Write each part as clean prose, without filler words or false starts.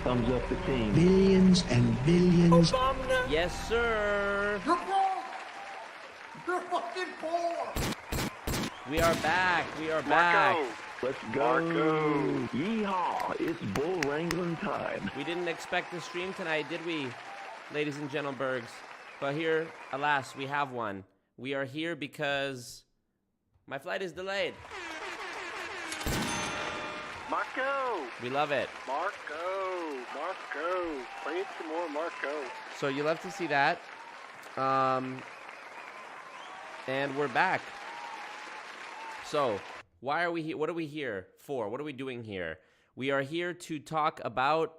Thumbs up the team. Billions and billions. Obama. Yes, sir. You're poor. You're fucking poor. We are back. We are back. Let's go. Marco. Yeehaw. It's bull wrangling time. We didn't expect the stream tonight, did we, ladies and gentlemen? But here, alas, we have one. We are here because my flight is delayed. Marco! We love it. Marco! Play it some more, Marco. So you love to see that. And we're back. So, why are we here? What are we here for? What are we doing here? We are here to talk about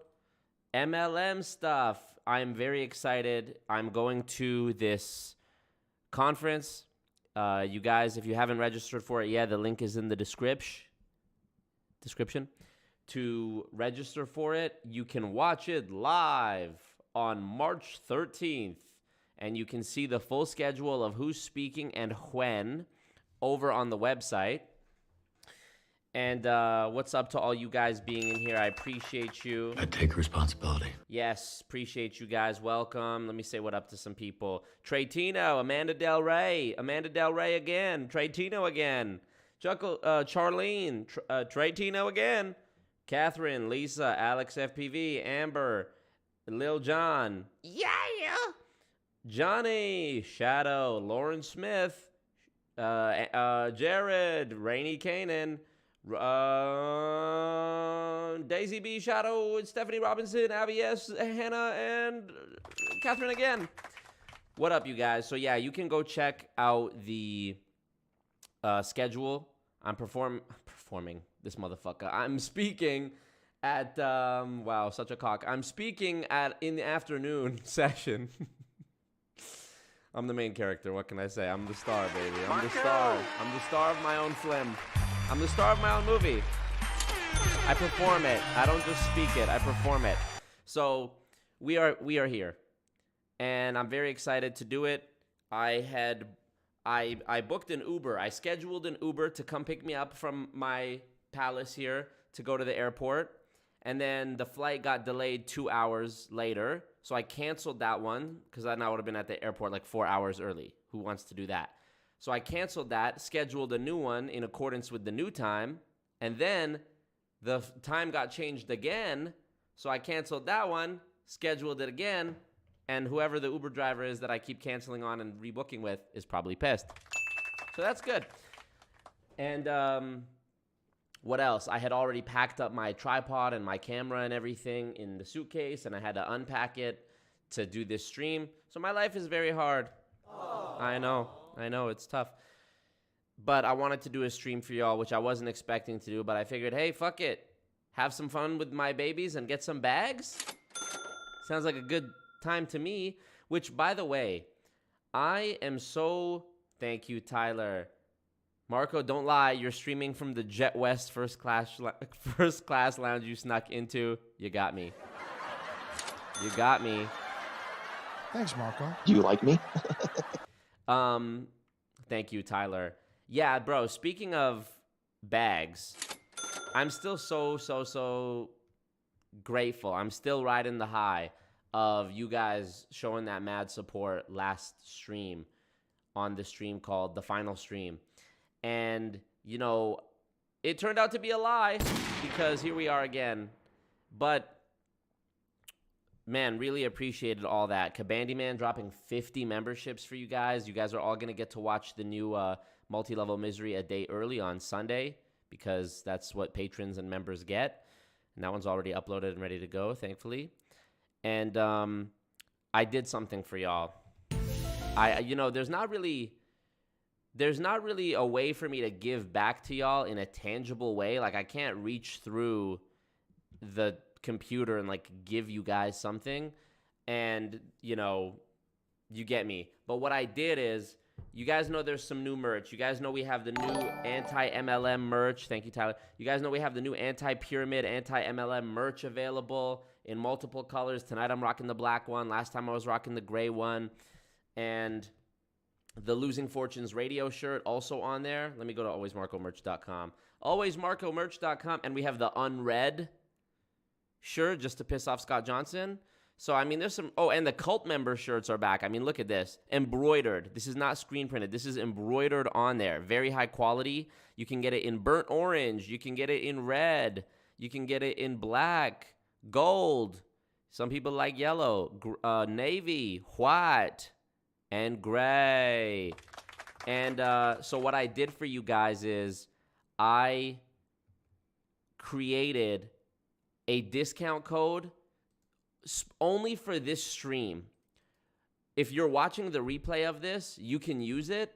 MLM stuff. I'm very excited. I'm going to this conference. You guys, if you haven't registered for it yet, the link is in the description. To register for it, you can watch it live on March 13th. And you can see the full schedule of who's speaking and when over on the website. And what's up to all you guys being in here? I appreciate you. I take responsibility. Yes, appreciate you guys. Welcome. Let me say what up to some people. Trey Tino, Amanda Del Rey again. Trey Tino again. Charlene, Trey Tino again. Catherine, Lisa, Alex FPV, Amber, Lil John. Yeah. Johnny, Shadow, Lauren Smith, Jared, Rainey Kanan, Daisy B, Shadow, Stephanie Robinson, Abby S, Hannah, and Catherine again. What up, you guys? So yeah, you can go check out the schedule. I'm performing this motherfucker. I'm speaking at wow, such a cock. I'm speaking in the afternoon session. I'm the main character. What can I say? I'm the star, baby. I'm the star. I'm the star of my own film. I'm the star of my own movie. I perform it. I don't just speak it. I perform it. So we are here, and I'm very excited to do it. I booked an Uber. I scheduled an Uber to come pick me up from my palace here to go to the airport, and then the flight got delayed 2 hours later. So I canceled that one because then I would have been at the airport like 4 hours early. Who wants to do that? So I canceled that, scheduled a new one in accordance with the new time, and then the time got changed again. So I canceled that one, scheduled it again, and whoever the Uber driver is that I keep canceling on and rebooking with is probably pissed. So that's good. And what else? I had already packed up my tripod and my camera and everything in the suitcase, and I had to unpack it to do this stream. So my life is very hard. Aww. I know, it's tough. But I wanted to do a stream for y'all, which I wasn't expecting to do, but I figured, hey, fuck it. Have some fun with my babies and get some bags? Sounds like a good time to me, which, by the way, I am so... Thank you, Tyler. Marco, don't lie. You're streaming from the Jet West first class lounge you snuck into. You got me. You got me. Thanks, Marco. Do you like me? Thank you, Tyler. Yeah, bro, speaking of bags, I'm still so grateful. I'm still riding the high of you guys showing that mad support last stream on the stream called The Final Stream. And, you know, it turned out to be a lie because here we are again. But, man, really appreciated all that. Kabandyman dropping 50 memberships for you guys. You guys are all going to get to watch the new Multi-Level Misery a day early on Sunday because that's what patrons and members get. And that one's already uploaded and ready to go, thankfully. And I did something for y'all. There's not really a way for me to give back to y'all in a tangible way. Like, I can't reach through the computer and, like, give you guys something. And, you know, you get me. But what I did is, you guys know there's some new merch. You guys know we have the new anti-MLM merch. Thank you, Tyler. You guys know we have the new anti-pyramid, anti-MLM merch available in multiple colors. Tonight I'm rocking the black one. Last time I was rocking the gray one. And the Losing Fortunes radio shirt also on there. Let me go to alwaysmarcomerch.com. Alwaysmarcomerch.com. And we have the unread shirt just to piss off Scott Johnson. So, I mean, there's some... Oh, and the cult member shirts are back. I mean, look at this. Embroidered. This is not screen printed. This is embroidered on there. Very high quality. You can get it in burnt orange. You can get it in red. You can get it in black, gold. Some people like yellow, navy, white, and gray. And so what I did for you guys is I created a discount code only for this stream. If you're watching the replay of this, you can use it,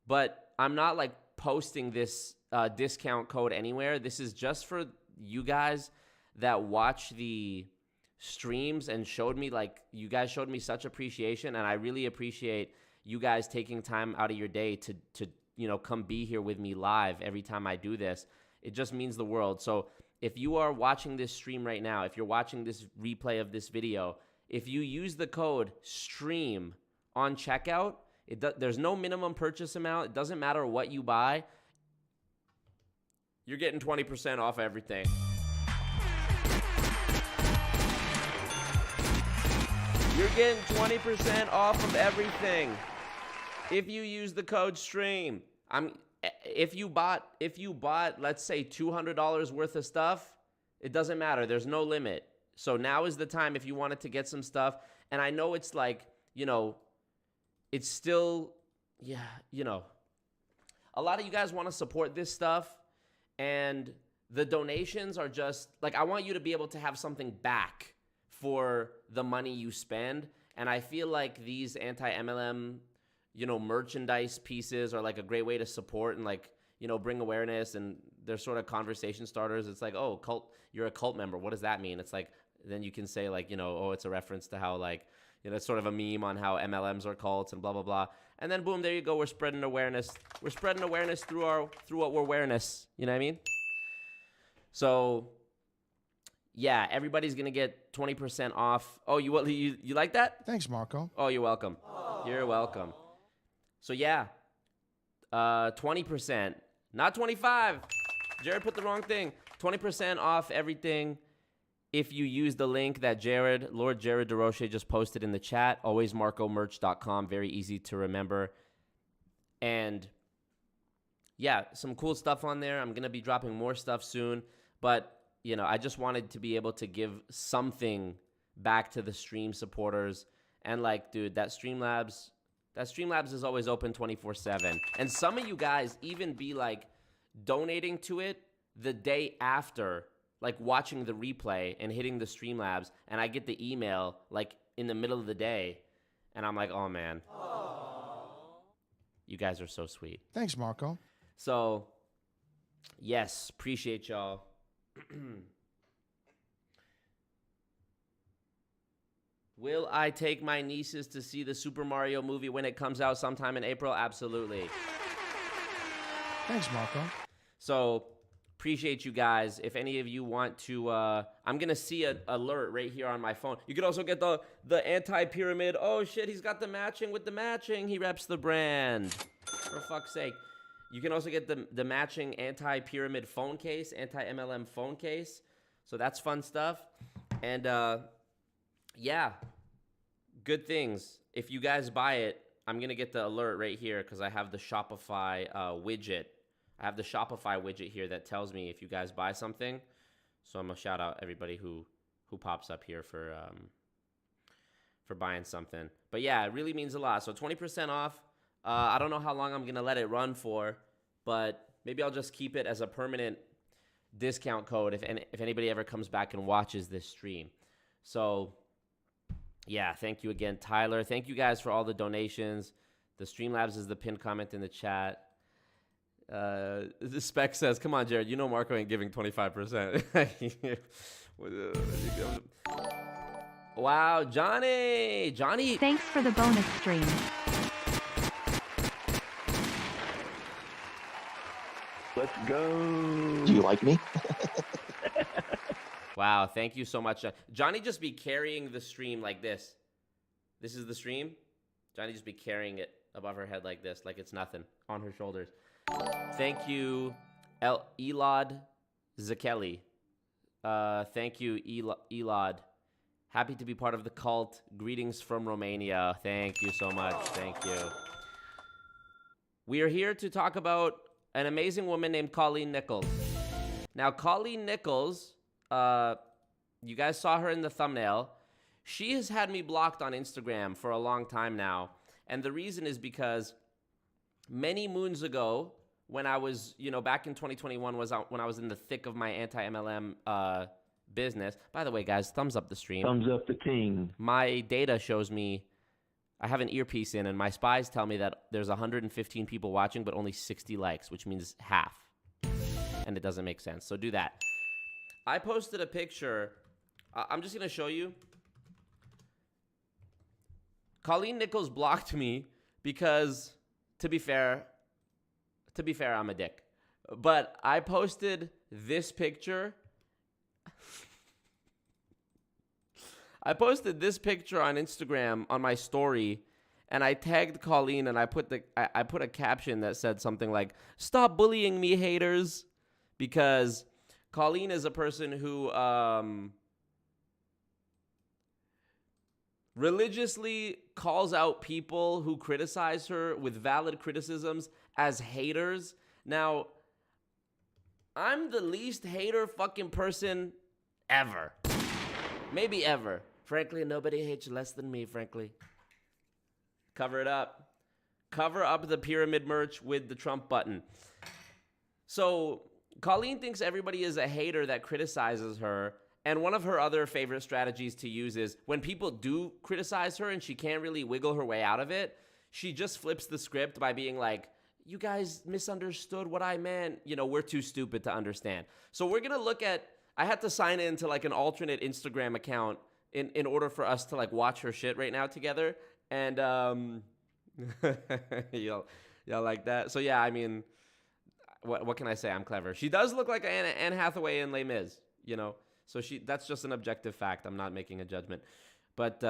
but I'm not like posting this discount code anywhere. This is just for you guys that watch the streams and showed me, like, you guys showed me such appreciation, and I really appreciate you guys taking time out of your day to you know, come be here with me live every time I do this. It just means the world. So if you are watching this stream right now, if you're watching this replay of this video, if you use the code STREAM on checkout, there's no minimum purchase amount. It doesn't matter what you buy. You're getting 20% off everything. You're getting 20% off of everything if you use the code STREAM. If you bought, let's say $200 worth of stuff, it doesn't matter. There's no limit. So now is the time if you wanted to get some stuff. And I know it's like, you know, it's still, yeah, you know, a lot of you guys want to support this stuff, and the donations are just like, I want you to be able to have something back for the money you spend. And I feel like these anti-MLM, you know, merchandise pieces are like a great way to support and, like, you know, bring awareness, and they're sort of conversation starters. It's like, oh, cult, you're a cult member. What does that mean? It's like, then you can say, like, you know, oh, it's a reference to how, like, you know, it's sort of a meme on how MLMs are cults and blah, blah, blah. And then boom, there you go. We're spreading awareness. We're spreading awareness through what we're awareness. You know what I mean? So yeah, everybody's going to get 20% off. Oh, you like that? Thanks, Marco. Oh, you're welcome. Aww. You're welcome. So yeah, 20%, not 25. Jared put the wrong thing. 20% off everything if you use the link that Lord Jared DeRoche just posted in the chat. Alwaysmarcomerch.com. Very easy to remember. And yeah, some cool stuff on there. I'm going to be dropping more stuff soon. But, you know, I just wanted to be able to give something back to the stream supporters. And, like, dude, that Streamlabs is always open 24/7. And some of you guys even be, like, donating to it the day after, like, watching the replay and hitting the Streamlabs. And I get the email, like, in the middle of the day. And I'm like, oh, man. Aww. You guys are so sweet. Thanks, Marco. So, yes, appreciate y'all. Will I take my nieces to see the Super Mario movie when it comes out sometime in April? Absolutely. Thanks, Marco. So, appreciate you guys. If any of you want to, I'm going to see an alert right here on my phone. You can also get the anti-pyramid. Oh, shit, he's got the matching with the matching. He reps the brand. For fuck's sake. You can also get the matching anti-pyramid phone case, anti-MLM phone case. So that's fun stuff. And, yeah, good things. If you guys buy it, I'm going to get the alert right here because I have the Shopify widget. I have the Shopify widget here that tells me if you guys buy something. So I'm going to shout out everybody who pops up here for buying something. But yeah, it really means a lot. So 20% off. I don't know how long I'm going to let it run for, but maybe I'll just keep it as a permanent discount code if anybody ever comes back and watches this stream. So yeah, thank you again, Tyler. Thank you guys for all the donations. The Streamlabs is the pinned comment in the chat. The spec says, come on, Jared, you know Marco ain't giving 25%. Wow, Johnny. Thanks for the bonus stream. Let's go. Do you like me? Wow, thank you so much. Johnny just be carrying the stream like this. This is the stream. Johnny just be carrying it above her head like this, like it's nothing, on her shoulders. Thank you, Elad Zakeli. Thank you, Elad. Happy to be part of the cult. Greetings from Romania. Thank you so much. Thank you. We are here to talk about an amazing woman named Colleen Nichols. Now, Colleen Nichols, you guys saw her in the thumbnail. She has had me blocked on Instagram for a long time now. And the reason is because many moons ago, when I was, back in 2021, when I was in the thick of my anti-MLM business. By the way, guys, thumbs up the stream. Thumbs up the king. My data shows me, I have an earpiece in, and my spies tell me that there's 115 people watching, but only 60 likes, which means half. And it doesn't make sense. So do that. I posted a picture. I'm just going to show you. Colleen Nichols blocked me because, to be fair, I'm a dick. But I posted this picture. I posted this picture on Instagram on my story, and I tagged Colleen, and I put a caption that said something like, "Stop bullying me, haters," because Colleen is a person who religiously calls out people who criticize her with valid criticisms as haters. Now, I'm the least hater fucking person ever. Maybe ever. Frankly, nobody hates less than me, frankly. Cover it up. Cover up the pyramid merch with the Trump button. So, Colleen thinks everybody is a hater that criticizes her. And one of her other favorite strategies to use is when people do criticize her and she can't really wiggle her way out of it, she just flips the script by being like, "You guys misunderstood what I meant. We're too stupid to understand." So we're going to look at, I had to sign into like an alternate Instagram account in order for us to like watch her shit right now together. And y'all like that? So yeah, I mean, what can I say? I'm clever. She does look like Anne Hathaway in Les Mis, So that's just an objective fact. I'm not making a judgment. But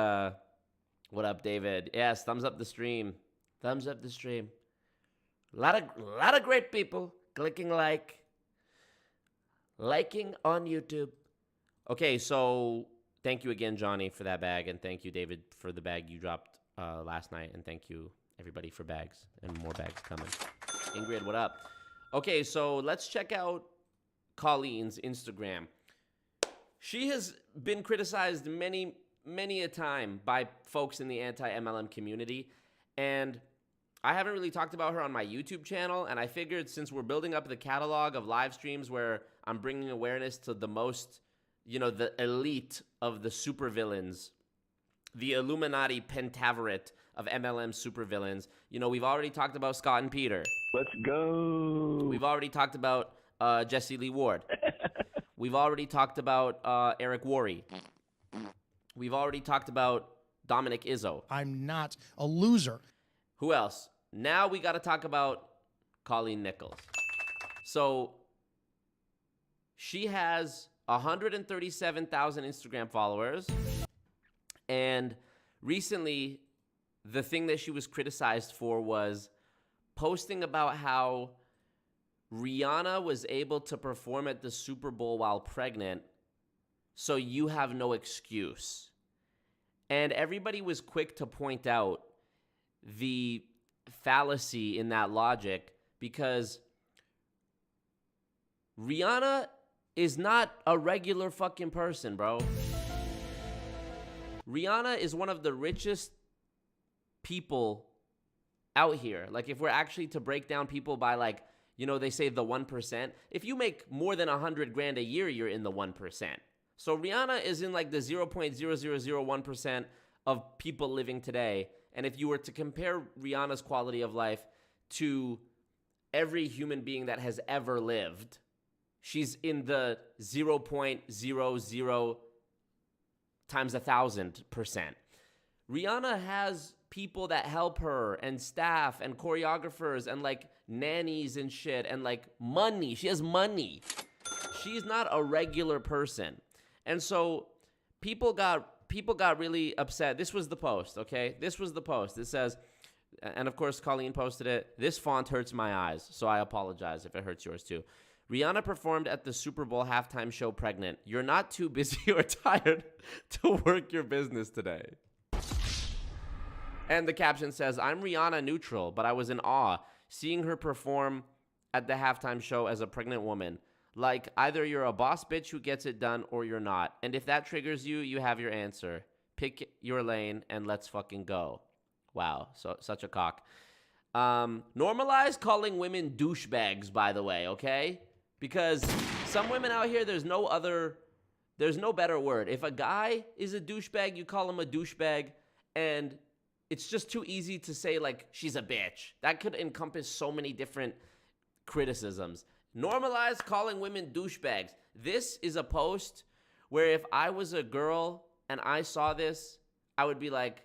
what up, David? Yes, thumbs up the stream. Thumbs up the stream. A lot of great people clicking liking on YouTube. Okay, so thank you again, Johnny, for that bag, and thank you, David, for the bag you dropped last night, and thank you, everybody, for bags, and more bags coming. Ingrid, what up? Okay, so let's check out Colleen's Instagram. She has been criticized many a time by folks in the anti-MLM community, and I haven't really talked about her on my YouTube channel, and I figured since we're building up the catalog of live streams where I'm bringing awareness to the most, the elite of the supervillains, the Illuminati pentaveret of MLM supervillains. We've already talked about Scott and Peter. Let's go. We've already talked about Jesse Lee Ward. We've already talked about Eric Worre. We've already talked about Dominic Izzo. I'm not a loser. Who else? Now we got to talk about Colleen Nichols. So she has 137,000 Instagram followers. And recently, the thing that she was criticized for was posting about how Rihanna was able to perform at the Super Bowl while pregnant, so you have no excuse. And everybody was quick to point out the fallacy in that logic because Rihanna is not a regular fucking person, bro. Rihanna is one of the richest people out here. Like, if we're actually to break down people by, like, they say the 1%. If you make more than 100 grand a year, you're in the 1%. So Rihanna is in like the 0.0001% of people living today. And if you were to compare Rihanna's quality of life to every human being that has ever lived, she's in the 0.00 times 1,000%. Rihanna has people that help her and staff and choreographers and like nannies and shit and like money. She has money. She's not a regular person. And so people got really upset. This was the post, okay? This was the post. It says, and of course Colleen posted it, "This font hurts my eyes, so I apologize if it hurts yours too." Rihanna performed at the Super Bowl halftime show pregnant. You're not too busy or tired to work your business today. And the caption says, I'm Rihanna neutral, but I was in awe seeing her perform at the halftime show as a pregnant woman. Like, either you're a boss bitch who gets it done or you're not. And if that triggers you, you have your answer. Pick your lane and let's fucking go. Wow, so such a cock. Normalize calling women douchebags, by the way, okay? Because some women out here, there's no better word. If a guy is a douchebag, you call him a douchebag, and it's just too easy to say, like, she's a bitch. That could encompass so many different criticisms. Normalize calling women douchebags. This is a post where if I was a girl and I saw this, I would be like,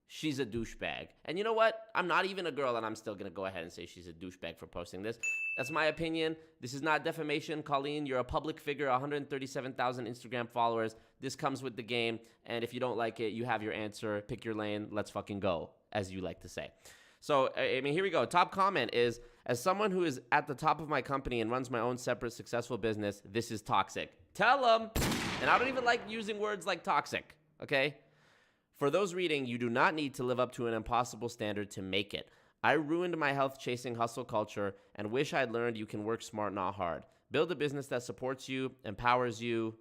she's a douchebag. And you know what? I'm not even a girl, and I'm still going to go ahead and say she's a douchebag for posting this. That's my opinion. This is not defamation. Colleen, you're a public figure, 137,000 Instagram followers. This comes with the game, and if you don't like it, you have your answer. Pick your lane. Let's fucking go, as you like to say. So, I mean, here we go. Top comment is, as someone who is at the top of my company and runs my own separate successful business, this is toxic. Tell them. And I don't even like using words like toxic, okay? For those reading, you do not need to live up to an impossible standard to make it. I ruined my health chasing hustle culture and wish I'd learned you can work smart, not hard. Build a business that supports you, empowers you,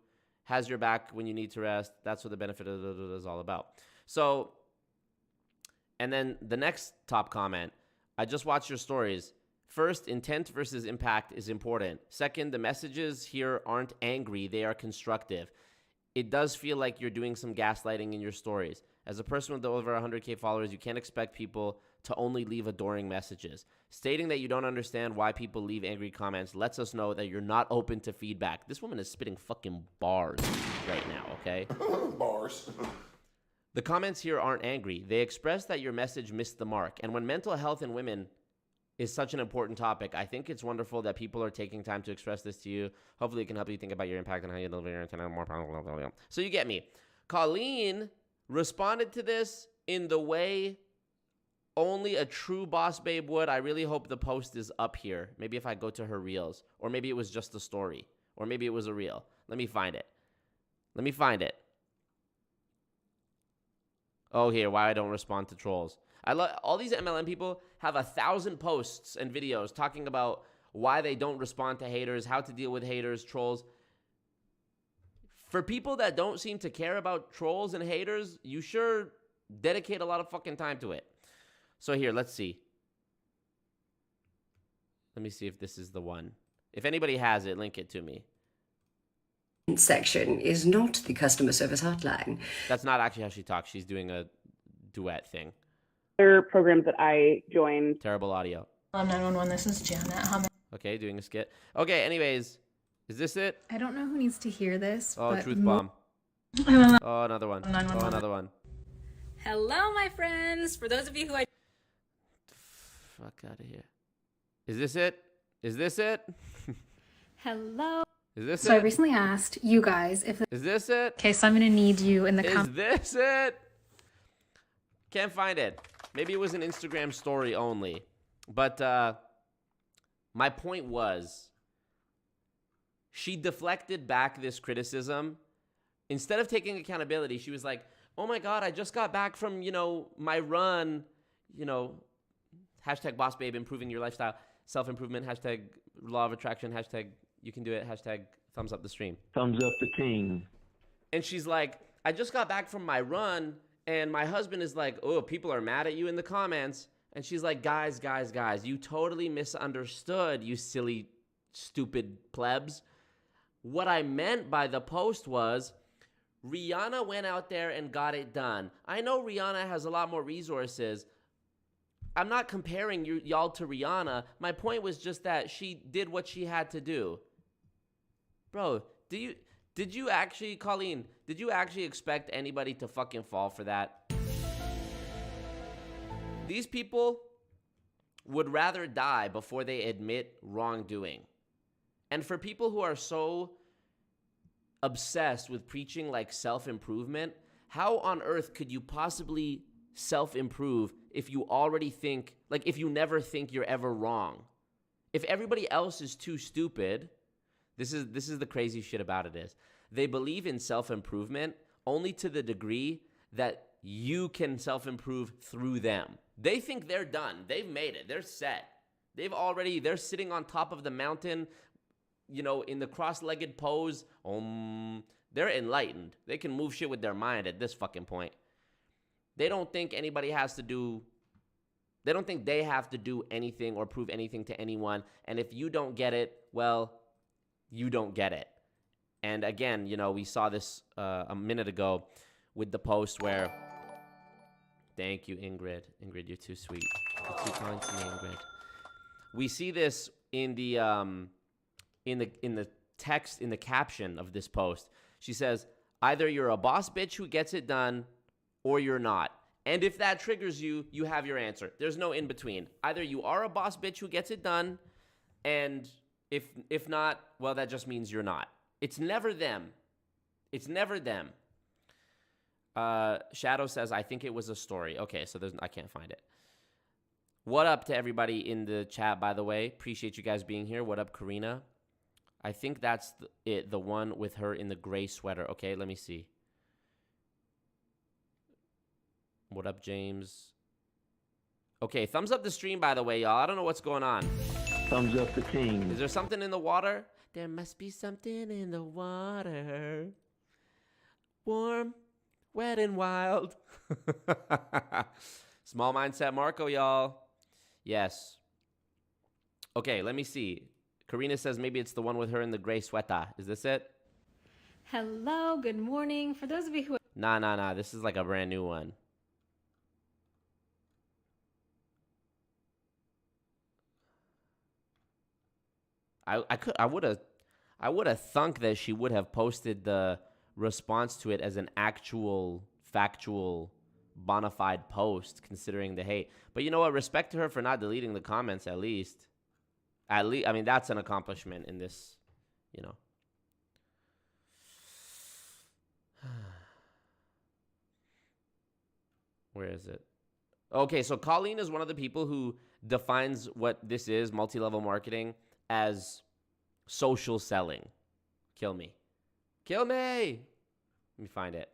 has your back when you need to rest. That's what the benefit of it is all about. So, and then the next top comment, I just watched your stories. First, intent versus impact is important. Second, the messages here aren't angry, they are constructive. It does feel like you're doing some gaslighting in your stories. As a person with over 100K followers, you can't expect people to only leave adoring messages. Stating that you don't understand why people leave angry comments lets us know that you're not open to feedback. This woman is spitting fucking bars right now, okay? Bars. The comments here aren't angry. They express that your message missed the mark. And when mental health in women is such an important topic, I think it's wonderful that people are taking time to express this to you. Hopefully it can help you think about your impact and how you deliver your intent more. So you get me. Colleen responded to this in the way only a true boss babe would. I really hope the post is up here. Maybe if I go to her reels, or maybe it was just a story, or maybe it was a reel. Let me find it. Oh, here, why I don't respond to trolls. I love all these MLM people have 1,000 posts and videos talking about why they don't respond to haters, how to deal with haters, trolls. For people that don't seem to care about trolls and haters, you sure dedicate a lot of fucking time to it. So here, let's see. Let me see if this is the one. If anybody has it, link it to me. Section is not the customer service hotline. That's not actually how she talks. She's doing a duet thing. Other programs that I joined. Terrible audio. 911, this is Janet. Okay, doing a skit. Okay, anyways, is this it? I don't know who needs to hear this. Oh, but truth bomb. Oh, another one. 911. Oh, another one. Hello, my friends. For those of you who I... Fuck out of here. Is this it? Is this it? Hello. Is this So it? I recently asked you guys if... Is this it? Okay, so I'm going to need you in the Is this it? Can't find it. Maybe it was an Instagram story only. But my point was, she deflected back this criticism. Instead of taking accountability, she was like, oh my God, I just got back from, my run, hashtag boss babe, improving your lifestyle, self-improvement, hashtag law of attraction, hashtag you can do it, hashtag thumbs up the stream. Thumbs up the team. And she's like, I just got back from my run, and my husband is like, oh, people are mad at you in the comments. And she's like, guys, you totally misunderstood, you silly, stupid plebs. What I meant by the post was, Rihanna went out there and got it done. I know Rihanna has a lot more resources. I'm not comparing y'all to Rihanna. My point was just that she did what she had to do. Bro, did you actually, Colleen, did you actually expect anybody to fucking fall for that? These people would rather die before they admit wrongdoing. And for people who are so obsessed with preaching like self-improvement, how on earth could you possibly self-improve if you already think, if you never think you're ever wrong? If everybody else is too stupid, This is the crazy shit about it is they believe in self-improvement only to the degree that you can self-improve through them. They think they're done. They've made it. They're set. They're sitting on top of the mountain, you know, in the cross-legged pose. They're enlightened. They can move shit with their mind at this fucking point. They don't think anybody has to do, they don't think they have to do anything or prove anything to anyone. And if you don't get it, well, you don't get it. And again, you know, we saw this a minute ago with the post where, thank you, Ingrid. Ingrid, you're too sweet. You're too kind to me, Ingrid. We see this in the text, in the caption of this post. She says, either you're a boss bitch who gets it done or you're not. And if that triggers you, you have your answer. There's no in between. Either you are a boss bitch who gets it done, and if not, well, that just means you're not. It's never them. It's never them. Shadow says, I think it was a story. Okay, so I can't find it. What up to everybody in the chat, by the way? Appreciate you guys being here. What up, Karina? I think that's the one with her in the gray sweater. Okay, let me see. What up, James? Okay, thumbs up the stream, by the way, y'all. I don't know what's going on. Thumbs up the team. Is there something in the water? There must be something in the water. Warm, wet, and wild. Small mindset Marco, y'all. Yes. Okay, let me see. Karina says maybe it's the one with her in the gray sweater. Is this it? Hello, good morning. For those of you who Nah. This is like a brand new one. I would have thunk that she would have posted the response to it as an actual factual bona fide post, considering the hate. But you know what? Respect to her for not deleting the comments. At least, I mean, that's an accomplishment in this, you know. Where is it? Okay, so Colleen is one of the people who defines what this is, multi-level marketing, as social selling. Kill me. Kill me! Let me find it.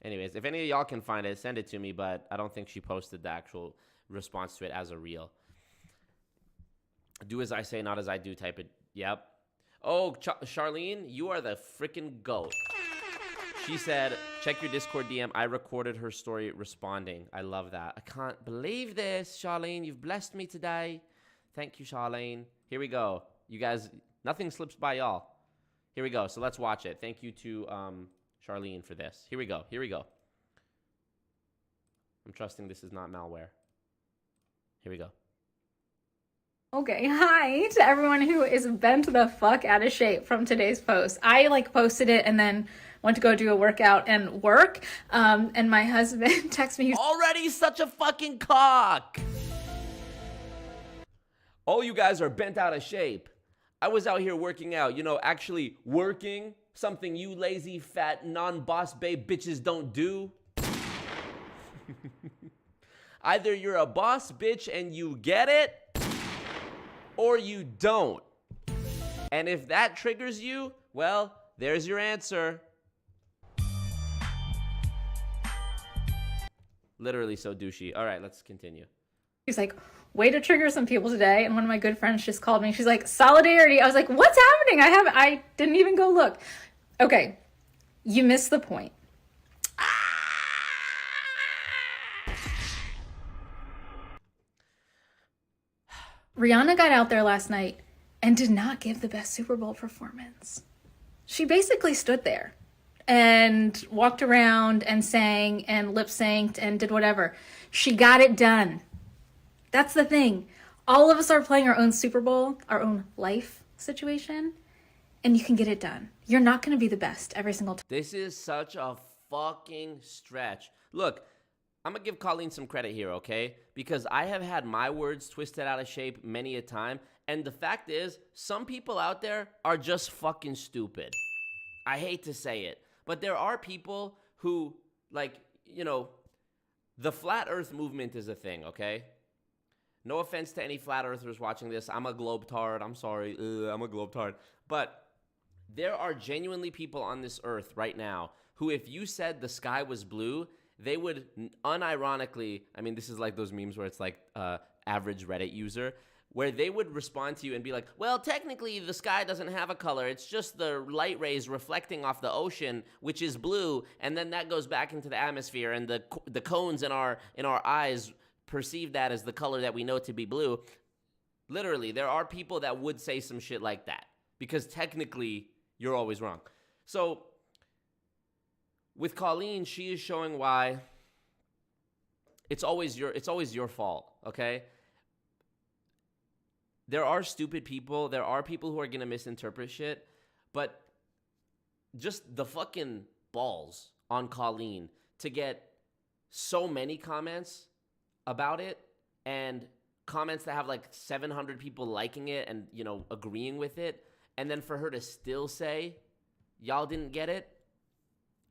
Anyways, if any of y'all can find it, send it to me, but I don't think she posted the actual response to it as a reel. Do as I say, not as I do type it. Yep. Oh, Charlene, you are the freaking GOAT. She said, check your Discord DM. I recorded her story responding. I love that. I can't believe this, Charlene. You've blessed me today. Thank you, Charlene. Here we go. You guys, nothing slips by y'all. Here we go. So let's watch it. Thank you to Charlene for this. Here we go. Here we go. I'm trusting this is not malware. Here we go. Okay, hi to everyone who is bent the fuck out of shape from today's post. I posted it and then went to go do a workout and work. And my husband texted me. Already such a fucking cock. Oh, you guys are bent out of shape. I was out here working out, you know, actually working, something you lazy, fat, non-boss babe bitches don't do. Either you're a boss bitch and you get it, or you don't. And if that triggers you, well, there's your answer. Literally so douchey. All right, let's continue. He's like, way to trigger some people today. And one of my good friends just called me. She's like, solidarity. I was like, what's happening? I didn't even go look. Okay, you missed the point. Rihanna got out there last night and did not give the best Super Bowl performance. She basically stood there and walked around and sang and lip synced and did whatever. She got it done. That's the thing. All of us are playing our own Super Bowl, our own life situation, and you can get it done. You're not going to be the best every single time. This is such a fucking stretch. Look, I'm going to give Colleen some credit here, okay? Because I have had my words twisted out of shape many a time. And the fact is, some people out there are just fucking stupid. I hate to say it. But there are people who, like, you know, the flat earth movement is a thing, okay? No offense to any flat earthers watching this. I'm a globetard. I'm sorry. I'm a globetard. But there are genuinely people on this earth right now who, if you said the sky was blue, they would unironically, I mean, this is like those memes where it's like average Reddit user, where they would respond to you and be like, well, technically the sky doesn't have a color. It's just the light rays reflecting off the ocean, which is blue, and then that goes back into the atmosphere, and the cones in our eyes perceive that as the color that we know to be blue. Literally, there are people that would say some shit like that because technically you're always wrong. So with Colleen, she is showing why it's always your fault, okay? There are stupid people. There are people who are going to misinterpret shit. But just the fucking balls on Colleen to get so many comments about it, and comments that have like 700 people liking it and, you know, agreeing with it. And then for her to still say, y'all didn't get it.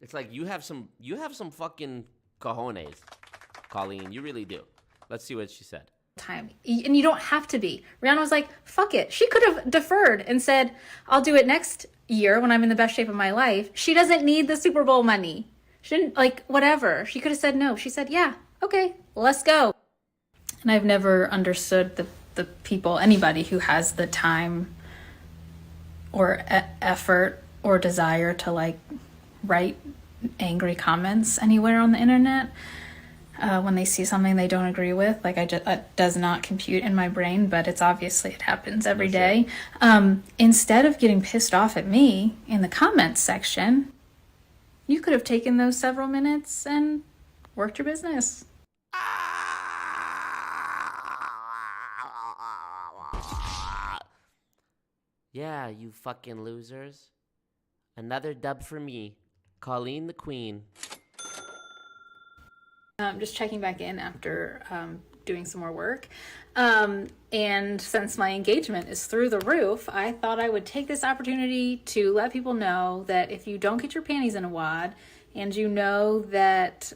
It's like you have some fucking cojones, Colleen. You really do. Let's see what she said. Time. And you don't have to be. Rihanna was like, fuck it. She could have deferred and said, I'll do it next year when I'm in the best shape of my life. She doesn't need the Super Bowl money. She didn't, like, whatever. She could have said no. She said, yeah, okay, let's go. And I've never understood the people, anybody who has the time or effort or desire to, like, write angry comments anywhere on the internet. When they see something they don't agree with, like it does not compute in my brain, but it happens every day. Instead of getting pissed off at me in the comments section, you could have taken those several minutes and worked your business. Yeah, you fucking losers. Another dub for me. Colleen the Queen. Just checking back in after doing some more work. And since my engagement is through the roof, I thought I would take this opportunity to let people know that if you don't get your panties in a wad, and you know that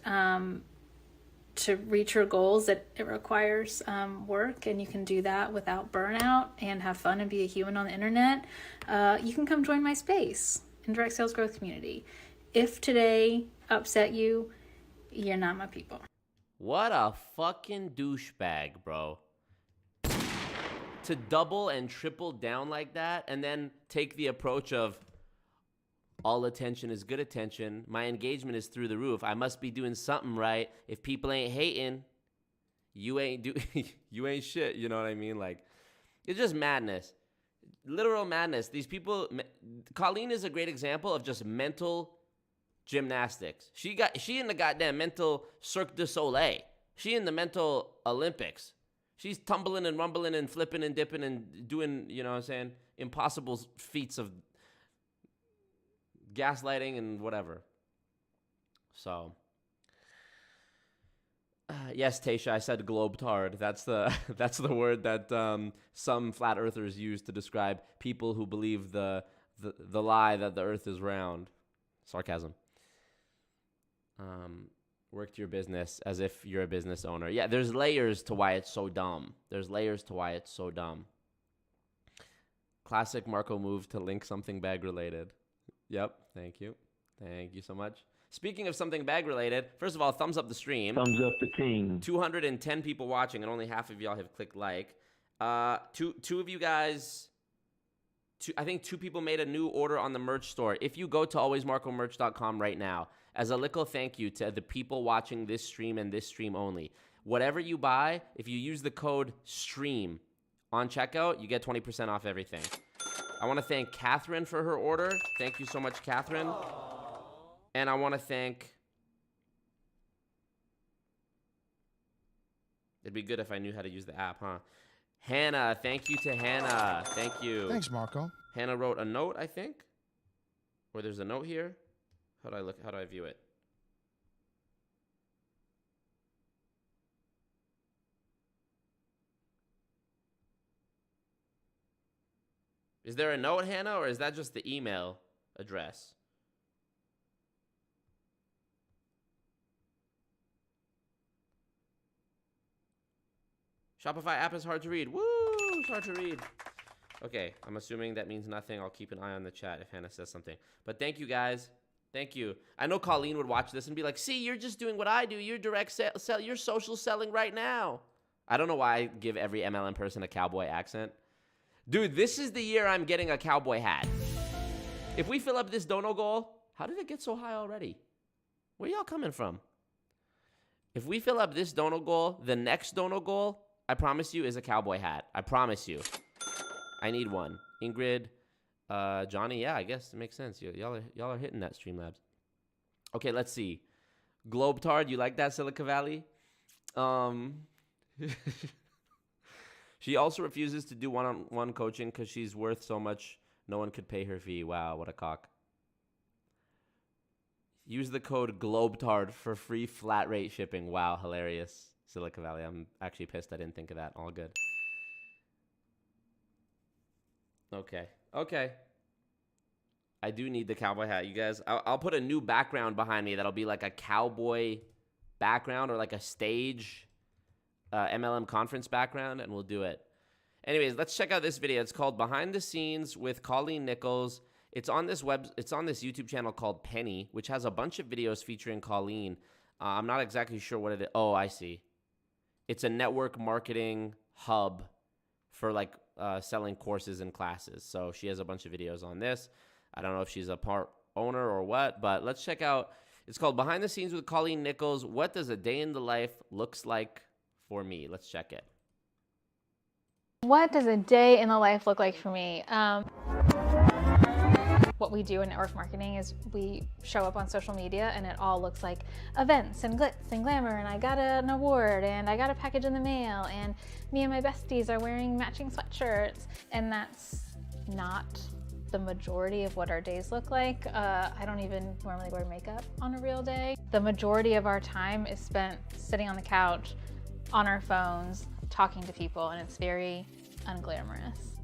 to reach your goals, that it requires work, and you can do that without burnout and have fun and be a human on the internet, you can come join my space in Direct Sales Growth Community. If today upset you, you're not my people. What a fucking douchebag, bro. To double and triple down like that and then take the approach of all attention is good attention. My engagement is through the roof. I must be doing something right. If people ain't hating, you ain't shit. You know what I mean? Like, it's just madness. Literal madness. These people, Colleen is a great example of just mental gymnastics. She in the goddamn mental Cirque du Soleil. She in the mental Olympics. She's tumbling and rumbling and flipping and dipping and doing, you know what I'm saying, impossible feats of gaslighting and whatever. So, yes, Tasha, I said globetard. That's the word that some flat earthers use to describe people who believe the lie that the earth is round. Sarcasm. Work to your business as if you're a business owner. Yeah, there's layers to why it's so dumb. Classic Marco move to link something bag related. Yep, thank you so much. Speaking of something bag related, first of all, thumbs up the stream. Thumbs up the king. 210 people watching, and only half of y'all have clicked like. Two of you guys. I think 2 people made a new order on the merch store. If you go to alwaysmarcomerch.com right now, as a little thank you to the people watching this stream and this stream only, whatever you buy, if you use the code STREAM on checkout, you get 20% off everything. I want to thank Catherine for her order. Thank you so much, Catherine. And I want to thank... It'd be good if I knew how to use the app, huh? Hannah, thank you to Hannah. Thank you. Thanks, Marco. Hannah wrote a note, I think. Or there's a note here. How do I look? How do I view it? Is there a note, Hannah, or is that just the email address? Shopify app is hard to read. Woo! It's hard to read. Okay, I'm assuming that means nothing. I'll keep an eye on the chat if Hannah says something. But thank you, guys. Thank you. I know Colleen would watch this and be like, see, you're just doing what I do. You're direct sell. You're social selling right now. I don't know why I give every MLM person a cowboy accent. Dude, this is the year I'm getting a cowboy hat. If we fill up this dono goal, how did it get so high already? Where y'all coming from? If we fill up this dono goal, the next dono goal, I promise you, is a cowboy hat. I promise you. I need one. Ingrid, Johnny, yeah, I guess it makes sense. Y'all are hitting that, Streamlabs. Okay, let's see. Globetard, you like that, Silica Valley? She also refuses to do one-on-one coaching because she's worth so much no one could pay her fee. Wow, what a cock. Use the code GLOBETARD for free flat rate shipping. Wow, hilarious. Silica Valley. I'm actually pissed I didn't think of that. All good. Okay. I do need the cowboy hat, you guys. I'll put a new background behind me that'll be like a cowboy background or like a stage MLM conference background, and we'll do it. Anyways, let's check out this video. It's called Behind the Scenes with Colleen Nichols. It's on this YouTube channel called Penny, which has a bunch of videos featuring Colleen. I'm not exactly sure what it is. Oh, I see. It's a network marketing hub for like selling courses and classes. So she has a bunch of videos on this. I don't know if she's a part owner or what, but let's check out. It's called Behind the Scenes with Colleen Nichols. What does a day in the life looks like for me? Let's check it. What does a day in the life look like for me? What we do in network marketing is we show up on social media and it all looks like events and glitz and glamour, and I got an award and I got a package in the mail and me and my besties are wearing matching sweatshirts, and that's not the majority of what our days look like. I don't even normally wear makeup on a real day. The majority of our time is spent sitting on the couch, on our phones, talking to people, and it's very unglamorous.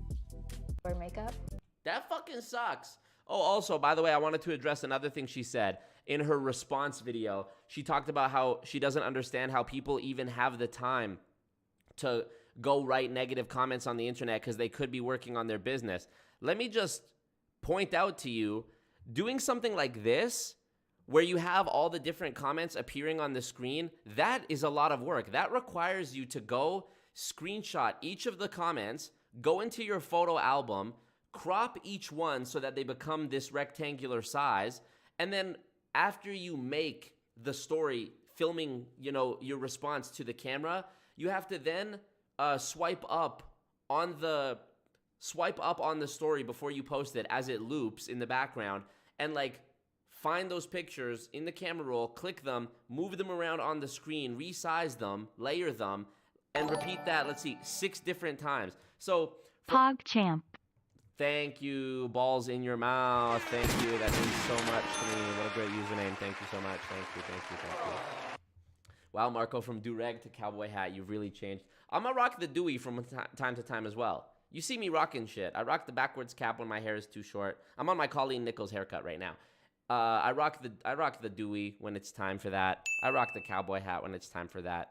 Wear makeup. That fucking sucks. Oh, also, by the way, I wanted to address another thing she said. In her response video, she talked about how she doesn't understand how people even have the time to go write negative comments on the internet because they could be working on their business. Let me just point out to you, doing something like this, where you have all the different comments appearing on the screen, that is a lot of work. That requires you to go screenshot each of the comments, go into your photo album, crop each one so that they become this rectangular size, and then after you make the story, filming, your response to the camera, you have to then swipe up on the story before you post it as it loops in the background, and like find those pictures in the camera roll, click them, move them around on the screen, resize them, layer them, and repeat that, 6 different times. So PogChamp. Thank you, balls in your mouth. Thank you. That means so much to me. What a great username. Thank you so much. Thank you. Wow, Marco, from do-rag to cowboy hat, you've really changed. I'm gonna rock the Dewey from time to time as well. You see me rocking shit. I rock the backwards cap when my hair is too short. I'm on my Colleen Nichols haircut right now. I rock the Dewey when it's time for that. I rock the cowboy hat when it's time for that.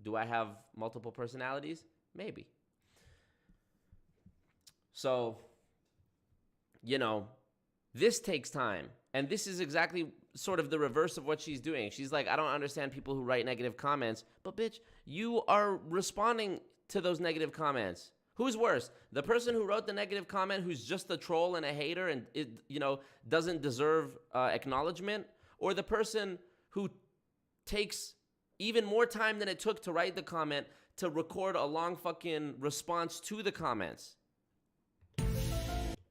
Do I have multiple personalities? Maybe. So, this takes time. And this is exactly sort of the reverse of what she's doing. She's like, I don't understand people who write negative comments. But bitch, you are responding to those negative comments. Who's worse? The person who wrote the negative comment who's just a troll and a hater and doesn't deserve acknowledgement? Or the person who takes even more time than it took to write the comment to record a long fucking response to the comments?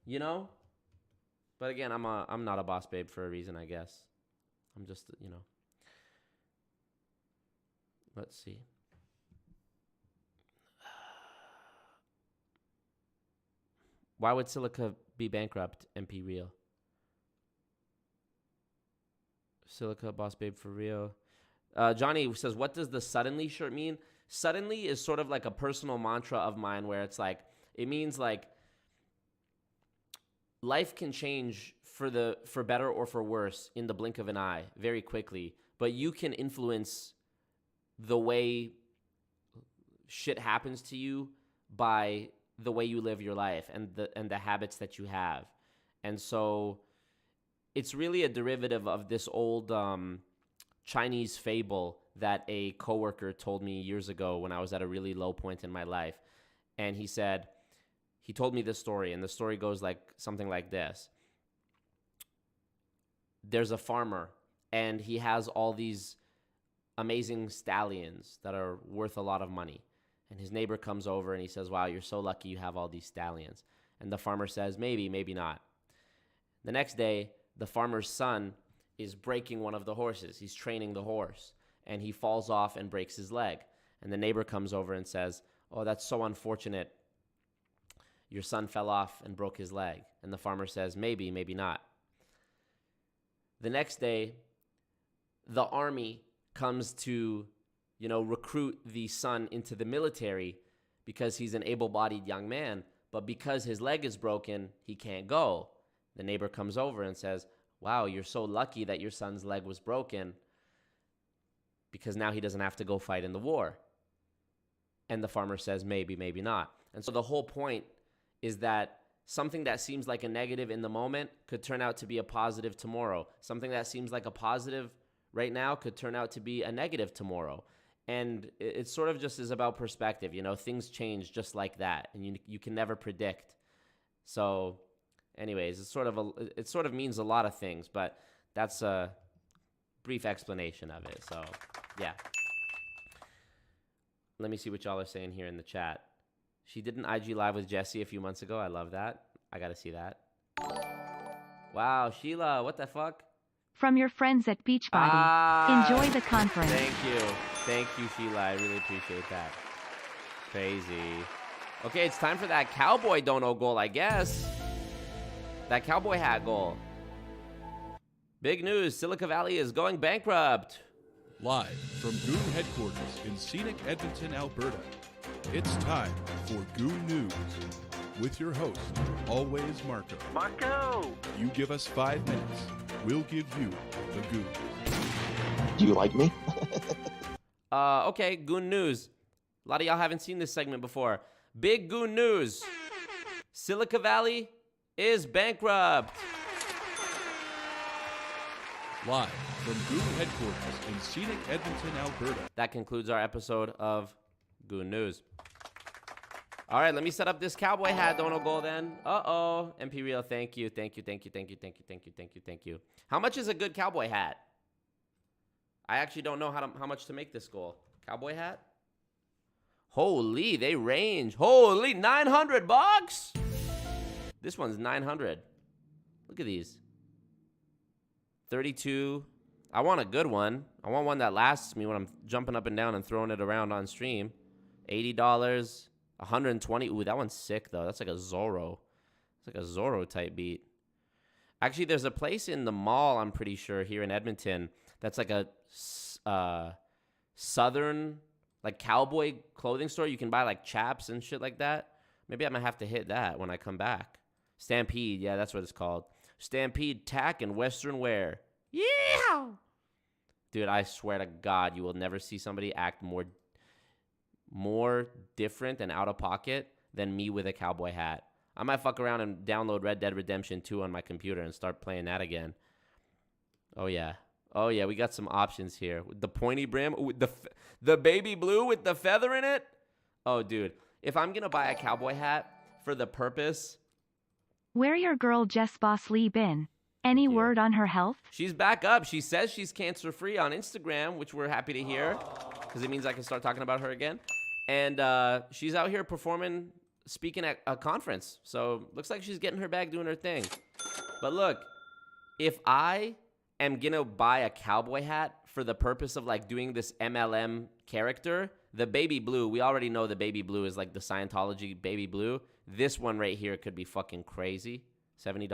But again, I'm not a boss babe for a reason, I guess. I'm just, Let's see. Why would Silica be bankrupt? MP real. Silica boss babe for real. Johnny says, what does the suddenly shirt mean? Suddenly is sort of like a personal mantra of mine where it's like, it means like life can change for better or for worse in the blink of an eye very quickly, but you can influence the way shit happens to you by the way you live your life and the habits that you have. And so it's really a derivative of this old Chinese fable that a coworker told me years ago when I was at a really low point in my life. And he told me this story, and the story goes like something like this. There's a farmer, and he has all these amazing stallions that are worth a lot of money. And his neighbor comes over and he says, wow, you're so lucky you have all these stallions. And the farmer says, maybe, maybe not. The next day, the farmer's son is breaking one of the horses. He's training the horse, and he falls off and breaks his leg. And the neighbor comes over and says, oh, that's so unfortunate. Your son fell off and broke his leg. And the farmer says, maybe, maybe not. The next day, the army comes to, recruit the son into the military because he's an able-bodied young man. But because his leg is broken, he can't go. The neighbor comes over and says, wow, you're so lucky that your son's leg was broken because now he doesn't have to go fight in the war. And the farmer says, maybe, maybe not. And so the whole point is that something that seems like a negative in the moment could turn out to be a positive tomorrow. Something that seems like a positive right now could turn out to be a negative tomorrow. And it sort of just is about perspective. Things change just like that, and you can never predict. So anyways, it sort of means a lot of things, but that's a brief explanation of it. So yeah. Let me see what y'all are saying here in the chat. She did an IG live with Jesse a few months ago. I love that. I got to see that. Wow, Sheila, what the fuck? From your friends at Beachbody. Enjoy the conference. Thank you, Sheila. I really appreciate that. Crazy. Okay, it's time for that cowboy dono goal, I guess. That cowboy hat goal. Big news, Silicon Valley is going bankrupt. Live from Goon headquarters in scenic Edmonton, Alberta, it's time for Goon News with your host, always Marco. Marco! You give us 5 minutes, we'll give you the Goon. Do you like me? Okay, Goon News. A lot of y'all haven't seen this segment before. Big Goon News. Silicon Valley is bankrupt. Live from Goon headquarters in scenic Edmonton, Alberta. That concludes our episode of Goon News. All right, let me set up this cowboy hat dono goal then. Uh-oh. MP Real, thank you. How much is a good cowboy hat? I actually don't know how much to make this goal. Cowboy hat? Holy, they range. Holy, $900? This one's 900. Look at these. 32. I want a good one. I want one that lasts me when I'm jumping up and down and throwing it around on stream. $80. 120. Ooh, that one's sick though. That's like a Zorro. It's like a Zorro type beat. Actually, there's a place in the mall, I'm pretty sure, here in Edmonton that's like a southern, like cowboy clothing store. You can buy like chaps and shit like that. Maybe I'm gonna have to hit that when I come back. Stampede, yeah, that's what it's called. Stampede Tack and Western Wear. Yeah! Dude, I swear to God, you will never see somebody act more different and out of pocket than me with a cowboy hat. I might fuck around and download Red Dead Redemption 2 on my computer and start playing that again. Oh, yeah. Oh, yeah, we got some options here. With the pointy brim, with the baby blue with the feather in it. Oh, dude, if I'm going to buy a cowboy hat for the purpose... Where your girl Jess Boss Lee been? Any word on her health? She's back up. She says she's cancer-free on Instagram, which we're happy to hear because it means I can start talking about her again. And she's out here performing, speaking at a conference. So looks like she's getting her bag, doing her thing. But look, if I am going to buy a cowboy hat for the purpose of like doing this MLM character, the baby blue, we already know the baby blue is like the Scientology baby blue. This one right here could be fucking crazy. $70?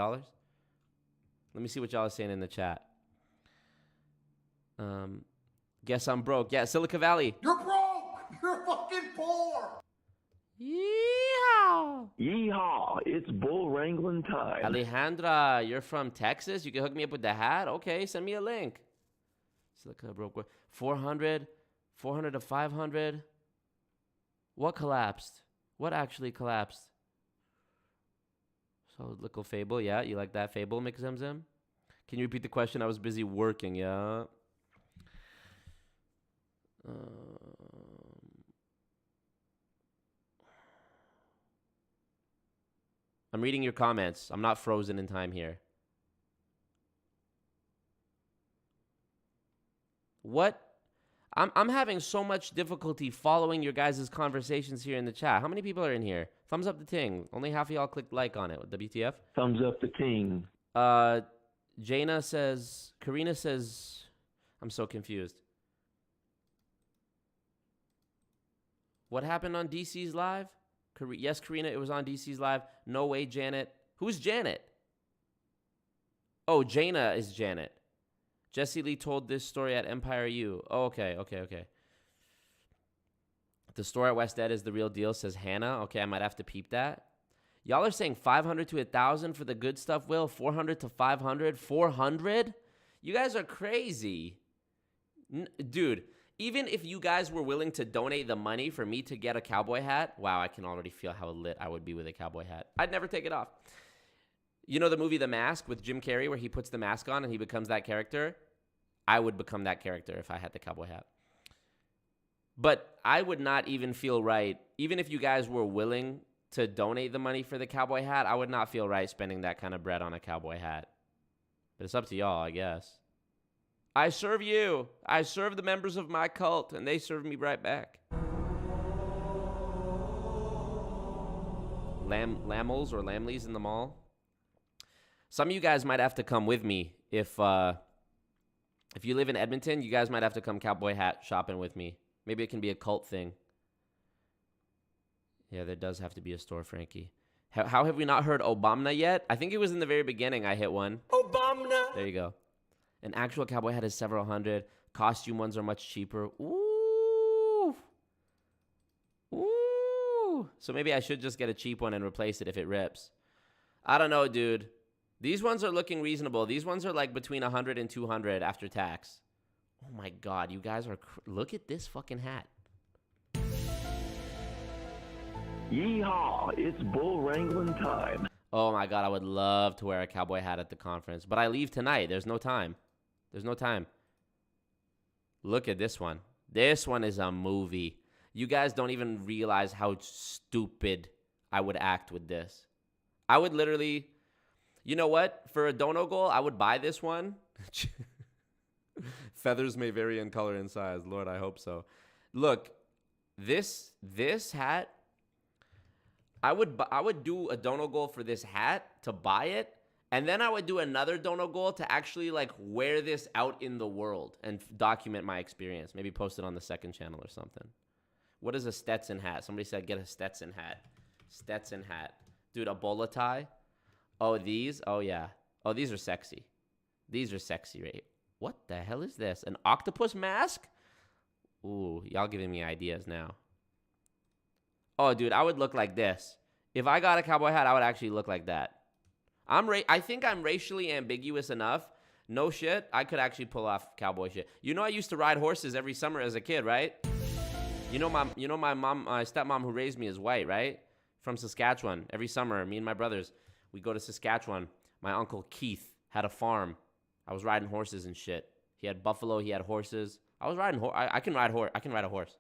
Let me see what y'all are saying in the chat. Guess I'm broke. Yeah, Silicon Valley. You're broke! You're fucking poor! Yeehaw! Yeehaw! It's bull wrangling time. Alejandra, you're from Texas? You can hook me up with the hat? Okay, send me a link. Silicon broke. 400 to 500. What collapsed? What actually collapsed? So, little fable. Yeah, you like that fable, McZemzem? Can you repeat the question? I was busy working, yeah. I'm reading your comments. I'm not frozen in time here. What? I'm having so much difficulty following your guys' conversations here in the chat. How many people are in here? Thumbs up the ting. Only half of y'all clicked like on it. WTF? Thumbs up the ting. Jaina says, Karina says, I'm so confused. What happened on DC's live? Yes, Karina, it was on DC's live. No way, Janet. Who's Janet? Oh, Jaina is Janet. Jesse Lee told this story at Empire U. Oh, okay. The store at West Ed is the real deal, says Hannah. Okay, I might have to peep that. Y'all are saying 500 to 1,000 for the good stuff, Will? 400 to 500? 400? You guys are crazy. Dude, even if you guys were willing to donate the money for me to get a cowboy hat, wow, I can already feel how lit I would be with a cowboy hat. I'd never take it off. You know the movie The Mask with Jim Carrey where he puts the mask on and he becomes that character? I would become that character if I had the cowboy hat. But I would not even feel right, even if you guys were willing to donate the money for the cowboy hat, I would not feel right spending that kind of bread on a cowboy hat. But it's up to y'all, I guess. I serve you. I serve the members of my cult, and they serve me right back. Lammels or Lamleys in the mall. Some of you guys might have to come with me. If you live in Edmonton, you guys might have to come cowboy hat shopping with me. Maybe it can be a cult thing. Yeah, there does have to be a store, Frankie. How have we not heard Obama yet? I think it was in the very beginning I hit one. Obama! There you go. An actual cowboy hat is several hundred. Costume ones are much cheaper. Ooh. So maybe I should just get a cheap one and replace it if it rips. I don't know, dude. These ones are looking reasonable. These ones are like between 100 and 200 after tax. Oh my God, you guys are... Look at this fucking hat. Yeehaw, it's bull wrangling time. Oh my God, I would love to wear a cowboy hat at the conference. But I leave tonight. There's no time. Look at this one. This one is a movie. You guys don't even realize how stupid I would act with this. I would literally... You know what? For a dono goal, I would buy this one. Feathers may vary in color and size. Lord, I hope so. Look, this hat, I would do a dono goal for this hat to buy it, and then I would do another dono goal to actually like wear this out in the world and document my experience. Maybe post it on the second channel or something. What is a Stetson hat? Somebody said get a Stetson hat. Stetson hat. Dude, a bolo tie. Oh, these? Oh, yeah. Oh, these are sexy. These are sexy, right? What the hell is this? An octopus mask? Ooh, y'all giving me ideas now. Oh, dude, I would look like this. If I got a cowboy hat, I would actually look like that. I think I'm racially ambiguous enough. No shit, I could actually pull off cowboy shit. You know I used to ride horses every summer as a kid, right? You know my stepmom who raised me is white, right? From Saskatchewan. Every summer, me and my brothers... We go to Saskatchewan. My uncle Keith had a farm. I was riding horses and shit. He had buffalo. He had horses. I was riding. I can ride a horse.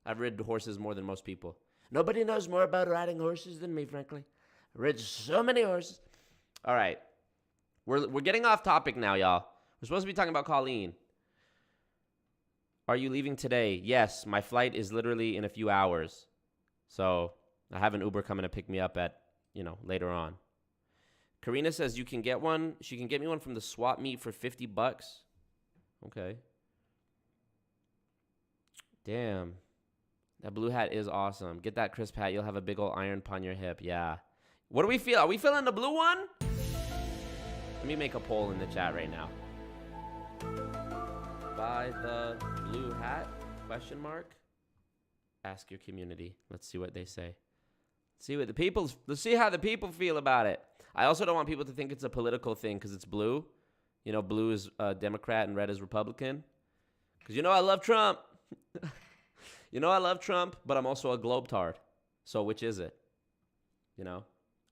I've ridden horses more than most people. Nobody knows more about riding horses than me, frankly. I ridden so many horses. All right, we're getting off topic now, y'all. We're supposed to be talking about Colleen. Are you leaving today? Yes, my flight is literally in a few hours. So I have an Uber coming to pick me up at later on. Karina says you can get one. She can get me one from the swap meet for $50. Okay. Damn. That blue hat is awesome. Get that crisp hat. You'll have a big old iron upon your hip. Yeah. What do we feel? Are we feeling the blue one? Let me make a poll in the chat right now. Buy the blue hat? Question mark. Ask your community. Let's see what they say. Let's see how the people feel about it. I also don't want people to think it's a political thing because it's blue. Blue is Democrat and red is Republican. Because I love Trump. You know, I love Trump, but I'm also a globetard. So which is it? You know,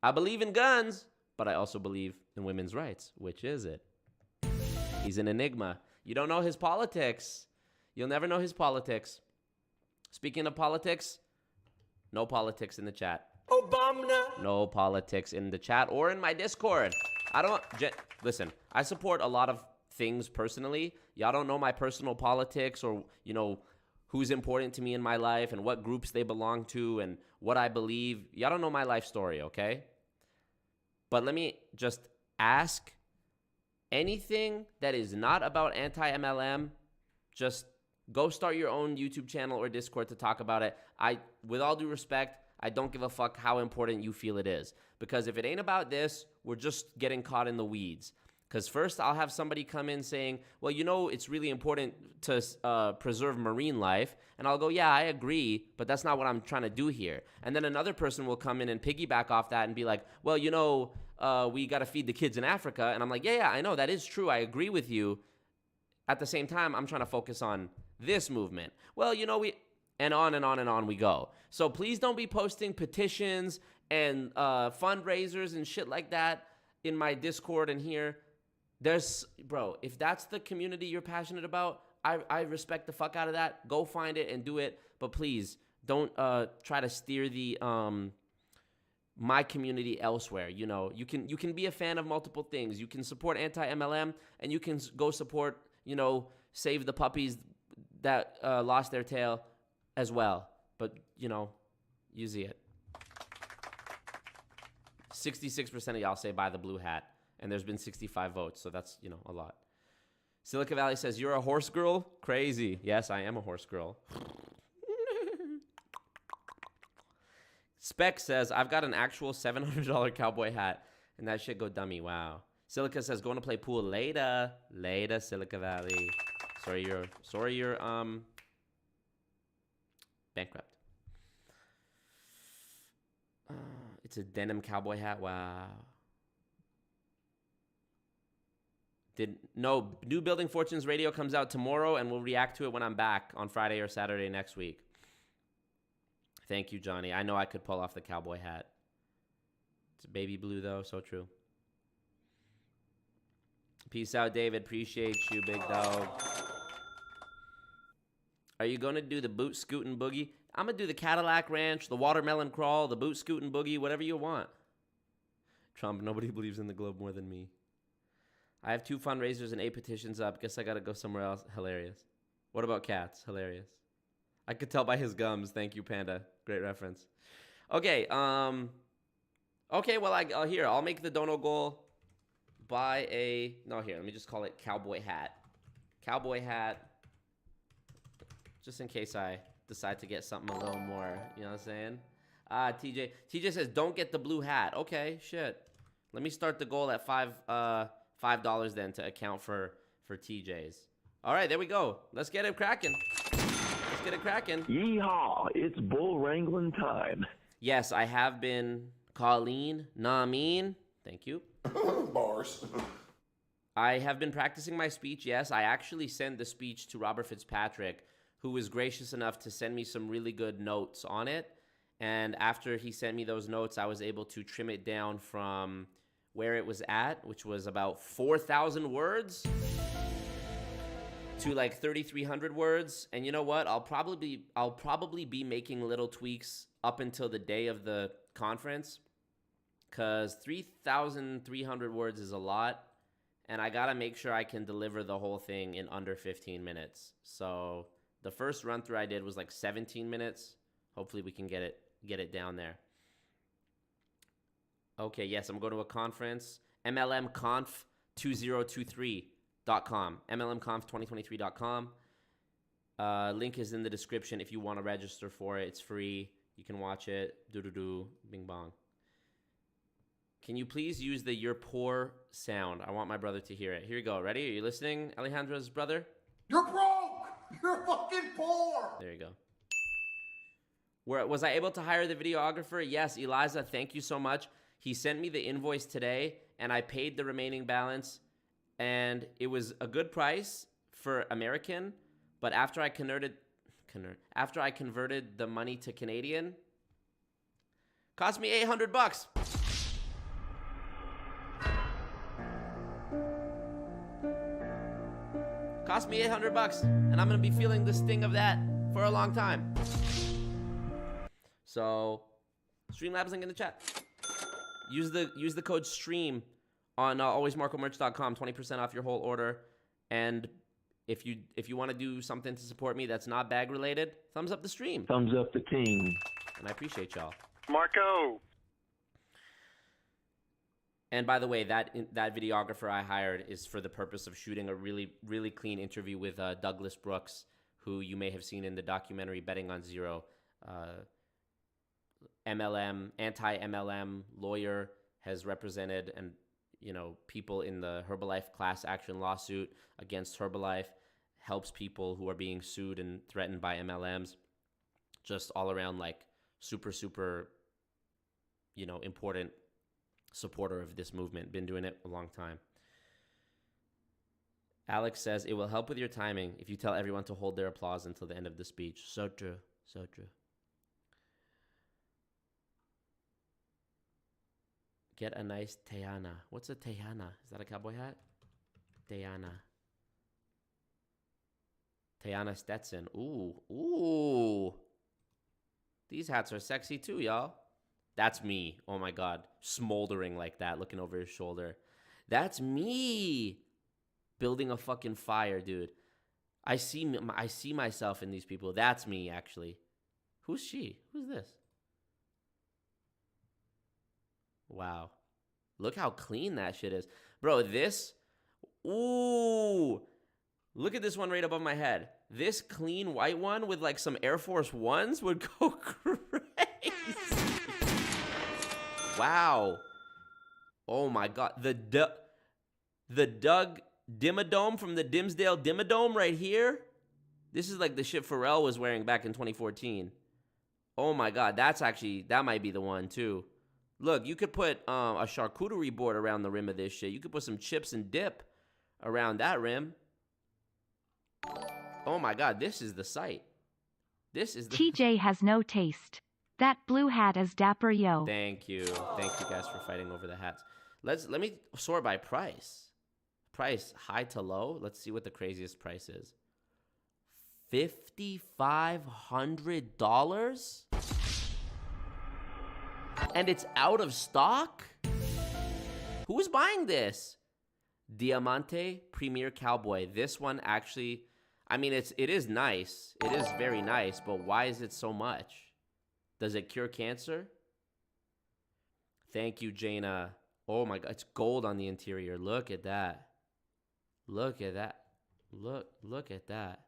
I believe in guns, but I also believe in women's rights. Which is it? He's an enigma. You don't know his politics. You'll never know his politics. Speaking of politics, no politics in the chat. Obama. No politics in the chat or in my Discord. Listen, I support a lot of things personally. Y'all don't know my personal politics or, you know, who's important to me in my life and what groups they belong to and what I believe. Y'all don't know my life story, okay? But let me just ask, anything that is not about anti-MLM, just go start your own YouTube channel or Discord to talk about it. With all due respect, I don't give a fuck how important you feel it is. Because if it ain't about this, we're just getting caught in the weeds. Because first I'll have somebody come in saying, well, you know, it's really important to preserve marine life. And I'll go, yeah, I agree, but that's not what I'm trying to do here. And then another person will come in and piggyback off that and be like, well, you know, we got to feed the kids in Africa. And I'm like, yeah, I know, that is true. I agree with you. At the same time, I'm trying to focus on this movement. Well, you know, and on and on and on we go. So please don't be posting petitions and fundraisers and shit like that in my Discord and here. Bro, if that's the community you're passionate about, I respect the fuck out of that. Go find it and do it. But please don't try to steer the my community elsewhere. You know, you can be a fan of multiple things. You can support anti-MLM and you can go support, you know, save the puppies that lost their tail as well. But, you know, you see it. 66% of y'all say buy the blue hat. And there's been 65 votes, so that's, you know, a lot. Silica Valley says, you're a horse girl? Crazy. Yes, I am a horse girl. Spec says, I've got an actual $700 cowboy hat, and that shit go dummy. Wow. Silica says, going to play pool later. Later, Silica Valley. Sorry you're bankrupt. It's a denim cowboy hat. Wow. New Building Fortunes Radio comes out tomorrow, and we'll react to it when I'm back on Friday or Saturday next week. Thank you, Johnny. I know I could pull off the cowboy hat. It's baby blue, though. So true. Peace out, David. Appreciate you, big dog. Are you going to do the boot scootin' boogie? I'm going to do the Cadillac Ranch, the watermelon crawl, the boot scootin' boogie, whatever you want. Trump, nobody believes in the globe more than me. I have 2 fundraisers and 8 petitions up. Guess I got to go somewhere else. Hilarious. What about cats? Hilarious. I could tell by his gums. Thank you, Panda. Great reference. Okay. Okay, well, I'll make the dono goal. Let me just call it cowboy hat. Cowboy hat. Just in case I decide to get something a little more, you know what I'm saying? TJ says, don't get the blue hat. Okay, shit. Let me start the goal at $5 then to account for TJ's. All right, there we go. Let's get it cracking. Yeehaw, it's bull wrangling time. Yes, I have been Colleen, thank you. Bars. I have been practicing my speech, yes. I actually sent the speech to Robert Fitzpatrick, who was gracious enough to send me some really good notes on it. And after he sent me those notes, I was able to trim it down from where it was at, which was about 4,000 words, to like 3,300 words. And you know what? I'll probably be making little tweaks up until the day of the conference, because 3,300 words is a lot, and I gotta make sure I can deliver the whole thing in under 15 minutes. So the first run through I did was like 17 minutes. Hopefully we can get it down there. Okay, yes, I'm going to a conference, MLMconf2023.com, MLMconf2023.com. Link is in the description if you want to register for it. It's free. You can watch it. Bing bong. Can you please use the "you're poor" sound? I want my brother to hear it. Here you go. Ready? Are you listening, Alejandra's brother? You're broke! You're fucking poor! There you go. Was I able to hire the videographer? Yes, Eliza, thank you so much. He sent me the invoice today, and I paid the remaining balance, and it was a good price for American, but after I converted After I converted the money to Canadian, cost me $800. Cost me $800, and I'm gonna be feeling the sting of that for a long time. So, Streamlabs link in the chat. Use the code STREAM on alwaysmarcomerch.com, 20% off your whole order. And if you want to do something to support me that's not bag related, thumbs up the stream. Thumbs up the king. And I appreciate y'all. Marco. And by the way, that videographer I hired is for the purpose of shooting a really, really clean interview with Douglas Brooks, who you may have seen in the documentary Betting on Zero. MLM, anti-MLM lawyer, has represented and people in the Herbalife class action lawsuit against Herbalife, helps people who are being sued and threatened by MLMs. Just all around like super, super, important supporter of this movement. Been doing it a long time. Alex says, it will help with your timing if you tell everyone to hold their applause until the end of the speech. So true. So true. Get a nice Tejana. What's a Tejana? Is that a cowboy hat? Tejana. Tejana Stetson. Ooh. These hats are sexy too, y'all. That's me. Oh my God. Smoldering like that, looking over his shoulder. That's me. Building a fucking fire, dude. I see myself in these people. That's me, actually. Who's she? Who's this? Wow. Look how clean that shit is. Bro, this... Ooh. Look at this one right above my head. This clean white one with like some Air Force Ones would go crazy. Wow. Oh my God. The Doug Dimmadome from the Dimsdale Dimmadome right here. This is like the shit Pharrell was wearing back in 2014. Oh my God. That might be the one too. Look, you could put a charcuterie board around the rim of this shit. You could put some chips and dip around that rim. Oh my God, this is the sight. This is the... TJ has no taste. That blue hat is dapper, yo. Thank you. Thank you guys for fighting over the hats. Let me sort by price. Price high to low. Let's see what the craziest price is. $5,500? And it's out of stock? Who's buying this? Diamante Premier Cowboy. This one actually, I mean, it is nice. It is very nice, but why is it so much? Does it cure cancer? Thank you, Jaina. Oh my God, it's gold on the interior. Look at that. Look at that. Look at that.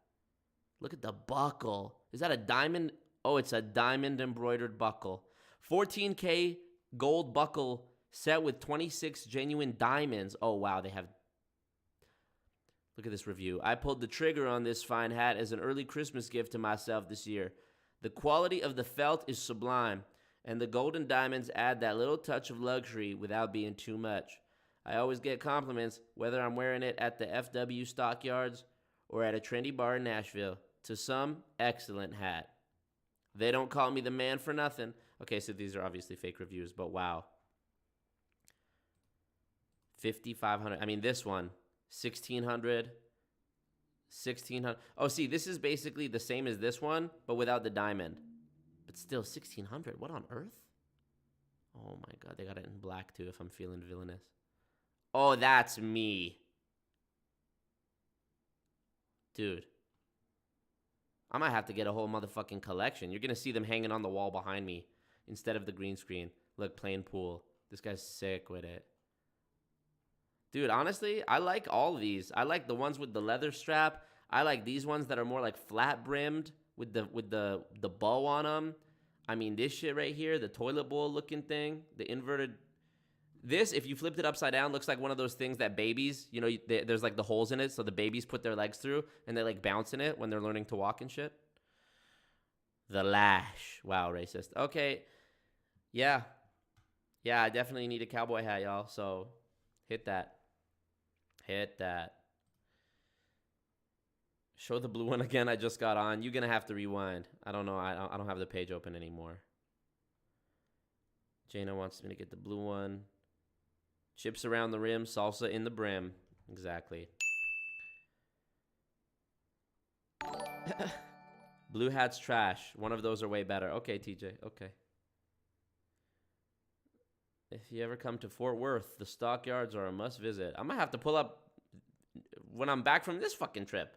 Look at the buckle. Is that a diamond? Oh, it's a diamond embroidered buckle. 14K gold buckle set with 26 genuine diamonds. Oh, wow. They have... Look at this review. I pulled the trigger on this fine hat as an early Christmas gift to myself this year. The quality of the felt is sublime, and the golden diamonds add that little touch of luxury without being too much. I always get compliments, whether I'm wearing it at the FW Stockyards or at a trendy bar in Nashville. To some, excellent hat. They don't call me the man for nothing. Okay, so these are obviously fake reviews, but wow. 5,500. I mean, this one, 1,600. 1,600. Oh, see, this is basically the same as this one, but without the diamond. But still, 1,600. What on earth? Oh my God, they got it in black too if I'm feeling villainous. Oh, that's me. Dude. I might have to get a whole motherfucking collection. You're going to see them hanging on the wall behind me instead of the green screen. Look, playing pool. This guy's sick with it. Dude, honestly, I like all of these. I like the ones with the leather strap. I like these ones that are more like flat brimmed with the bow on them. I mean, this shit right here, the toilet bowl looking thing, the inverted. This, if you flipped it upside down, looks like one of those things that babies, you know, there's like the holes in it, so the babies put their legs through and they like bounce in it when they're learning to walk and shit. The lash. Wow, racist. Okay. Yeah. Yeah, I definitely need a cowboy hat, y'all. So hit that. Hit that. Show the blue one again. I just got on. You're going to have to rewind. I don't know. I don't have the page open anymore. Jaina wants me to get the blue one. Chips around the rim, salsa in the brim. Exactly. Blue hat's trash. One of those are way better. Okay, TJ. Okay. If you ever come to Fort Worth, the stockyards are a must visit. I'm going to have to pull up when I'm back from this fucking trip.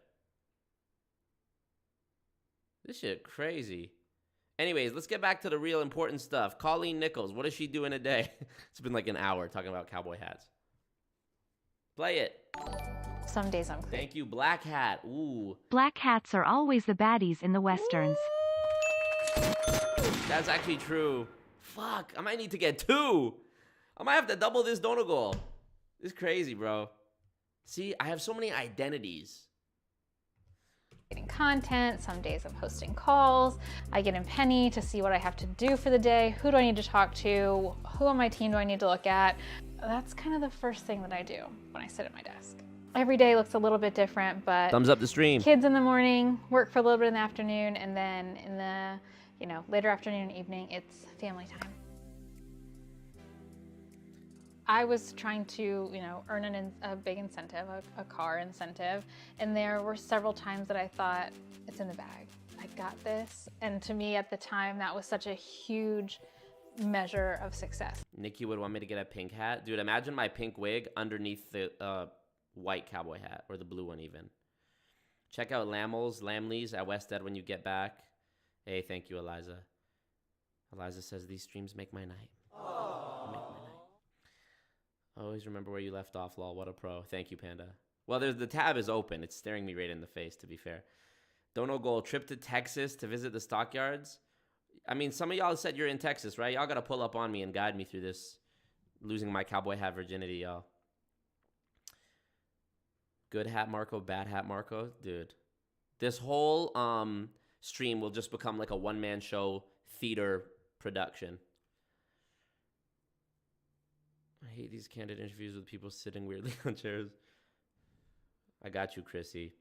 This shit crazy. Anyways, let's get back to the real important stuff. Colleen Nichols, what does she do in a day? It's been like an hour talking about cowboy hats. Play it. Some days I'm clear. Thank you, Black Hat. Ooh. Black hats are always the baddies in the westerns. That's actually true. Fuck, I might need to get 2. I might have to double this donut goal. This is crazy, bro. See, I have so many identities. Content. Some days I'm hosting calls. I get in Penny to see what I have to do for the day. Who do I need to talk to? Who on my team do I need to look at? That's kind of the first thing that I do when I sit at my desk. Every day looks a little bit different, but thumbs up the stream. Kids in the morning, work for a little bit in the afternoon, and then in the, later afternoon and evening, it's family time. I was trying to, earn a big incentive, a car incentive, and there were several times that I thought, it's in the bag. I got this. And to me at the time, that was such a huge measure of success. Nikki would want me to get a pink hat. Dude, imagine my pink wig underneath the white cowboy hat, or the blue one even. Check out Lamley's at West Ed when you get back. Hey, thank you, Eliza. Eliza says these streams make my night. Always remember where you left off, lol. What a pro. Thank you, Panda. Well, the tab is open. It's staring me right in the face, to be fair. Dono Goal, trip to Texas to visit the stockyards. I mean, some of y'all said you're in Texas, right? Y'all got to pull up on me and guide me through this losing my cowboy hat virginity, y'all. Good hat Marco, bad hat Marco. Dude, this whole stream will just become like a one-man show theater production. I hate these candid interviews with people sitting weirdly on chairs. I got you, Chrissy.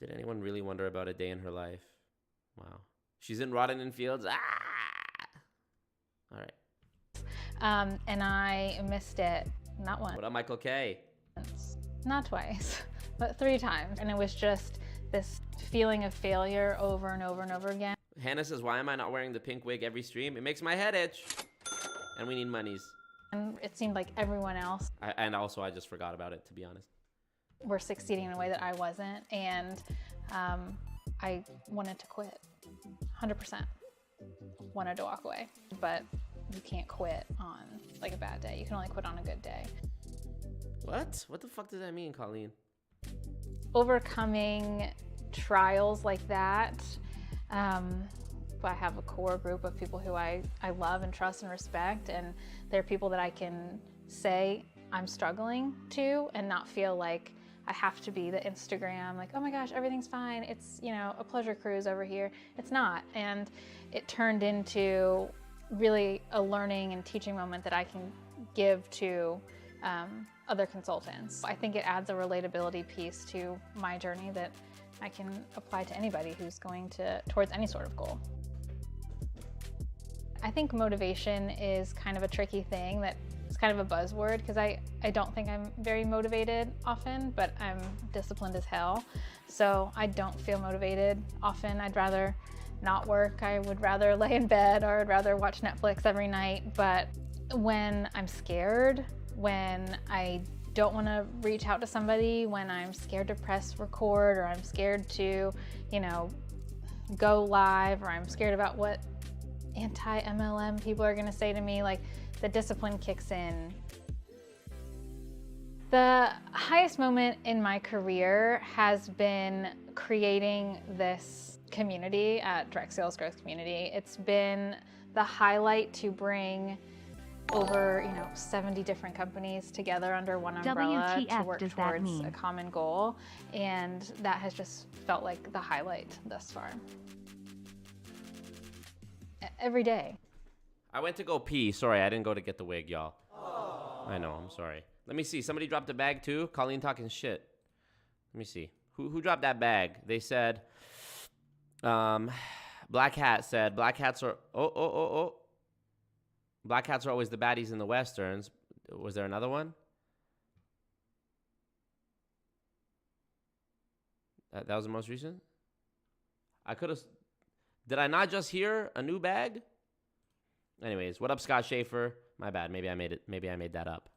Did anyone really wonder about a day in her life? Wow. She's in Rodden Fields. Ah! All right. And I missed it, not once. What up, Michael K? Not twice, but 3 times. And it was just this feeling of failure over and over and over again. Hannah says, why am I not wearing the pink wig every stream? It makes my head itch. And we need monies. And it seemed like everyone else. And also, I just forgot about it, to be honest. Were succeeding in a way that I wasn't. And I wanted to quit. 100%. Wanted to walk away. But you can't quit on like a bad day. You can only quit on a good day. What? What the fuck does that mean, Colleen? Overcoming trials like that. I have a core group of people who I love and trust and respect, and they're people that I can say I'm struggling to and not feel like I have to be the Instagram, like, oh my gosh, everything's fine. It's, a pleasure cruise over here. It's not. And it turned into really a learning and teaching moment that I can give to other consultants. I think it adds a relatability piece to my journey that I can apply to anybody who's going towards any sort of goal. I think motivation is kind of a tricky thing that it's kind of a buzzword because I don't think I'm very motivated often, but I'm disciplined as hell. So I don't feel motivated often. I'd rather not work. I would rather lay in bed, or I'd rather watch Netflix every night. But when I'm scared, when I don't want to reach out to somebody, when I'm scared to press record, or I'm scared to, go live, or I'm scared about what anti-MLM people are going to say to me, like, the discipline kicks in. The highest moment in my career has been creating this community at Direct Sales Growth Community. It's been the highlight to bring over 70 different companies together under one umbrella WTF to work towards a common goal, and that has just felt like the highlight thus far. Every day. I went to go pee. Sorry, I didn't go to get the wig, y'all. I know, I'm sorry. Let me see. Somebody dropped a bag too? Colleen talking shit. Let me see. Who dropped that bag? They said, Black Hat said, black hats are, black hats are always the baddies in the Westerns. Was there another one? That was the most recent? I could have, did I not just hear a new bag? Anyways, what up, Scott Schaefer? My bad, maybe I made that up.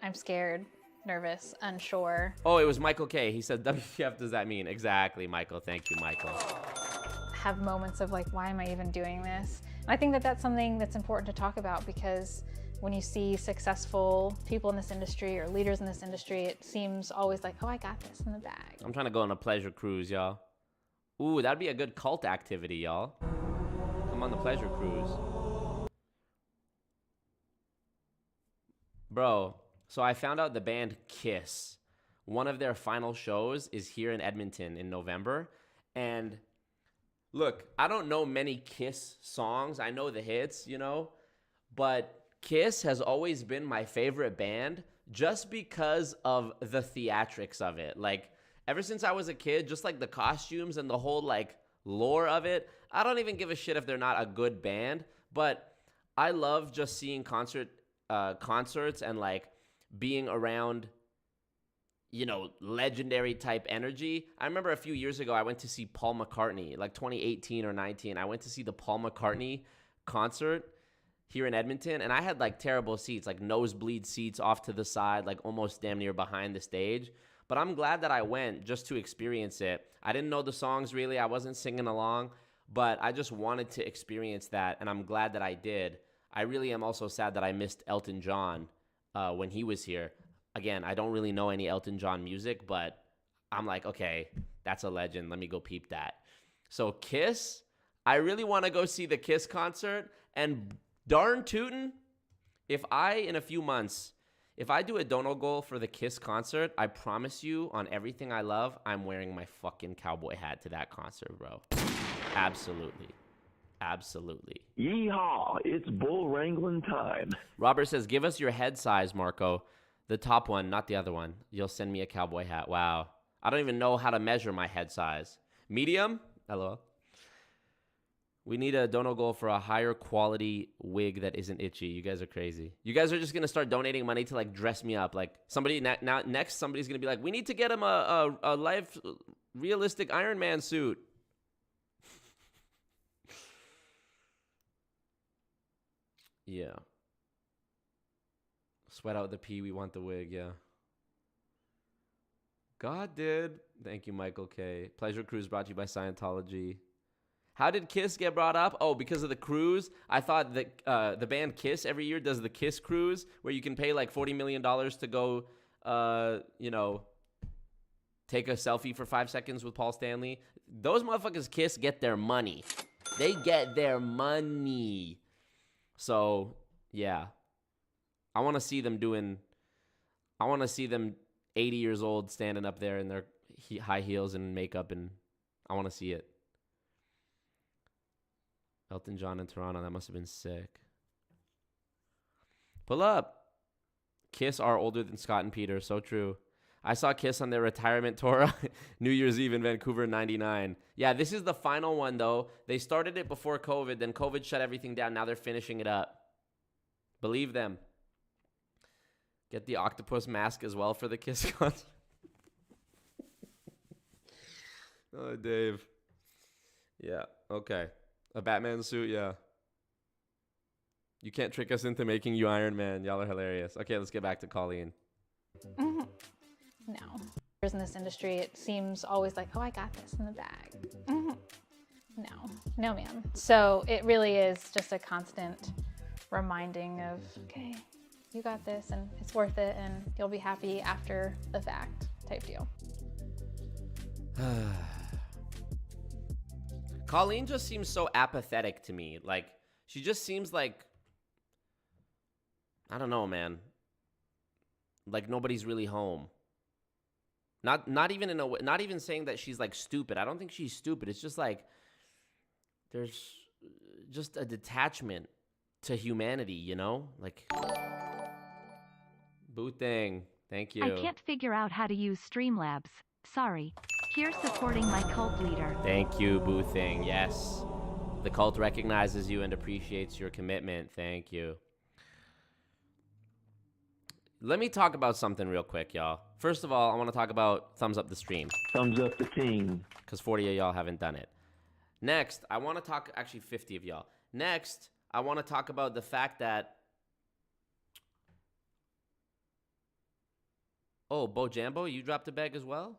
I'm scared, nervous, unsure. Oh, it was Michael K. He said, WTF does that mean? Exactly, Michael. Thank you, Michael. Have moments of like, why am I even doing this? And I think that that's something that's important to talk about, because when you see successful people in this industry or leaders in this industry, it seems always like, oh, I got this in the bag. I'm trying to go on a pleasure cruise, y'all. Ooh, that'd be a good cult activity, y'all. Come on the pleasure cruise. Bro, so I found out the band Kiss, one of their final shows is here in Edmonton in November. And look, I don't know many Kiss songs. I know the hits, you know, but Kiss has always been my favorite band just because of the theatrics of it. Like, ever since I was a kid, just like the costumes and the whole like lore of it, I don't even give a shit if they're not a good band, but I love just seeing concerts and like being around, you know, legendary type energy. I remember a few years ago, I went to see Paul McCartney, like 2018 or 19. I went to see the Paul McCartney concert here in Edmonton, and I had like terrible seats, like nosebleed seats off to the side, like almost damn near behind the stage. But I'm glad that I went just to experience it. I didn't know the songs really. I wasn't singing along, but I just wanted to experience that, and I'm glad that I did. I really am also sad that I missed Elton John when he was here. Again, I don't really know any Elton John music, but I'm like, okay, that's a legend. Let me go peep that. So Kiss, I really want to go see the Kiss concert, and darn tootin', if I, in a few months, if I do a dono goal for the Kiss concert, I promise you, on everything I love, I'm wearing my fucking cowboy hat to that concert, bro. Absolutely. Absolutely. Yeehaw, it's bull wrangling time. Robert says, give us your head size, Marco. The top one, not the other one. You'll send me a cowboy hat. Wow. I don't even know how to measure my head size. Medium? LOL. We need a dono goal for a higher quality wig that isn't itchy. You guys are crazy. You guys are just going to start donating money to like dress me up. Like somebody next, somebody's going to be like, we need to get him a life realistic Iron Man suit. Yeah. Sweat out the pee. We want the wig. Yeah. God did. Thank you, Michael K. Pleasure Cruise brought to you by Scientology. How did Kiss get brought up? Oh, because of the cruise. I thought that the band Kiss every year does the Kiss cruise, where you can pay like $40 million to go, you know, take a selfie for 5 seconds with Paul Stanley. Those motherfuckers Kiss get their money. They get their money. So, yeah. I want to see them 80 years old standing up there in their high heels and makeup, and I want to see it. Elton John in Toronto, that must have been sick. Pull up. Kiss are older than Scott and Peter, so true. I saw Kiss on their retirement tour New Year's Eve in Vancouver in 99. Yeah, this is the final one, though. They started it before COVID, then COVID shut everything down. Now they're finishing it up. Believe them. Get the octopus mask as well for the Kiss concert. Oh, Dave. Yeah, okay. A Batman suit, yeah. You can't trick us into making you Iron Man. Y'all are hilarious. Okay, let's get back to Colleen. Mm-hmm. No. In this industry, it seems always like, oh, I got this in the bag. Mm-hmm. No, ma'am. So it really is just a constant reminding of, okay, you got this and it's worth it and you'll be happy after the fact type deal. Colleen just seems so apathetic to me. Like, she just seems like, I don't know, man. Like nobody's really home. Not even in a way, not even saying that she's like stupid. I don't think she's stupid. It's just like there's just a detachment to humanity, you know? Like, boo thing. Thank you. I can't figure out how to use Streamlabs. Sorry. Here supporting my cult leader. Thank you, Boo Thing. Yes. The cult recognizes you and appreciates your commitment. Thank you. Let me talk about something real quick, y'all. First of all, I want to talk about thumbs up the stream. Thumbs up the king. Because 40 of y'all haven't done it. Next, I want to talk, actually 50 of y'all. Next, I want to talk about the fact that, oh, Bo Jambo, you dropped a bag as well?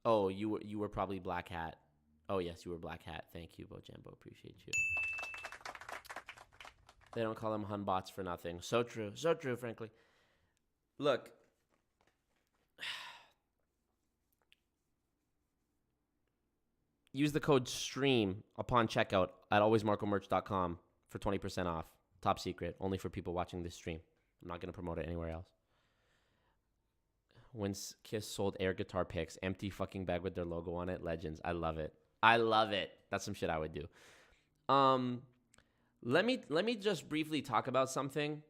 Oh, you were probably Black Hat. Oh, yes, you were Black Hat. Thank you, Bo Jambo. Appreciate you. They don't call them Hun bots for nothing. So true, frankly. Look. Use the code STREAM upon checkout at alwaysmarcomerch.com for 20% off. Top secret, only for people watching this stream. I'm not going to promote it anywhere else. When Kiss sold air guitar picks, empty fucking bag with their logo on it, legends. I love it. I love it. That's some shit I would do. Let me just briefly talk about something.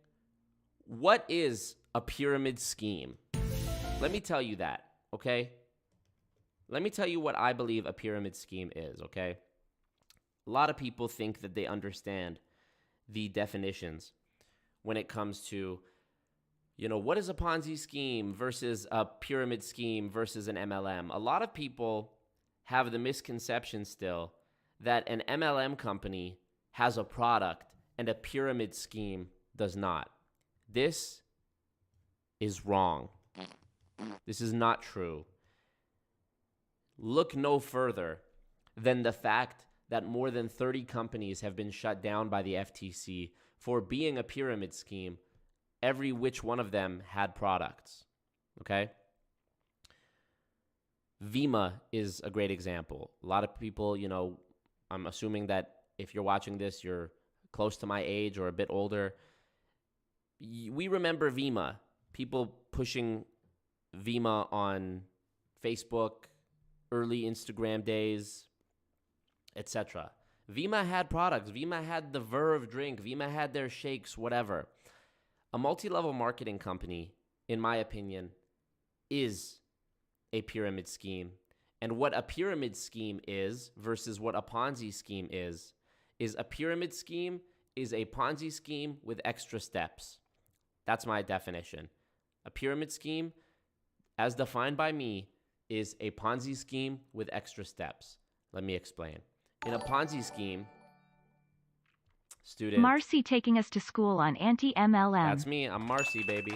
What is a pyramid scheme? Let me tell you that, okay? Let me tell you what I believe a pyramid scheme is, okay? A lot of people think that they understand the definitions when it comes to, you know, what is a Ponzi scheme versus a pyramid scheme versus an MLM? A lot of people have the misconception still that an MLM company has a product and a pyramid scheme does not. This is wrong. This is not true. Look no further than the fact that more than 30 companies have been shut down by the FTC for being a pyramid scheme. Every which one of them had products, okay? Vima is a great example. A lot of people, you know, I'm assuming that if you're watching this, you're close to my age or a bit older. We remember Vima, people pushing Vima on Facebook, early Instagram days, etc. Vima had products. Vima had the Verve drink. Vima had their shakes, whatever. A multi-level marketing company, in my opinion, is a pyramid scheme. And what a pyramid scheme is versus what a Ponzi scheme is a pyramid scheme is a Ponzi scheme with extra steps. That's my definition. A pyramid scheme, as defined by me, is a Ponzi scheme with extra steps. Let me explain. In a Ponzi scheme, student... Marcy taking us to school on anti-MLM. That's me. I'm Marcy, baby.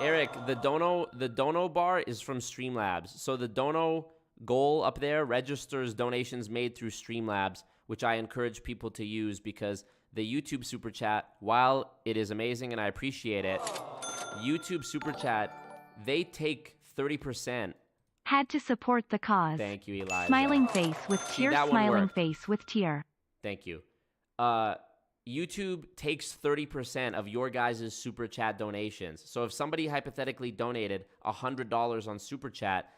Eric, the dono bar is from Streamlabs. So the dono goal up there registers donations made through Streamlabs, which I encourage people to use because the YouTube Super Chat, while it is amazing and I appreciate it, YouTube Super Chat, they take 30%. Had to support the cause. Thank you, Eliza. Smiling face with tear, smiling face with tear. Thank you. YouTube takes 30% of your guys' Super Chat donations. So if somebody hypothetically donated $100 on Super Chat,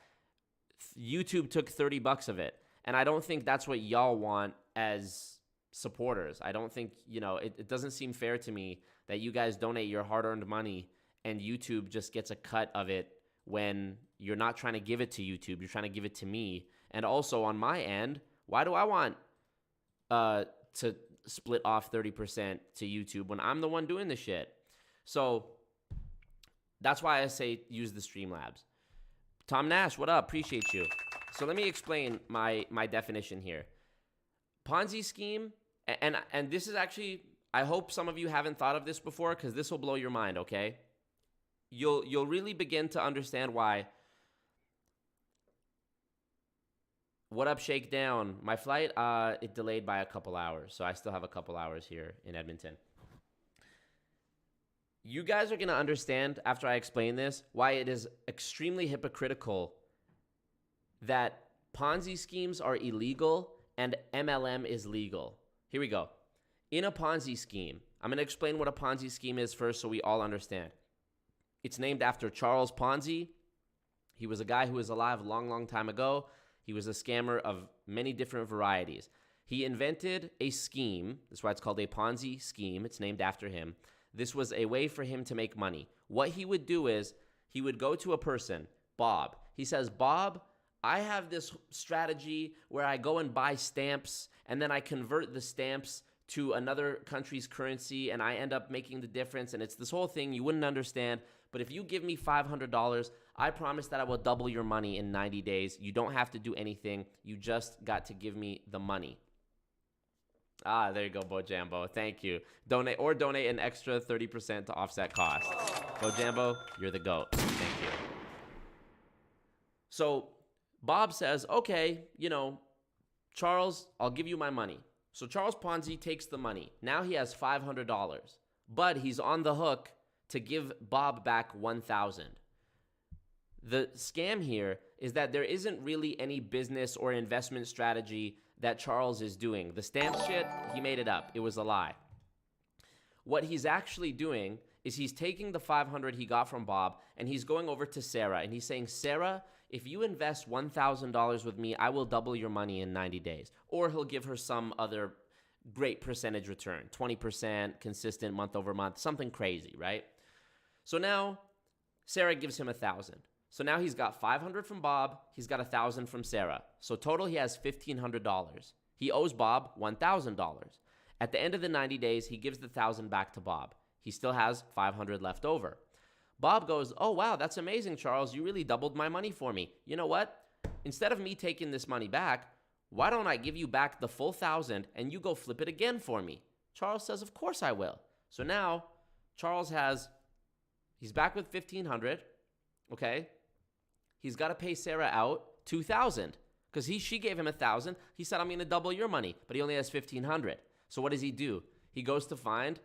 YouTube took $30 of it. And I don't think that's what y'all want as supporters. I don't think, you know, it doesn't seem fair to me that you guys donate your hard-earned money and YouTube just gets a cut of it when you're not trying to give it to YouTube. You're trying to give it to me. And also on my end, why do I want to split off 30% to YouTube when I'm the one doing the shit? So that's why I say use the Streamlabs. Tom Nash, what up? Appreciate you. So let me explain my definition here. Ponzi scheme, and this is actually, I hope some of you haven't thought of this before because this will blow your mind, okay? You'll really begin to understand why. What up, Shakedown? My flight, it delayed by a couple hours, so I still have a couple hours here in Edmonton. You guys are going to understand after I explain this why it is extremely hypocritical that Ponzi schemes are illegal and MLM is legal. Here we go. In a Ponzi scheme, I'm going to explain what a Ponzi scheme is first so we all understand. It's named after Charles Ponzi. He was a guy who was alive a long, long time ago. He was a scammer of many different varieties. He invented a scheme, that's why it's called a Ponzi scheme, it's named after him, This was a way for him to make money. What he would do is he would go to a person, Bob. He says, Bob, I have this strategy where I go and buy stamps and then I convert the stamps to another country's currency and I end up making the difference. And it's this whole thing you wouldn't understand. But if you give me $500, I promise that I will double your money in 90 days. You don't have to do anything. You just got to give me the money. Ah, there you go, Bojambo. Thank you. Donate an extra 30% to offset costs. Bojambo, you're the GOAT. Thank you. So Bob says, okay, Charles, I'll give you my money. So Charles Ponzi takes the money. Now he has $500, but he's on the hook to give Bob back $1,000. The scam here is that there isn't really any business or investment strategy that Charles is doing. The stamp shit, he made it up. It was a lie. What he's actually doing is he's taking the $500 he got from Bob and he's going over to Sarah and he's saying, Sarah, if you invest $1,000 with me, I will double your money in 90 days. Or he'll give her some other great percentage return, 20%, consistent month over month, something crazy, right? So now Sarah gives him $1,000. So now he's got $500 from Bob, he's got $1,000 from Sarah. So total he has $1,500. He owes Bob $1,000. At the end of the 90 days, he gives the $1,000 back to Bob. He still has $500 left over. Bob goes, oh, wow, that's amazing, Charles. You really doubled my money for me. You know what? Instead of me taking this money back, why don't I give you back the full $1,000 and you go flip it again for me? Charles says, of course I will. So now Charles he's back with $1,500, okay? He's got to pay Sarah out $2,000 because she gave him $1,000. He said, I'm going to double your money, but he only has $1,500. So what does he do? He goes to find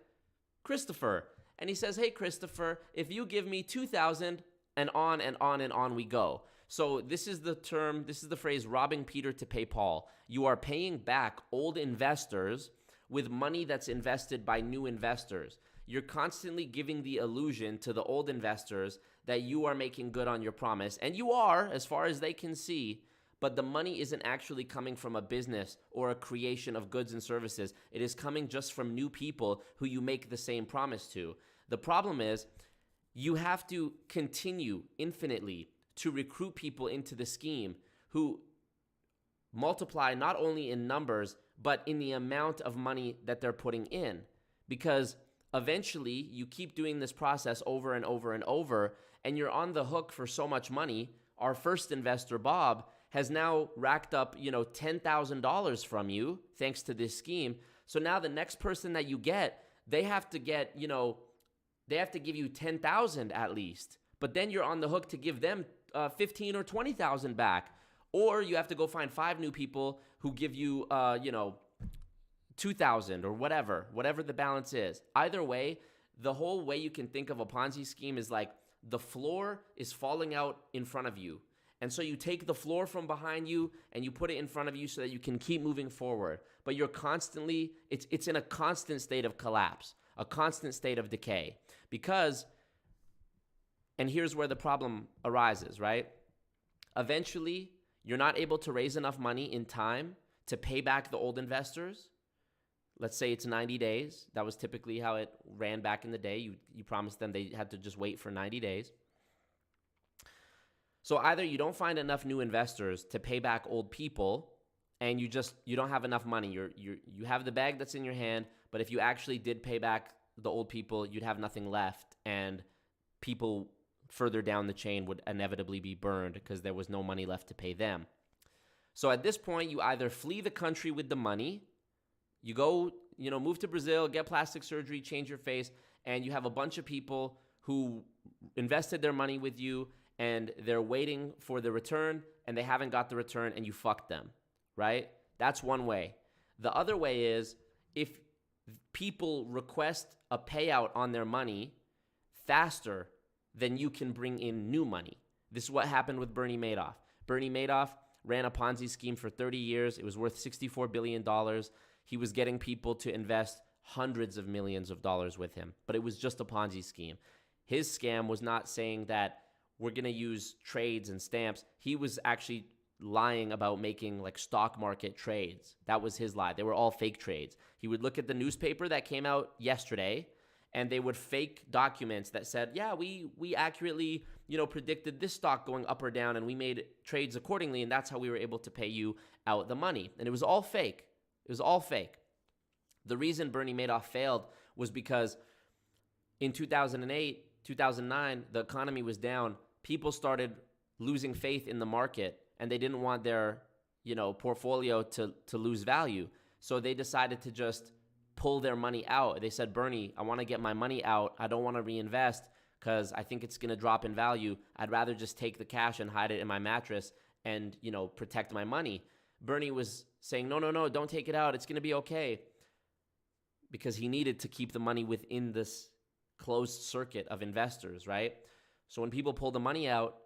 Christopher. And he says, hey, Christopher, if you give me $2,000 and on and on and on we go. So this is the phrase, robbing Peter to pay Paul. You are paying back old investors with money that's invested by new investors. You're constantly giving the illusion to the old investors that you are making good on your promise. And you are, as far as they can see, but the money isn't actually coming from a business or a creation of goods and services. It is coming just from new people who you make the same promise to. The problem is you have to continue infinitely to recruit people into the scheme who multiply not only in numbers, but in the amount of money that they're putting in. Because eventually you keep doing this process over and over and over, and you're on the hook for so much money. Our first investor, Bob, has now racked up, $10,000 from you thanks to this scheme. So now the next person that you get, they have to give you $10,000 at least. But then you're on the hook to give them $15,000 or $20,000 back. Or you have to go find 5 new people who give you, $2,000 or whatever the balance is. Either way, the whole way you can think of a Ponzi scheme is like the floor is falling out in front of you. And so you take the floor from behind you and you put it in front of you so that you can keep moving forward. But you're constantly, it's in a constant state of collapse, a constant state of decay. Because, and here's where the problem arises, right? Eventually, you're not able to raise enough money in time to pay back the old investors. Let's say it's 90 days. That was typically how it ran back in the day. You promised them they had to just wait for 90 days. So either you don't find enough new investors to pay back old people, and you don't have enough money. You have the bag that's in your hand, but if you actually did pay back the old people, you'd have nothing left, and people further down the chain would inevitably be burned because there was no money left to pay them. So at this point, you either flee the country with the money, you go, move to Brazil, get plastic surgery, change your face, and you have a bunch of people who invested their money with you, and they're waiting for the return, and they haven't got the return, and you fucked them, right? That's one way. The other way is if people request a payout on their money faster than you can bring in new money. This is what happened with Bernie Madoff. Bernie Madoff ran a Ponzi scheme for 30 years. It was worth $64 billion. He was getting people to invest hundreds of millions of dollars with him, but it was just a Ponzi scheme. His scam was not saying that we're going to use trades and stamps. He was actually lying about making like stock market trades. That was his lie. They were all fake trades. He would look at the newspaper that came out yesterday and they would fake documents that said, yeah, we accurately, predicted this stock going up or down, and we made trades accordingly, and that's how we were able to pay you out the money. And it was all fake. It was all fake. The reason Bernie Madoff failed was because in 2008, 2009, the economy was down. People started losing faith in the market, and they didn't want their, portfolio to lose value. So they decided to just pull their money out. They said, Bernie, I want to get my money out. I don't want to reinvest because I think it's going to drop in value. I'd rather just take the cash and hide it in my mattress and, protect my money. Bernie was saying, no, don't take it out. It's going to be okay. Because he needed to keep the money within this closed circuit of investors, right? So when people pull the money out,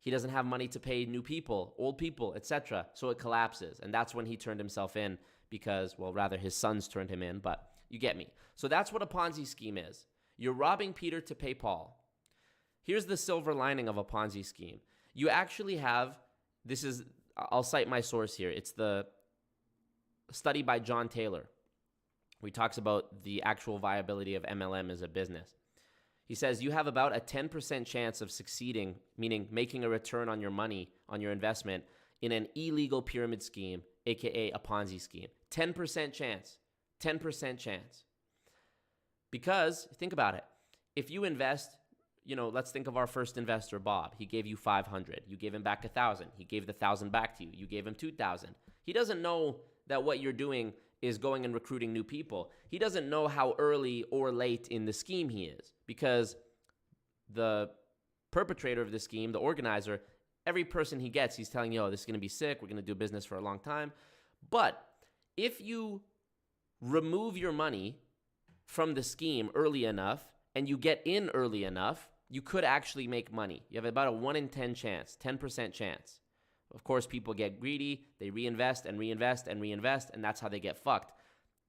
he doesn't have money to pay new people, old people, etc. So it collapses. And that's when he turned himself in because, well, rather his sons turned him in, but you get me. So that's what a Ponzi scheme is. You're robbing Peter to pay Paul. Here's the silver lining of a Ponzi scheme. You actually have, I'll cite my source here. It's the study by John Taylor, where he talks about the actual viability of MLM as a business. He says you have about a 10% chance of succeeding, meaning making a return on your money, on your investment, in an illegal pyramid scheme, aka a Ponzi scheme. 10% chance. 10% chance. Because, think about it. If you invest, let's think of our first investor, Bob. He gave you $500. You gave him back $1,000. He gave the $1,000 back to you. You gave him $2,000. He doesn't know that what you're doing is going and recruiting new people. He doesn't know how early or late in the scheme he is, because the perpetrator of the scheme, the organizer, every person he gets, he's telling you, oh, this is going to be sick. We're going to do business for a long time. But if you remove your money from the scheme early enough and you get in early enough, you could actually make money. You have about a 1 in 10 chance, 10% chance. Of course, people get greedy. They reinvest and reinvest and reinvest, and that's how they get fucked.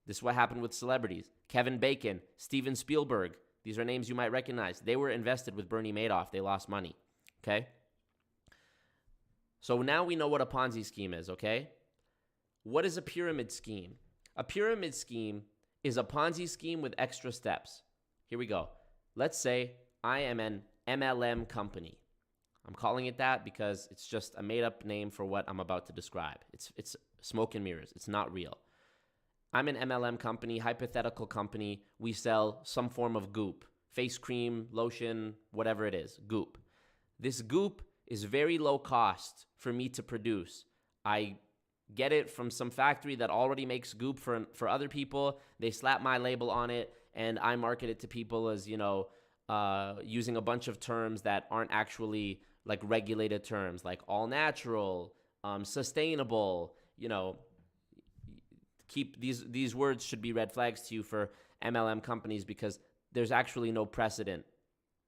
This is what happened with celebrities. Kevin Bacon, Steven Spielberg. These are names you might recognize. They were invested with Bernie Madoff. They lost money, okay? So now we know what a Ponzi scheme is, okay? What is a pyramid scheme? A pyramid scheme is a Ponzi scheme with extra steps. Here we go. Let's say I am an MLM company. I'm calling it that because it's just a made-up name for what I'm about to describe. It's smoke and mirrors. It's not real. I'm an MLM company, hypothetical company. We sell some form of goop, face cream, lotion, whatever it is, goop. This goop is very low cost for me to produce. I get it from some factory that already makes goop for other people. They slap my label on it, and I market it to people as, using a bunch of terms that aren't actually like regulated terms, like all natural, sustainable, keep these words should be red flags to you for MLM companies because there's actually no precedent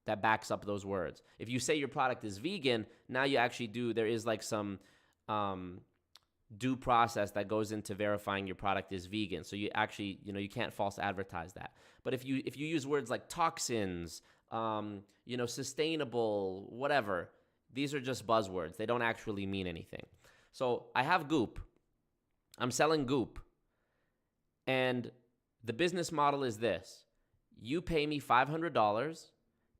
that backs up those words. If you say your product is vegan, now you actually there is like some due process that goes into verifying your product is vegan. So you actually, you can't false advertise that. But if you use words like toxins, sustainable, whatever, these are just buzzwords. They don't actually mean anything. So I have goop. I'm selling goop. And the business model is this. You pay me $500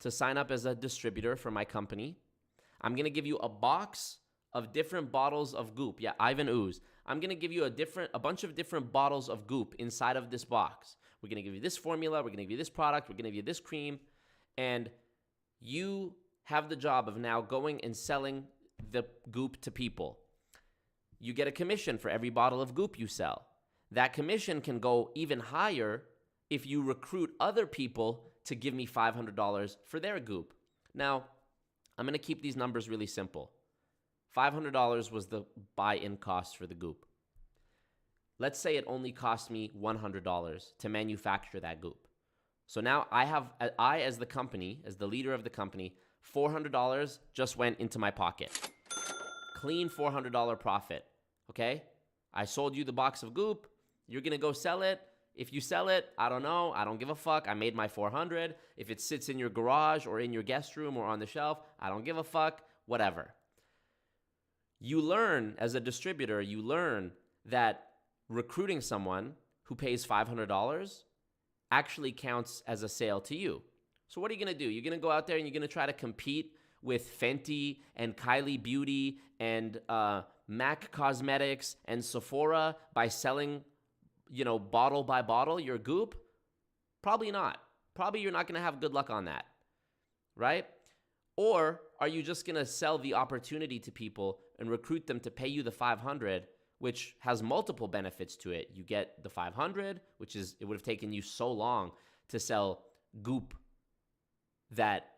to sign up as a distributor for my company. I'm going to give you a box of different bottles of goop. Yeah, Ivan Ooze. I'm going to give you a bunch of different bottles of goop inside of this box. We're going to give you this formula. We're going to give you this product. We're going to give you this cream. And you have the job of now going and selling the goop to people. You get a commission for every bottle of goop you sell. That commission can go even higher if you recruit other people to give me $500 for their goop. Now, I'm going to keep these numbers really simple. $500 was the buy-in cost for the goop. Let's say it only cost me $100 to manufacture that goop. So now I as the company, as the leader of the company, $400 just went into my pocket. Clean $400 profit, okay? I sold you the box of goop. You're going to go sell it. If you sell it, I don't know. I don't give a fuck. I made my $400. If it sits in your garage or in your guest room or on the shelf, I don't give a fuck. Whatever. You learn as a distributor, you learn that recruiting someone who pays $500 actually counts as a sale to you. So what are you going to do? You're going to go out there and you're going to try to compete with Fenty and Kylie Beauty and MAC Cosmetics and Sephora by selling, bottle by bottle your goop? Probably not. Probably you're not going to have good luck on that, right? Or are you just going to sell the opportunity to people and recruit them to pay you the $500, which has multiple benefits to it? You get the $500, which is, it would have taken you so long to sell goop that,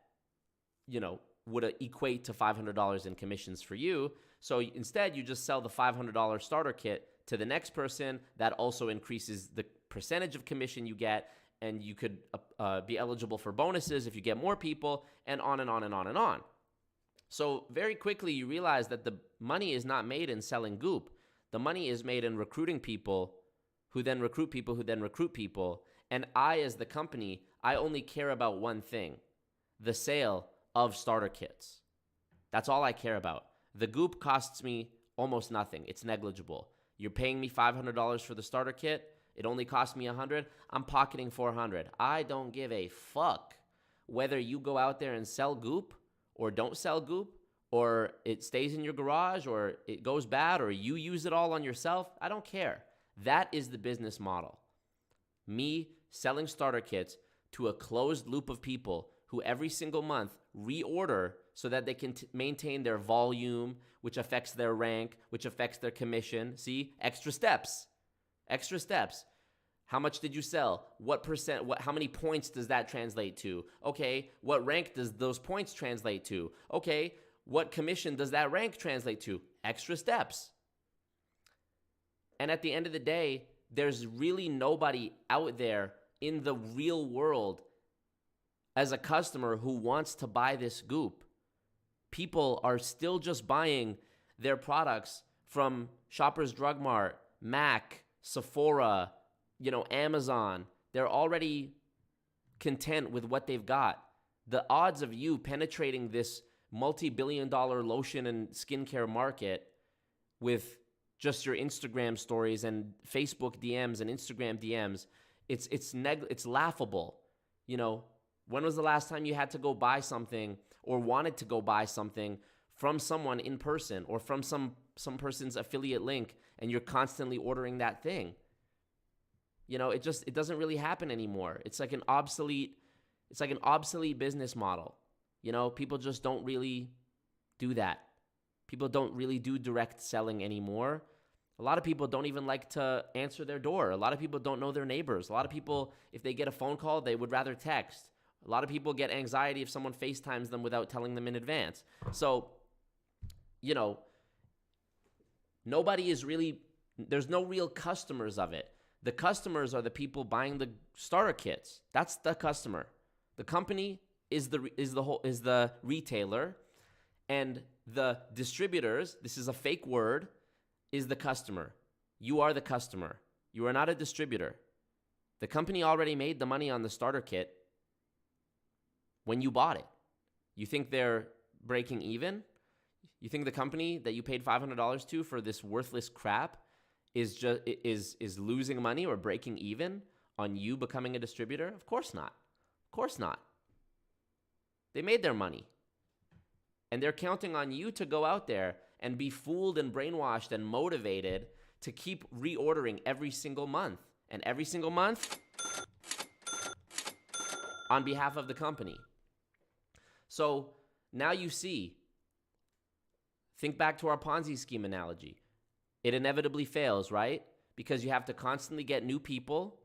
would equate to $500 in commissions for you. So instead, you just sell the $500 starter kit to the next person. That also increases the percentage of commission you get, and you could be eligible for bonuses if you get more people, and on and on and on and on. So very quickly, you realize that the money is not made in selling goop. The money is made in recruiting people who then recruit people who then recruit people. And I, as the company, I only care about one thing: the sale of starter kits. That's all I care about. The goop costs me almost nothing. It's negligible. You're paying me $500 for the starter kit. It only cost me $100. I'm pocketing $400. I don't give a fuck whether you go out there and sell goop or don't sell goop, or it stays in your garage, or it goes bad, or you use it all on yourself. I don't care. That is the business model. Me selling starter kits to a closed loop of people who every single month reorder so that they can maintain their volume, which affects their rank, which affects their commission. See, extra steps. Extra steps. How much did you sell? What percent? How many points does that translate to? Okay, what rank does those points translate to? Okay, what commission does that rank translate to? Extra steps. And at the end of the day, there's really nobody out there in the real world as a customer who wants to buy this goop. People are still just buying their products from Shoppers Drug Mart, MAC, Sephora, Amazon. They're already content with what they've got. The odds of you penetrating this multi-billion-dollar lotion and skincare market with just your Instagram stories and Facebook DMs and Instagram DMs, it's laughable. When was the last time you had to go buy something or wanted to go buy something from someone in person or from some person's affiliate link, and you're constantly ordering that thing? It doesn't really happen anymore. It's like an obsolete business model. People just don't really do that. People don't really do direct selling anymore. A lot of people don't even like to answer their door. A lot of people don't know their neighbors. A lot of people, if they get a phone call, they would rather text. A lot of people get anxiety if someone FaceTimes them without telling them in advance. So, there's no real customers of it. The customers are the people buying the starter kits. That's the customer. The company is the retailer, and the distributors, this is a fake word, is the customer. You are the customer. You are not a distributor. The company already made the money on the starter kit when you bought it. You think they're breaking even? You think the company that you paid $500 to for this worthless crap is losing money or breaking even on you becoming a distributor? Of course not. Of course not. They made their money. And they're counting on you to go out there and be fooled and brainwashed and motivated to keep reordering every single month. And every single month on behalf of the company. So now you see, think back to our Ponzi scheme analogy. It inevitably fails, right? Because you have to constantly get new people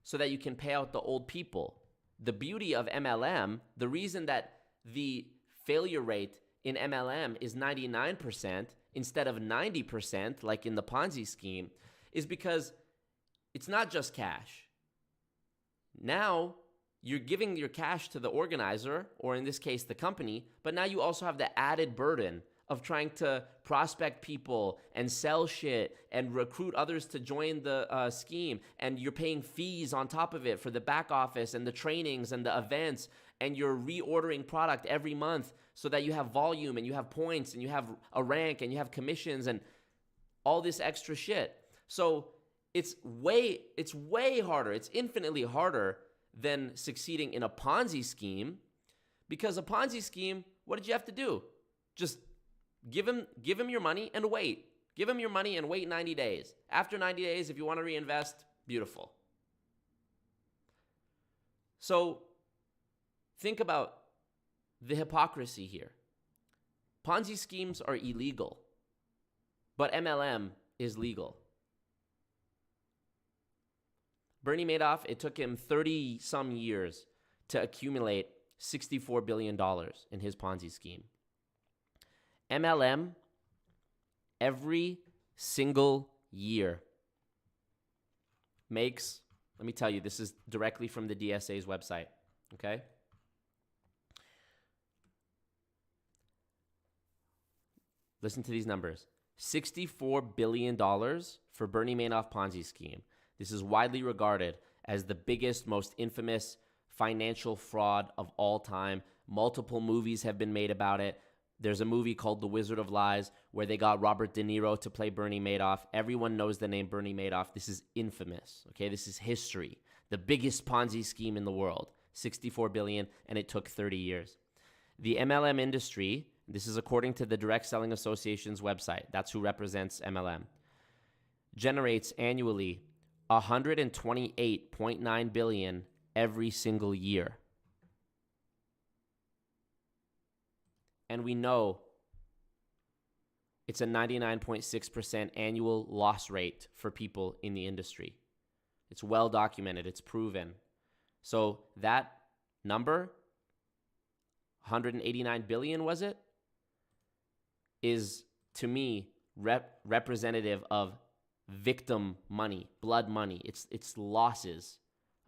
so that you can pay out the old people. The beauty of MLM, the reason that the failure rate in MLM is 99% instead of 90%, like in the Ponzi scheme, is because it's not just cash. Now, you're giving your cash to the organizer, or in this case, the company, but now you also have the added burden of trying to prospect people and sell shit and recruit others to join the scheme, and you're paying fees on top of it for the back office and the trainings and the events, and you're reordering product every month so that you have volume and you have points and you have a rank and you have commissions and all this extra shit. So it's way harder. It's infinitely harder than succeeding in a Ponzi scheme, because a Ponzi scheme, what did you have to do? Just give him your money and wait. Give him your money and wait 90 days. After 90 days, if you want to reinvest, beautiful. So think about the hypocrisy here. Ponzi schemes are illegal, but MLM is legal. Bernie Madoff, it took him 30-some years to accumulate $64 billion in his Ponzi scheme. MLM, every single year, makes, let me tell you, this is directly from the DSA's website, okay? Listen to these numbers. $64 billion for Bernie Madoff Ponzi scheme. This is widely regarded as the biggest, most infamous financial fraud of all time. Multiple movies have been made about it. There's a movie called The Wizard of Lies where they got Robert De Niro to play Bernie Madoff. Everyone knows the name Bernie Madoff. This is infamous, okay? This is history. The biggest Ponzi scheme in the world, $64 billion, and it took 30 years. The MLM industry, this is according to the Direct Selling Association's website, that's who represents MLM, generates annually $128.9 billion every single year. And we know it's a 99.6% annual loss rate for people in the industry. It's well documented. It's proven. So that number, 189 billion was it, is to me representative of victim money, blood money. It's losses.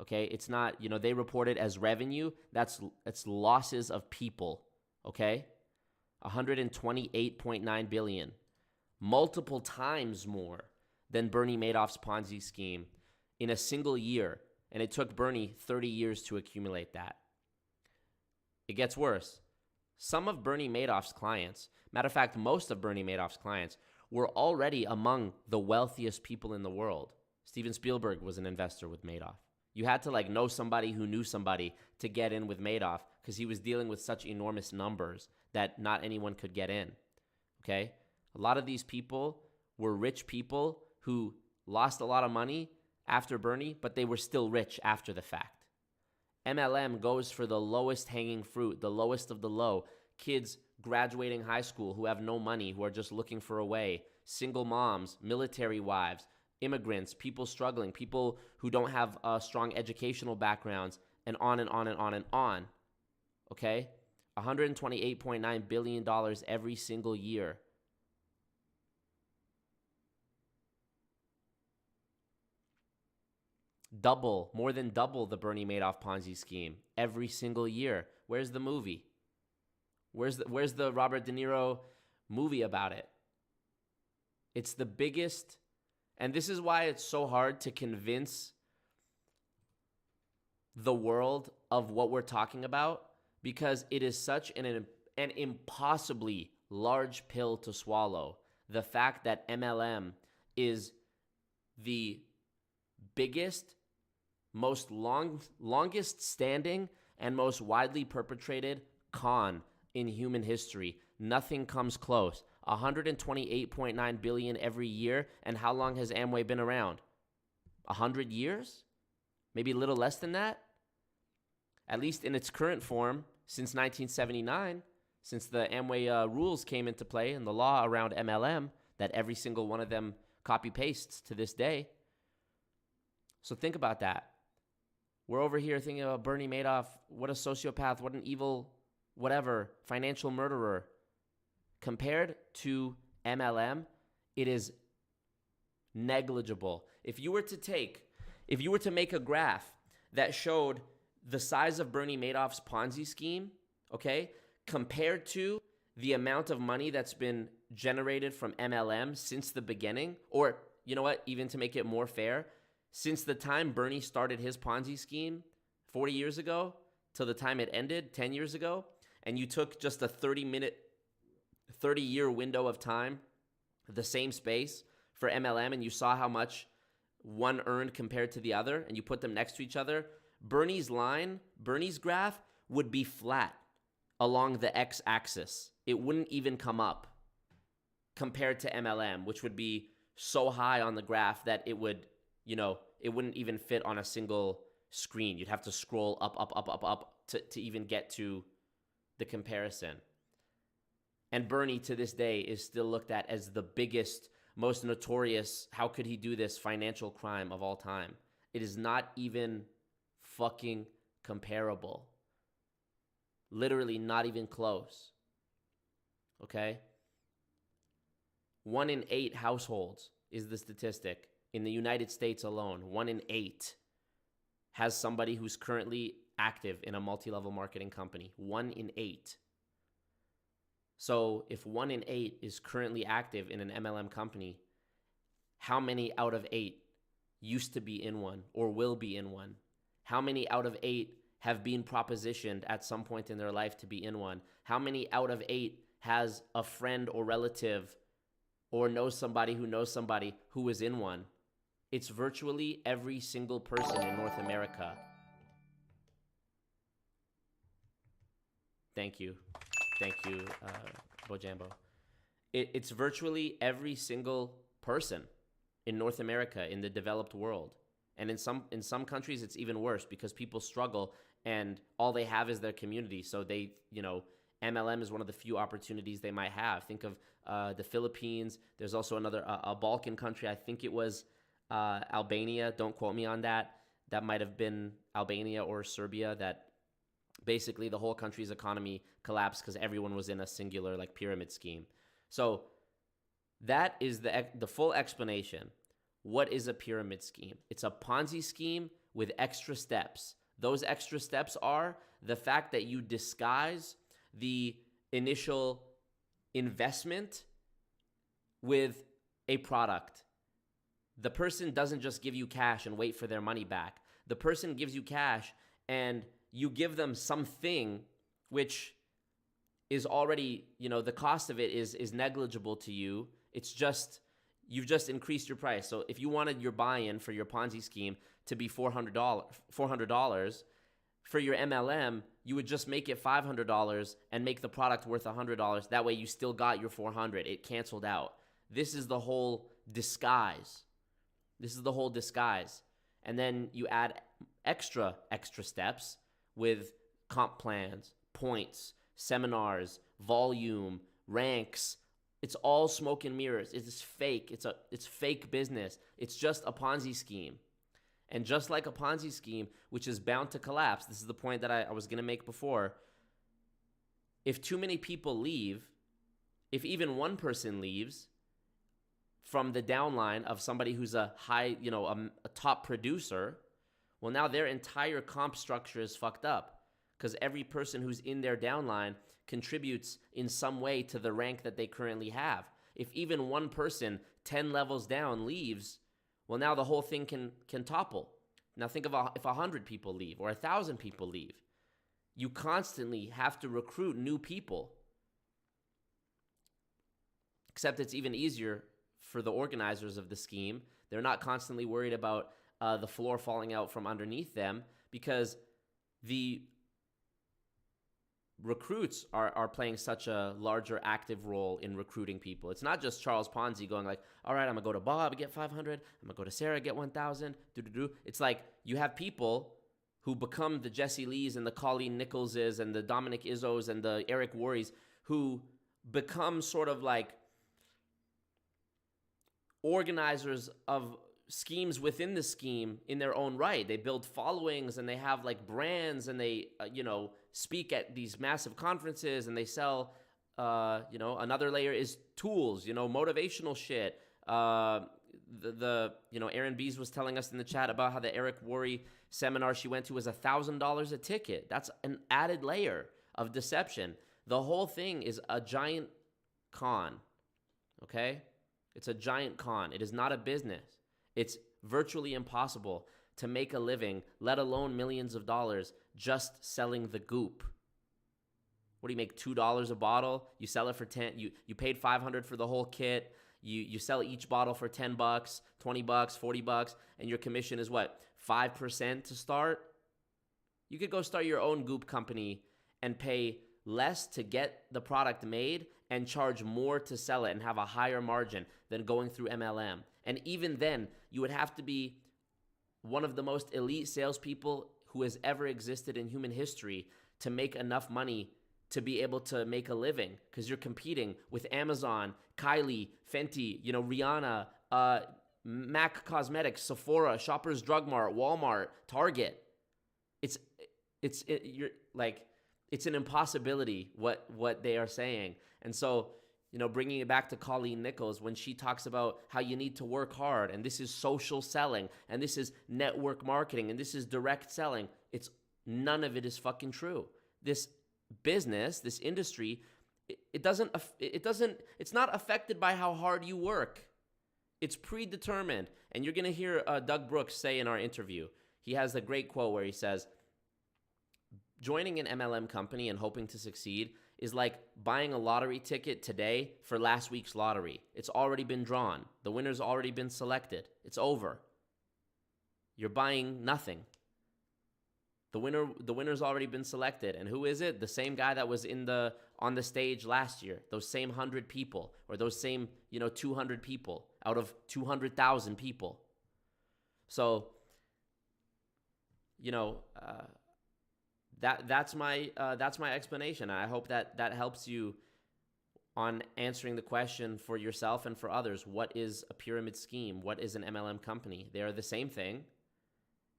Okay? It's not, they report it as revenue. That's losses of people. Okay? 128.9 billion, multiple times more than Bernie Madoff's Ponzi scheme in a single year. And it took Bernie 30 years to accumulate that. It gets worse. Some of Bernie Madoff's clients, matter of fact, most of Bernie Madoff's clients were already among the wealthiest people in the world. Steven Spielberg was an investor with Madoff. You had to know somebody who knew somebody to get in with Madoff because he was dealing with such enormous numbers that not anyone could get in, okay? A lot of these people were rich people who lost a lot of money after Bernie, but they were still rich after the fact. MLM goes for the lowest hanging fruit, the lowest of the low. Kids graduating high school who have no money, who are just looking for a way. Single moms, military wives, immigrants, people struggling, people who don't have strong educational backgrounds, and on and on and on and on, okay? $128.9 billion every single year. More than double the Bernie Madoff Ponzi scheme every single year. Where's the movie? Where's the Robert De Niro movie about it? It's the biggest, and this is why it's so hard to convince the world of what we're talking about, because it is such an impossibly large pill to swallow. The fact that MLM is the biggest, most longest standing, and most widely perpetrated con in human history. Nothing comes close. 128.9 billion every year. And how long has Amway been around? 100 years? Maybe a little less than that? At least in its current form, since 1979, since the Amway rules came into play and the law around MLM, that every single one of them copy-pastes to this day. So think about that. We're over here thinking about Bernie Madoff, what a sociopath, what an evil, whatever, financial murderer. Compared to MLM, it is negligible. If you were to make a graph that showed the size of Bernie Madoff's Ponzi scheme, okay, compared to the amount of money that's been generated from MLM since the beginning, or you know what, even to make it more fair, since the time Bernie started his Ponzi scheme 40 years ago till the time it ended 10 years ago, and you took just a 30-year window of time, the same space for MLM, and you saw how much one earned compared to the other, and you put them next to each other, Bernie's graph would be flat along the x-axis. It wouldn't even come up compared to MLM, which would be so high on the graph that it would, it wouldn't even fit on a single screen. You'd have to scroll up to even get to the comparison. And Bernie, to this day, is still looked at as the biggest, most notorious, how could he do this, financial crime of all time. It is not even fucking comparable. Literally not even close. Okay? 1 in 8 households is the statistic. In the United States alone, 1 in 8 has somebody who's currently active in a multi-level marketing company. 1 in 8. So if 1 in 8 is currently active in an MLM company, how many out of 8 used to be in one or will be in one? How many out of 8 have been propositioned at some point in their life to be in one? How many out of 8 has a friend or relative or knows somebody who is in one? It's virtually every single person in North America. Thank you, Bojambo. It's virtually every single person in North America, in the developed world. And in some countries, it's even worse because people struggle and all they have is their community. So they, MLM is one of the few opportunities they might have. Think of the Philippines. There's also another, a Balkan country. I think it was Albania. Don't quote me on that. That might have been Albania or Serbia, that basically the whole country's economy collapsed because everyone was in a singular pyramid scheme. So that is the full explanation. What is a pyramid scheme? It's a Ponzi scheme with extra steps. Those extra steps are the fact that you disguise the initial investment with a product. The person doesn't just give you cash and wait for their money back. The person gives you cash and you give them something which is already, the cost of it is negligible to you. It's just, you've just increased your price. So if you wanted your buy-in for your Ponzi scheme to be $400, for your MLM, you would just make it $500 and make the product worth $100. That way you still got your $400. It canceled out. This is the whole disguise. And then you add extra steps with comp plans, points, seminars, volume, ranks. It's all smoke and mirrors. It's fake. It's fake business. It's just a Ponzi scheme. And just like a Ponzi scheme, which is bound to collapse, this is the point that I was going to make before. If too many people leave, if even one person leaves from the downline of somebody who's a high, a top producer, well, now their entire comp structure is fucked up because every person who's in their downline contributes in some way to the rank that they currently have. If even one person 10 levels down leaves, well, now the whole thing can topple. Now think of if 100 people leave or 1,000 people leave. You constantly have to recruit new people. Except it's even easier for the organizers of the scheme. They're not constantly worried about the floor falling out from underneath them because the recruits are playing such a larger active role in recruiting people. It's not just Charles Ponzi going all right, I'm going to go to Bob, get 500. I'm going to go to Sarah, get 1,000. It's like you have people who become the Jesse Lees and the Colleen Nicholses and the Dominic Izzos and the Eric Worreys who become sort of organizers of schemes within the scheme in their own right. They build followings and they have brands and they, speak at these massive conferences and they sell, another layer is tools, motivational shit. Aaron Bees was telling us in the chat about how the Eric Worre seminar she went to was $1,000 a ticket. That's an added layer of deception. The whole thing is a giant con, okay? It's a giant con. It is not a business. It's virtually impossible to make a living, let alone millions of dollars, just selling the goop. What do you make, $2 a bottle? You sell it for 10. You paid $500 for the whole kit. You sell each bottle for $10, $20, $40, and your commission is what, 5% to start? You could go start your own goop company and pay less to get the product made and charge more to sell it and have a higher margin than going through MLM. And even then, you would have to be one of the most elite salespeople who has ever existed in human history to make enough money to be able to make a living, because you're competing with Amazon, Kylie, Fenty, Rihanna, MAC Cosmetics, Sephora, Shoppers Drug Mart, Walmart, Target. It's an impossibility what they are saying. And so, bringing it back to Colleen Nichols, when she talks about how you need to work hard, and this is social selling, and this is network marketing, and this is direct selling, none of it is fucking true. This business, this industry, it's not affected by how hard you work. It's predetermined. And you're going to hear Doug Brooks say in our interview, he has a great quote where he says, joining an MLM company and hoping to succeed is like buying a lottery ticket today for last week's lottery. It's already been drawn. The winner's already been selected. It's over. You're buying nothing. The winner's already been selected. And who is it? The same guy that was on the stage last year. Those same 100 people, or those same 200 people out of 200,000 people. So that's my explanation. I hope that helps you on answering the question for yourself and for others. What is a pyramid scheme? What is an MLM company? They are the same thing.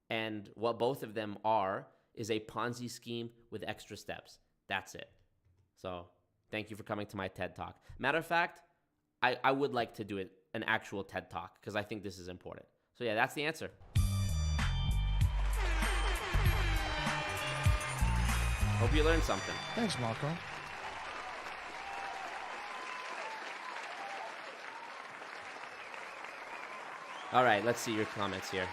And what both of them are is a Ponzi scheme with extra steps. That's it. So thank you for coming to my TED Talk. Matter of fact, I would like to do an actual TED Talk because I think this is important. So yeah, that's the answer. Hope you learned something. Thanks, Marco. All right, let's see your comments here.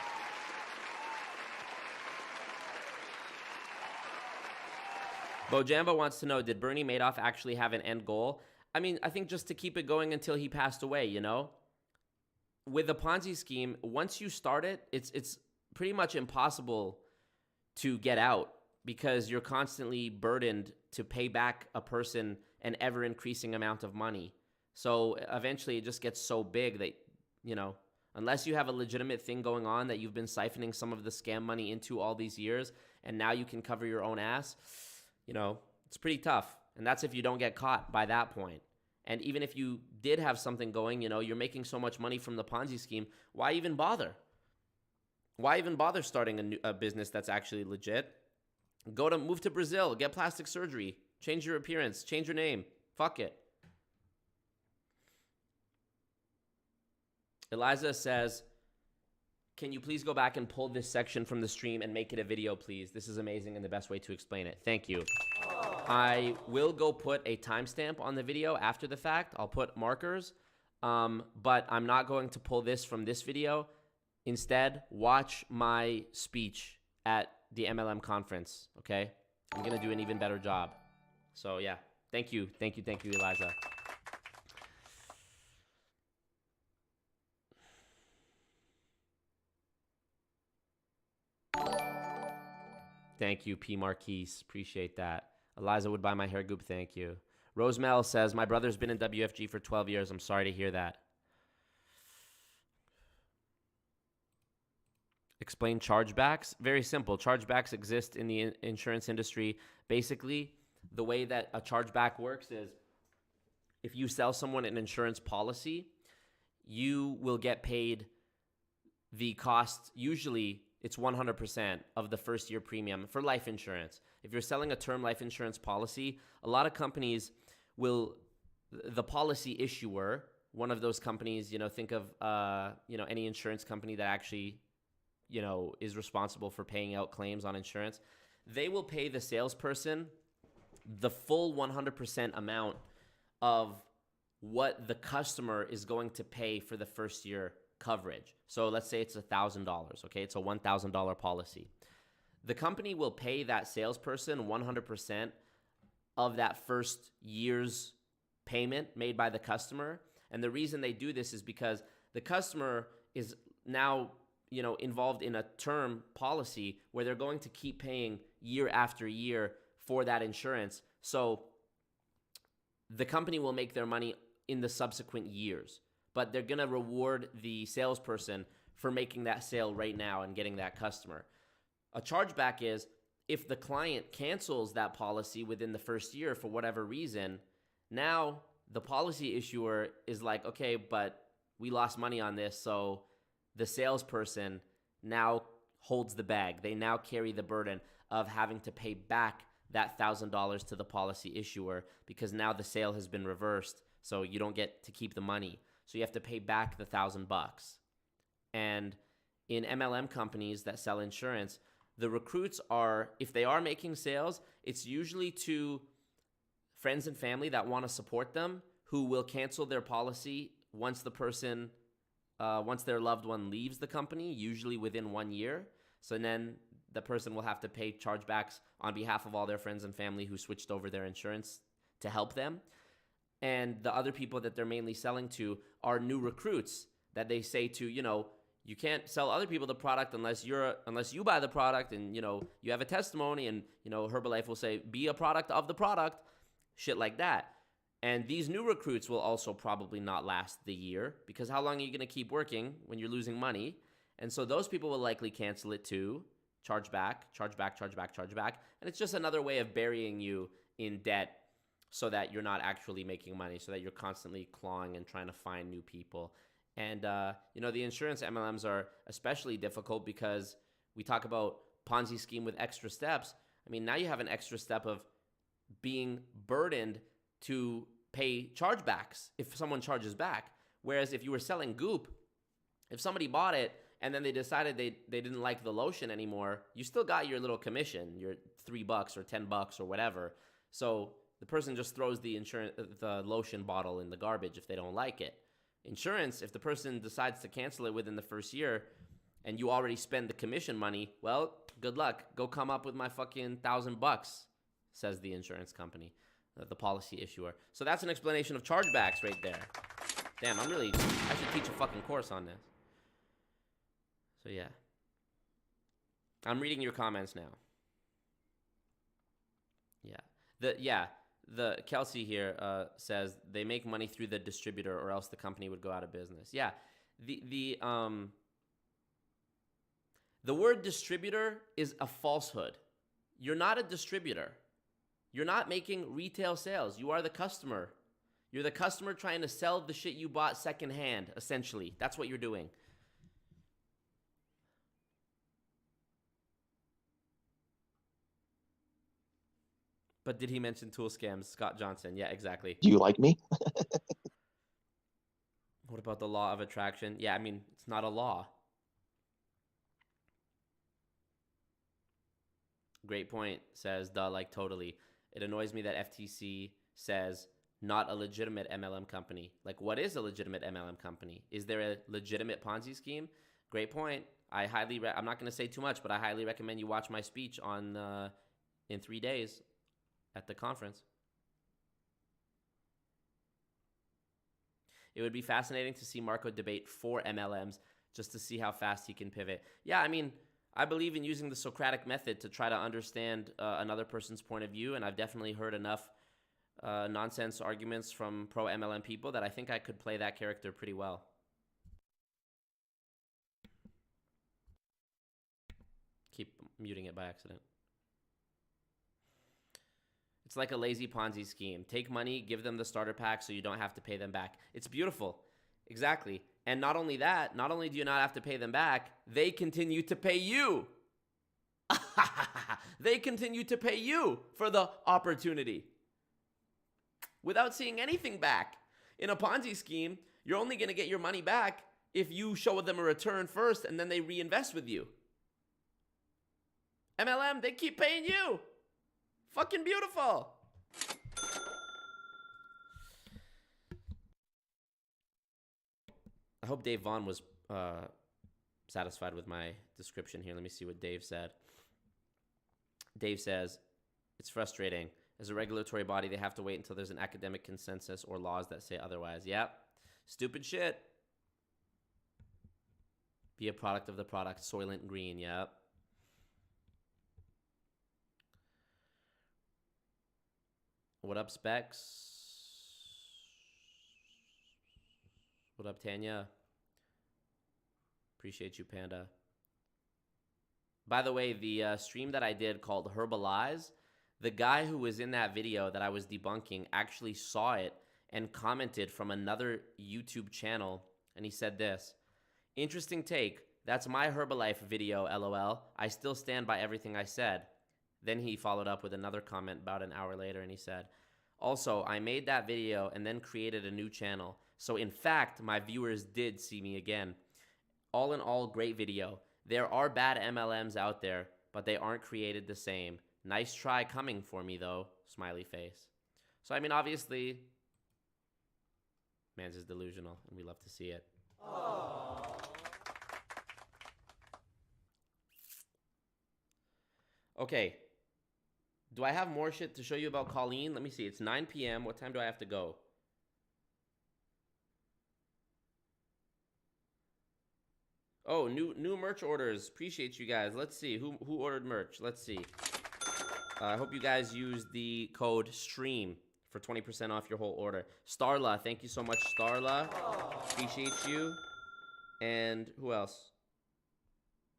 Bojamba wants to know, did Bernie Madoff actually have an end goal? I mean, I think just to keep it going until he passed away, With the Ponzi scheme, once you start it, it's pretty much impossible to get out because you're constantly burdened to pay back a person an ever-increasing amount of money. So eventually it just gets so big that, unless you have a legitimate thing going on that you've been siphoning some of the scam money into all these years and now you can cover your own ass, it's pretty tough. And that's if you don't get caught by that point. And even if you did have something going, you're making so much money from the Ponzi scheme, why even bother? Why even bother starting a business that's actually legit? Move to Brazil, get plastic surgery, change your appearance, change your name. Fuck it. Eliza says, can you please go back and pull this section from the stream and make it a video, please? This is amazing and the best way to explain it. Thank you. I will go put a timestamp on the video after the fact. I'll put markers, but I'm not going to pull this from this video. Instead, watch my speech at the MLM conference, okay? I'm going to do an even better job. So, yeah. Thank you, Eliza. Thank you, P. Marquise. Appreciate that. Eliza would buy my hair goop. Thank you. Rosemel says, my brother's been in WFG for 12 years. I'm sorry to hear that. Explain chargebacks. Very simple. Chargebacks exist in the insurance industry. Basically, the way that a chargeback works is if you sell someone an insurance policy, you will get paid the cost. Usually, it's 100% of the first year premium for life insurance. If you're selling a term life insurance policy, a lot of companies will, the policy issuer, one of those companies, think of, any insurance company that actually, is responsible for paying out claims on insurance. They will pay the salesperson the full 100% amount of what the customer is going to pay for the first year coverage. So let's say it's $1,000, okay? It's a $1,000 policy. The company will pay that salesperson 100% of that first year's payment made by the customer, And the reason they do this is because the customer is now, involved in a term policy where they're going to keep paying year after year for that insurance. So the company will make their money in the subsequent years, but they're going to reward the salesperson for making that sale right now and getting that customer. A chargeback is if the client cancels that policy within the first year for whatever reason, now the policy issuer is like, okay, but we lost money on this, so the salesperson now holds the bag. They now carry the burden of having to pay back that $1,000 to the policy issuer because now the sale has been reversed, so you don't get to keep the money. So you have to pay back the $1,000. And in MLM companies that sell insurance, the recruits are, if they are making sales, it's usually to friends and family that want to support them who will cancel their policy once once their loved one leaves the company, usually within 1 year. So then the person will have to pay chargebacks on behalf of all their friends and family who switched over their insurance to help them. And the other people that they're mainly selling to are new recruits that they say to, you can't sell other people the product unless you buy the product and, you have a testimony and, Herbalife will say, be a product of the product, shit like that. And these new recruits will also probably not last the year because how long are you going to keep working when you're losing money? And so those people will likely cancel it too, charge back. And it's just another way of burying you in debt so that you're not actually making money, so that you're constantly clawing and trying to find new people. And, the insurance MLMs are especially difficult because we talk about Ponzi scheme with extra steps. I mean, now you have an extra step of being burdened to pay chargebacks if someone charges back. Whereas if you were selling goop, if somebody bought it and then they decided they didn't like the lotion anymore, you still got your little commission, your $3 or $10 or whatever. So the person just throws the lotion bottle in the garbage if they don't like it. Insurance, if the person decides to cancel it within the first year and you already spend the commission money, well, good luck. Go come up with my fucking $1,000, says the insurance company, the policy issuer. So that's an explanation of chargebacks right there. Damn, I should teach a fucking course on this. So yeah. I'm reading your comments now. The Kelsey here says they make money through the distributor or else the company would go out of business. Yeah. The word distributor is a falsehood. You're not a distributor. You're not making retail sales. You are the customer. You're the customer trying to sell the shit you bought secondhand, essentially. That's what you're doing. But did he mention tool scams? Scott Johnson. Yeah, exactly. Do you like me? What about the law of attraction? Yeah, I mean, it's not a law. Great point, says duh, like totally. It annoys me that FTC says not a legitimate MLM company. Like, what is a legitimate MLM company? Is there a legitimate Ponzi scheme? Great point. I'm not going to say too much, but I highly recommend you watch my speech on in 3 days at the conference. It would be fascinating to see Marco debate 4 MLMs just to see how fast he can pivot. Yeah, I mean, I believe in using the Socratic method to try to understand another person's point of view, and I've definitely heard enough nonsense arguments from pro-MLM people that I think I could play that character pretty well. Keep muting it by accident. It's like a lazy Ponzi scheme. Take money, give them the starter pack so you don't have to pay them back. It's beautiful. Exactly. And not only that, not only do you not have to pay them back, they continue to pay you. They continue to pay you for the opportunity without seeing anything back. In a Ponzi scheme, you're only going to get your money back if you show them a return first and then they reinvest with you. MLM, they keep paying you. Fucking beautiful. I hope Dave Vaughn was satisfied with my description here. Let me see what Dave said. Dave says, it's frustrating. As a regulatory body, they have to wait until there's an academic consensus or laws that say otherwise. Yep. Stupid shit. Be a product of the product. Soylent Green, yep. What up, Specs? What up, Tanya? Appreciate you, Panda. By the way, the stream that I did called Herbalize, the guy who was in that video that I was debunking actually saw it and commented from another YouTube channel, and he said this: interesting take. That's my Herbalife video, LOL. I still stand by everything I said. Then he followed up with another comment about an hour later, and he said, also, I made that video and then created a new channel. So in fact, my viewers did see me again. All in all, great video. There are bad MLMs out there, but they aren't created the same. Nice try coming for me, though. Smiley face. So, I mean, obviously, man's is delusional, and we love to see it. Aww. Okay. Do I have more shit to show you about Colleen? Let me see. It's 9 p.m. What time do I have to go? Oh, new merch orders. Appreciate you guys. Let's see. Who ordered merch? Let's see. I hope you guys use the code STREAM for 20% off your whole order. Starla. Thank you so much, Starla. Appreciate you. And who else?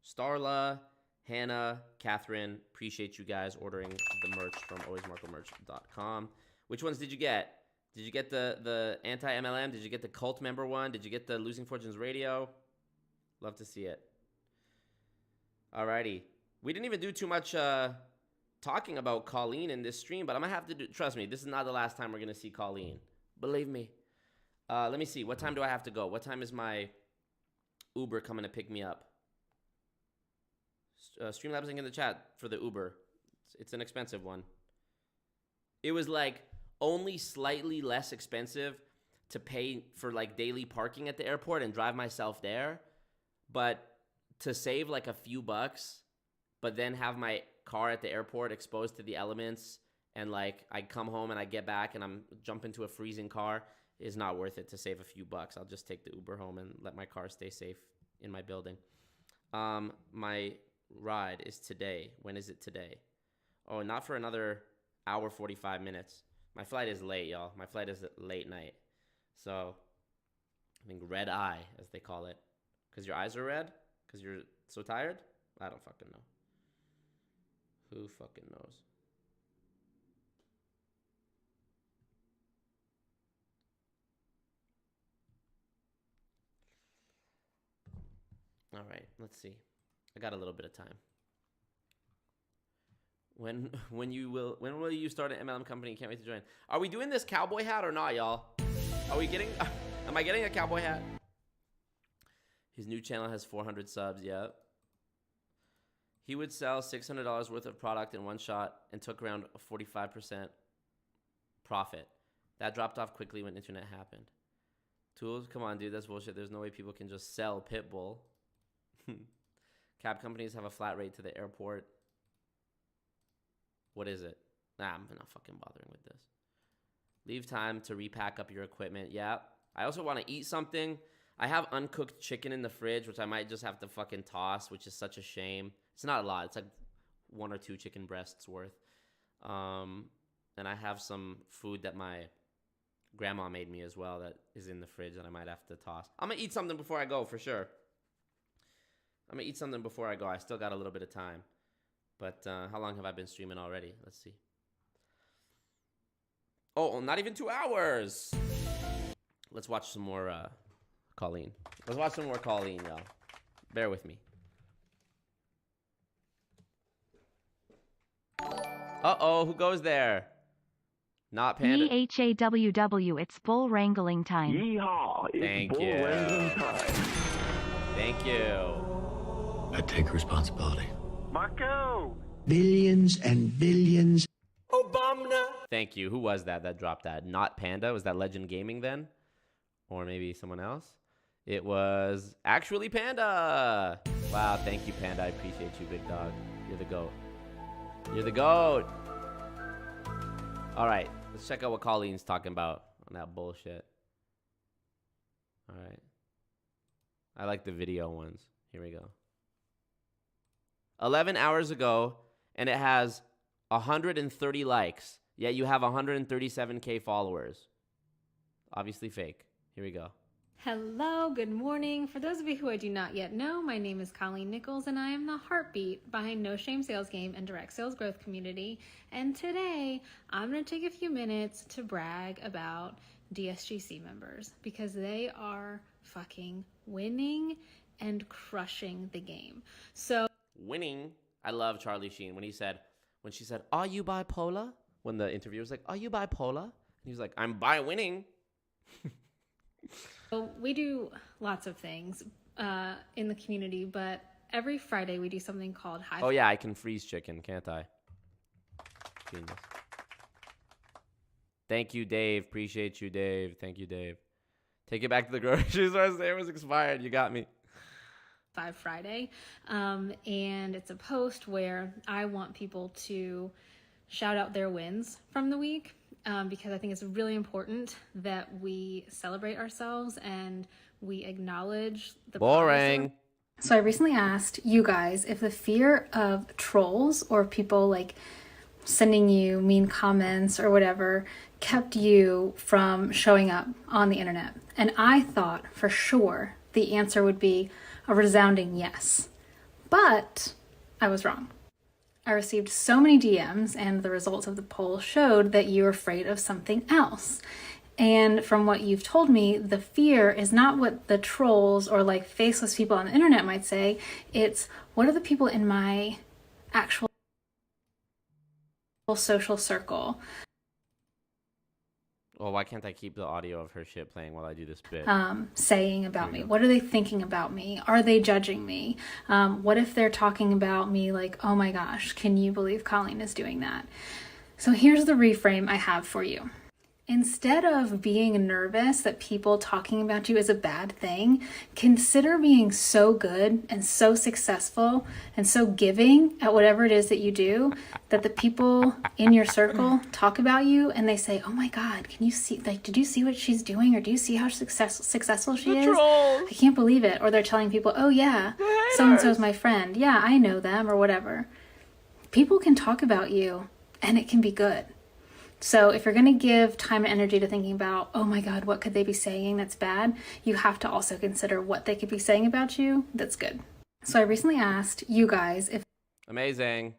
Starla, Hannah, Catherine, appreciate you guys ordering the merch from alwaysmarcomerch.com. Which ones did you get? Did you get the anti-MLM? Did you get the cult member one? Did you get the Losing Fortunes Radio? Love to see it. Alrighty. We didn't even do too much talking about Colleen in this stream, but I'm going to have to do... Trust me, this is not the last time we're going to see Colleen. Believe me. Let me see. What time do I have to go? What time is my Uber coming to pick me up? Streamlabs link in the chat for the Uber. It's an expensive one. It was like only slightly less expensive to pay for like daily parking at the airport and drive myself there, but to save like a few bucks, but then have my car at the airport exposed to the elements, and like I come home and I get back and I'm jump into a freezing car, is not worth it to save a few bucks. I'll just take the Uber home and let my car stay safe in my building. My ride is today. When is it today? Oh, not for another hour 45 minutes. My flight is late, y'all. My flight is late night. So I think red eye, as they call it. Because your eyes are red? Because you're so tired? I don't fucking know. Who fucking knows? All right, let's see. I got a little bit of time. When will you start an MLM company? Can't wait to join. Are we doing this cowboy hat or not, y'all? Are we getting... Am I getting a cowboy hat? His new channel has 400 subs, yep. He would sell $600 worth of product in one shot and took around a 45% profit. That dropped off quickly when internet happened. Tools? Come on, dude, that's bullshit. There's no way people can just sell Pitbull. Cab companies have a flat rate to the airport. What is it? Nah, I'm not fucking bothering with this. Leave time to repack up your equipment. Yeah. I also want to eat something. I have uncooked chicken in the fridge, which I might just have to fucking toss, which is such a shame. It's not a lot. It's like 1 or 2 chicken breasts worth. And I have some food that my grandma made me as well that is in the fridge that I might have to toss. I'm going to eat something before I go, for sure. I'm going to eat something before I go. I still got a little bit of time. But how long have I been streaming already? Let's see. Oh, not even 2 hours. Let's watch some more Colleen. Let's watch some more Colleen, y'all. Bear with me. Uh-oh, who goes there? Not Panda. EHAWW, it's bull wrangling time. Yeehaw, it's Thank bull you. wrangling time. Thank you. I take responsibility. Marco! Billions and billions. Obama! Thank you. Who was that dropped that? Not Panda? Was that Legend Gaming then? Or maybe someone else? It was actually Panda. Wow, thank you, Panda. I appreciate you, big dog. You're the GOAT. You're the GOAT. All right, let's check out what Colleen's talking about on that bullshit. All right. I like the video ones. Here we go. 11 hours ago, and it has 130 likes, yet you have 137K followers. Obviously fake. Here we go. Hello, good morning. For those of you who I do not yet know, my name is Colleen Nichols, and I am the heartbeat behind No Shame Sales Game and Direct Sales Growth Community. And today, I'm going to take a few minutes to brag about DSGC members because they are fucking winning and crushing the game. So Winning. I love Charlie Sheen when she said, "Are you bipolar?" When the interviewer was like, "Are you bipolar?" And he was like, "I'm by winning." So we do lots of things in the community, but every Friday we do something called High. Oh yeah, I can freeze chicken, can't I? Genius. Thank you, Dave. Appreciate you, Dave. Thank you, Dave. Take it back to the grocery store. It was expired. You got me. Five Friday, and it's a post where I want people to shout out their wins from the week, because I think it's really important that we celebrate ourselves and we acknowledge the boring. So I recently asked you guys if the fear of trolls or people like sending you mean comments or whatever kept you from showing up on the internet, and I thought for sure the answer would be a resounding yes. But I was wrong. I received so many DMs, and the results of the poll showed that you're afraid of something else. And from what you've told me, the fear is not what the trolls or like faceless people on the internet might say. It's what are the people in my actual social circle Well, why can't I keep the audio of her shit playing while I do this bit? saying about me? What are they thinking about me? Are they judging me? What if they're talking about me like, oh my gosh, can you believe Colleen is doing that? So here's the reframe I have for you. Instead of being nervous that people talking about you is a bad thing, consider being so good and so successful and so giving at whatever it is that you do that the people in your circle talk about you and they say, oh my God, can you see, like, did you see what she's doing? Or do you see how successful she is? I can't believe it. Or they're telling people, oh yeah, so-and-so is my friend. Yeah, I know them or whatever. People can talk about you and it can be good. So if you're going to give time and energy to thinking about, oh my God, what could they be saying that's bad? You have to also consider what they could be saying about you that's good. So I recently asked you guys if... Amazing.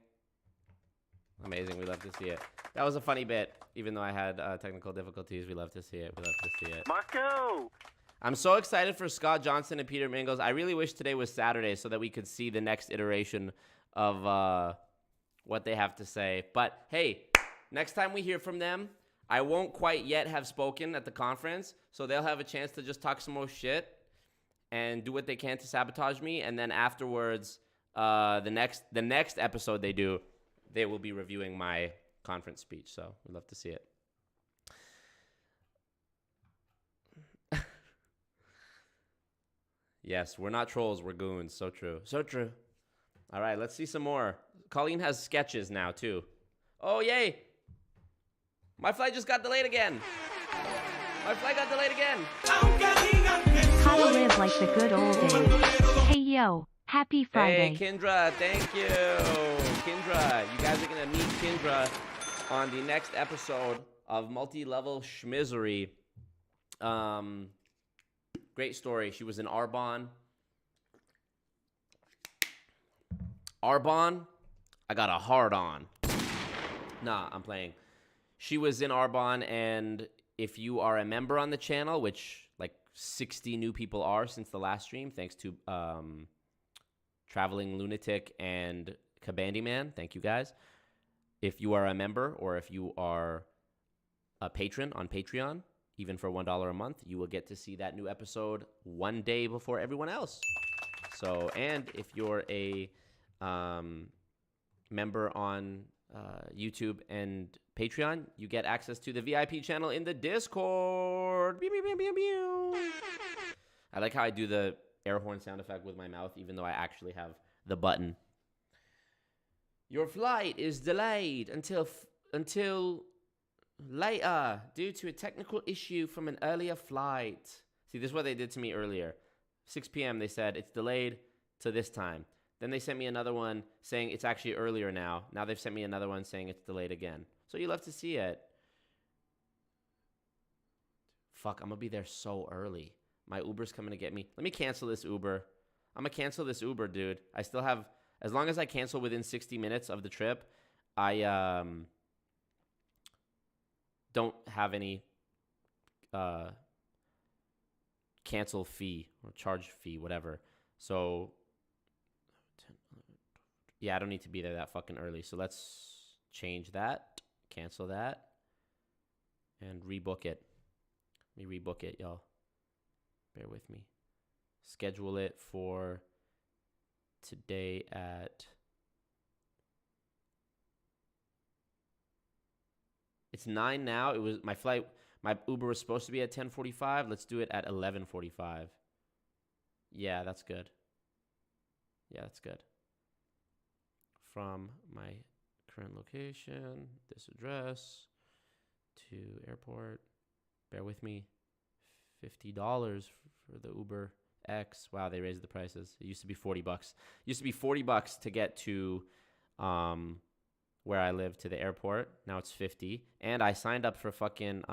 Amazing. We love to see it. That was a funny bit. Even though I had technical difficulties, we love to see it. We love to see it. Marco! I'm so excited for Scott Johnson and Peter Mingles. I really wish today was Saturday so that we could see the next iteration of what they have to say. But hey... Next time we hear from them, I won't quite yet have spoken at the conference, so they'll have a chance to just talk some more shit and do what they can to sabotage me. And then afterwards, the next episode they do, they will be reviewing my conference speech. So we'd love to see it. Yes, we're not trolls, we're goons. So true. So true. All right, let's see some more. Colleen has sketches now, too. Oh, yay. My flight just got delayed again. My flight got delayed again. How to live like the good old days. Hey, yo. Happy Friday. Hey, Kendra. Thank you. Kendra. You guys are going to meet Kendra on the next episode of Multilevelmisery. Great story. She was in Arbonne. Arbonne? I got a hard on. Nah, I'm playing. She was in Arbonne, and if you are a member on the channel, which like 60 new people are since the last stream, thanks to Traveling Lunatic and Kabandyman, thank you guys. If you are a member or if you are a patron on Patreon, even for $1 a month, you will get to see that new episode one day before everyone else. So, and if you're a member on YouTube and Patreon, you get access to the VIP channel in the Discord. Pew, pew, pew, pew, pew. I like how I do the air horn sound effect with my mouth, even though I actually have the button. Your flight is delayed until later due to a technical issue from an earlier flight. See, this is what they did to me earlier. 6 p.m. they said it's delayed to this time. Then they sent me another one saying it's actually earlier now. Now they've sent me another one saying it's delayed again. So you love to see it. Fuck, I'm going to be there so early. My Uber's coming to get me. Let me cancel this Uber. I'm going to cancel this Uber, dude. I still have, as long as I cancel within 60 minutes of the trip, I don't have any cancel fee or charge fee, whatever. So, yeah, I don't need to be there that fucking early. So let's change that, cancel that, and rebook it. Let me rebook it, y'all. Bear with me. Schedule it for today at... It's 9 now. It was my flight. My Uber was supposed to be at 10:45. Let's do it at 11:45. Yeah, that's good. Yeah, that's good. From my current location, this address, to airport. Bear with me. $50 for the Uber X. Wow, they raised the prices. It used to be $40. It used to be $40 to get to where I live to the airport. Now it's 50. And I signed up for fucking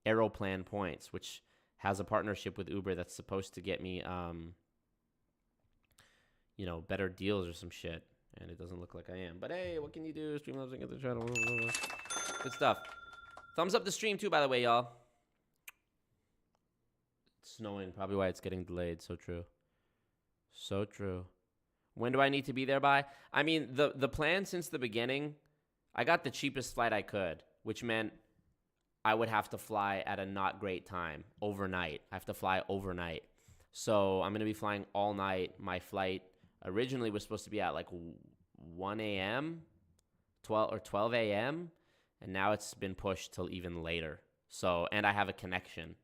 Aeroplan points, which has a partnership with Uber that's supposed to get me you know, better deals or some shit. And it doesn't look like I am. But hey, what can you do? Streamlabs and get the channel. Good stuff. Thumbs up the stream too, by the way, y'all. It's snowing, probably why it's getting delayed. So true. So true. When do I need to be there by? I mean, the plan since the beginning, I got the cheapest flight I could, which meant I would have to fly at a not great time, overnight. I have to fly overnight. So I'm going to be flying all night. My flight originally was supposed to be at like 1 a.m., 12 a.m., and now it's been pushed till even later. So, and I have a connection.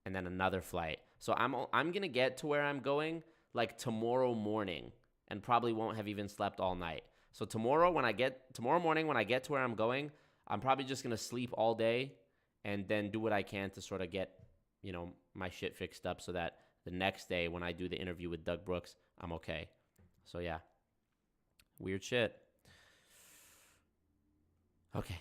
And then another flight. So I'm going to get to where I'm going like tomorrow morning and probably won't have even slept all night. So tomorrow morning when I get to where I'm going, I'm probably just going to sleep all day and then do what I can to sort of get, you know, my shit fixed up so that the next day when I do the interview with Doug Brooks, I'm okay. So yeah. Weird shit. Okay.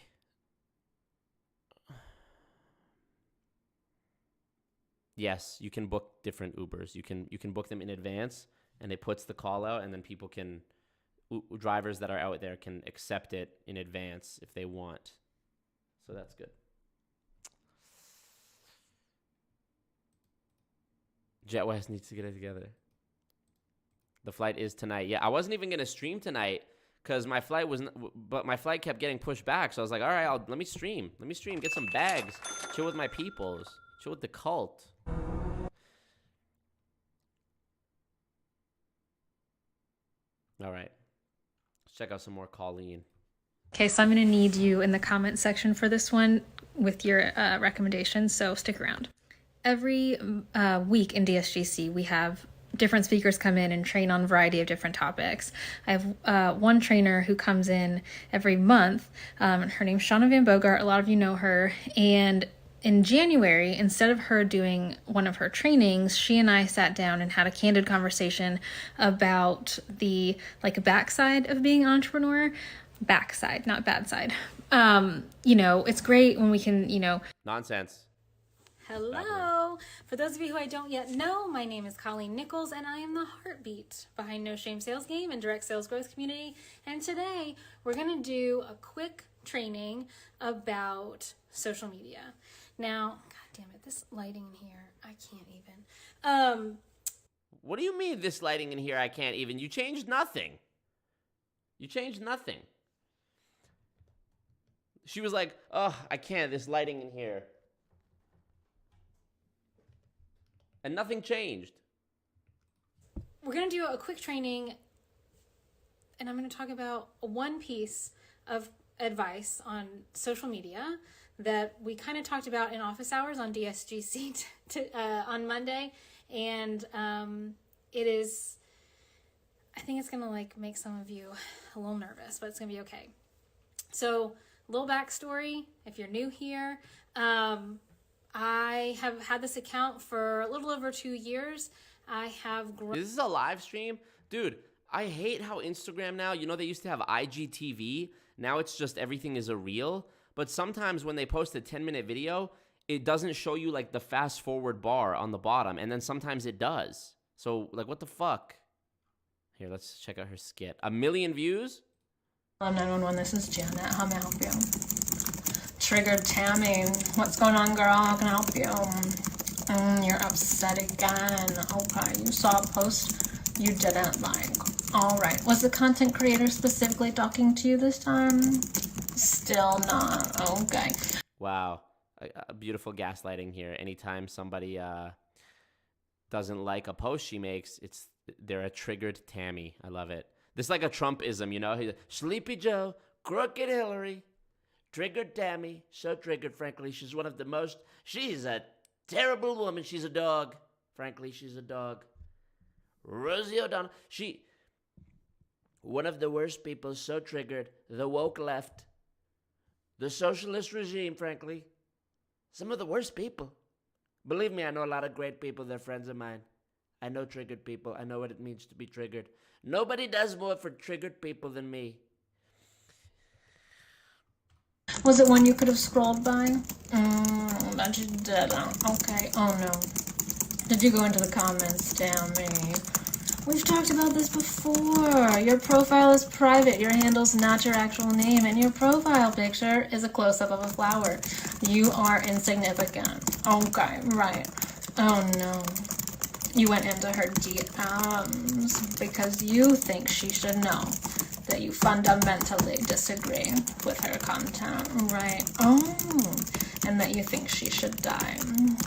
Yes, you can book different Ubers. You can book them in advance, and it puts the call out, and then people can, drivers that are out there can accept it in advance if they want. So that's good. Jet West needs to get it together. The flight is tonight. Yeah, I wasn't even gonna stream tonight because my flight was, but my flight kept getting pushed back. So I was like, all right, let me stream. Let me stream. Get some bags. Chill with my peoples. Chill with the cult. All right. Let's check out some more Colleen. Okay, so I'm going to need you in the comment section for this one with your recommendations, so stick around. Every week in DSGC, we have different speakers come in and train on a variety of different topics. I have one trainer who comes in every month. Her name's Shauna Van Bogart. A lot of you know her. And in January, instead of her doing one of her trainings, she and I sat down and had a candid conversation about the backside of being an entrepreneur. Backside, not bad side. You know, it's great when we can, you know. Nonsense. Hello. For those of you who I don't yet know, my name is Colleen Nichols, and I am the heartbeat behind No Shame Sales Game and Direct Sales Growth Community. And today we're going to do a quick training about social media. Now, God damn it, this lighting in here, I can't even. What do you mean this lighting in here, I can't even? You changed nothing. You changed nothing. She was like, oh, I can't, this lighting in here. And nothing changed. We're going to do a quick training, and I'm going to talk about one piece of advice on social media that we kind of talked about in office hours on DSGC on Monday. And it is, I think it's going to make some of you a little nervous, but it's going to be okay. So, a little backstory, if you're new here, I have had this account for a little over 2 years. I have grown. This is a live stream? Dude, I hate how Instagram now, you know, they used to have IGTV. Now it's just everything is a reel. But sometimes when they post a 10-minute video, it doesn't show you like the fast forward bar on the bottom. And then sometimes it does. So like, what the fuck? Here, let's check out her skit. 1 million views? 911, this is Janet. How may I help you? Triggered Tammy. What's going on, girl? How can I help you? You're upset again. Okay, you saw a post you didn't like. All right. Was the content creator specifically talking to you this time? Still not. Okay. Wow. A beautiful gaslighting here. Anytime somebody doesn't like a post she makes, they're a triggered Tammy. I love it. This is like a Trumpism, you know? He's Sleepy Joe, Crooked Hillary, triggered Tammy, so triggered, frankly. She's a terrible woman. She's a dog. Frankly, she's a dog. Rosie O'Donnell, one of the worst people, so triggered. The woke left. The socialist regime, frankly. Some of the worst people. Believe me, I know a lot of great people. They're friends of mine. I know triggered people. I know what it means to be triggered. Nobody does more for triggered people than me. Was it one you could have scrolled by? But you didn't. Okay. Oh no. Did you go into the comments? Damn me. We've talked about this before. Your profile is private. Your handle's not your actual name. And your profile picture is a close-up of a flower. You are insignificant. Okay, right. Oh no. You went into her DMs because you think she should know that you fundamentally disagree with her content, right? Oh, and that you think she should die.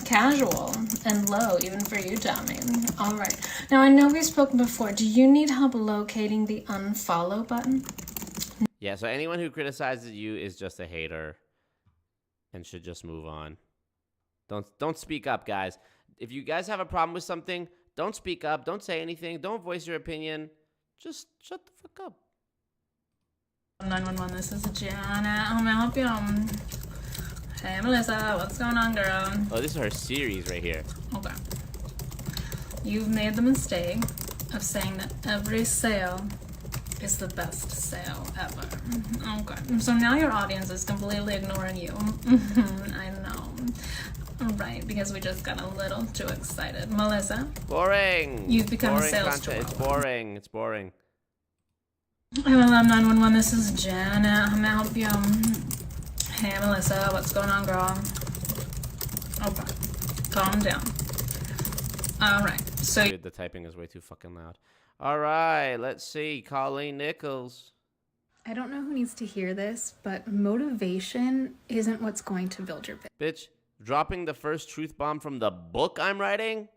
Casual and low, even for you, Tommy. All right. Now, I know we've spoken before. Do you need help locating the unfollow button? Yeah, so anyone who criticizes you is just a hater and should just move on. Don't speak up, guys. If you guys have a problem with something, don't speak up. Don't say anything. Don't voice your opinion. Just shut the fuck up. 911, this is Janet. How may I help you? Hey, Melissa. What's going on, girl? Oh, this is her series right here. Okay. You've made the mistake of saying that every sale is the best sale ever. Okay. So now your audience is completely ignoring you. I know. Right, because we just got a little too excited. Melissa? Boring. You've become boring a sales content. troll. It's boring. It's boring. MLM 911, this is Janet. How may I help you? Hey, Melissa. What's going on, girl? Okay. Calm down. All right. So Dude, the typing is way too fucking loud. All right, let's see. Colleen Nichols. I don't know who needs to hear this, but motivation isn't what's going to build your Bitch, dropping the first truth bomb from the book I'm writing?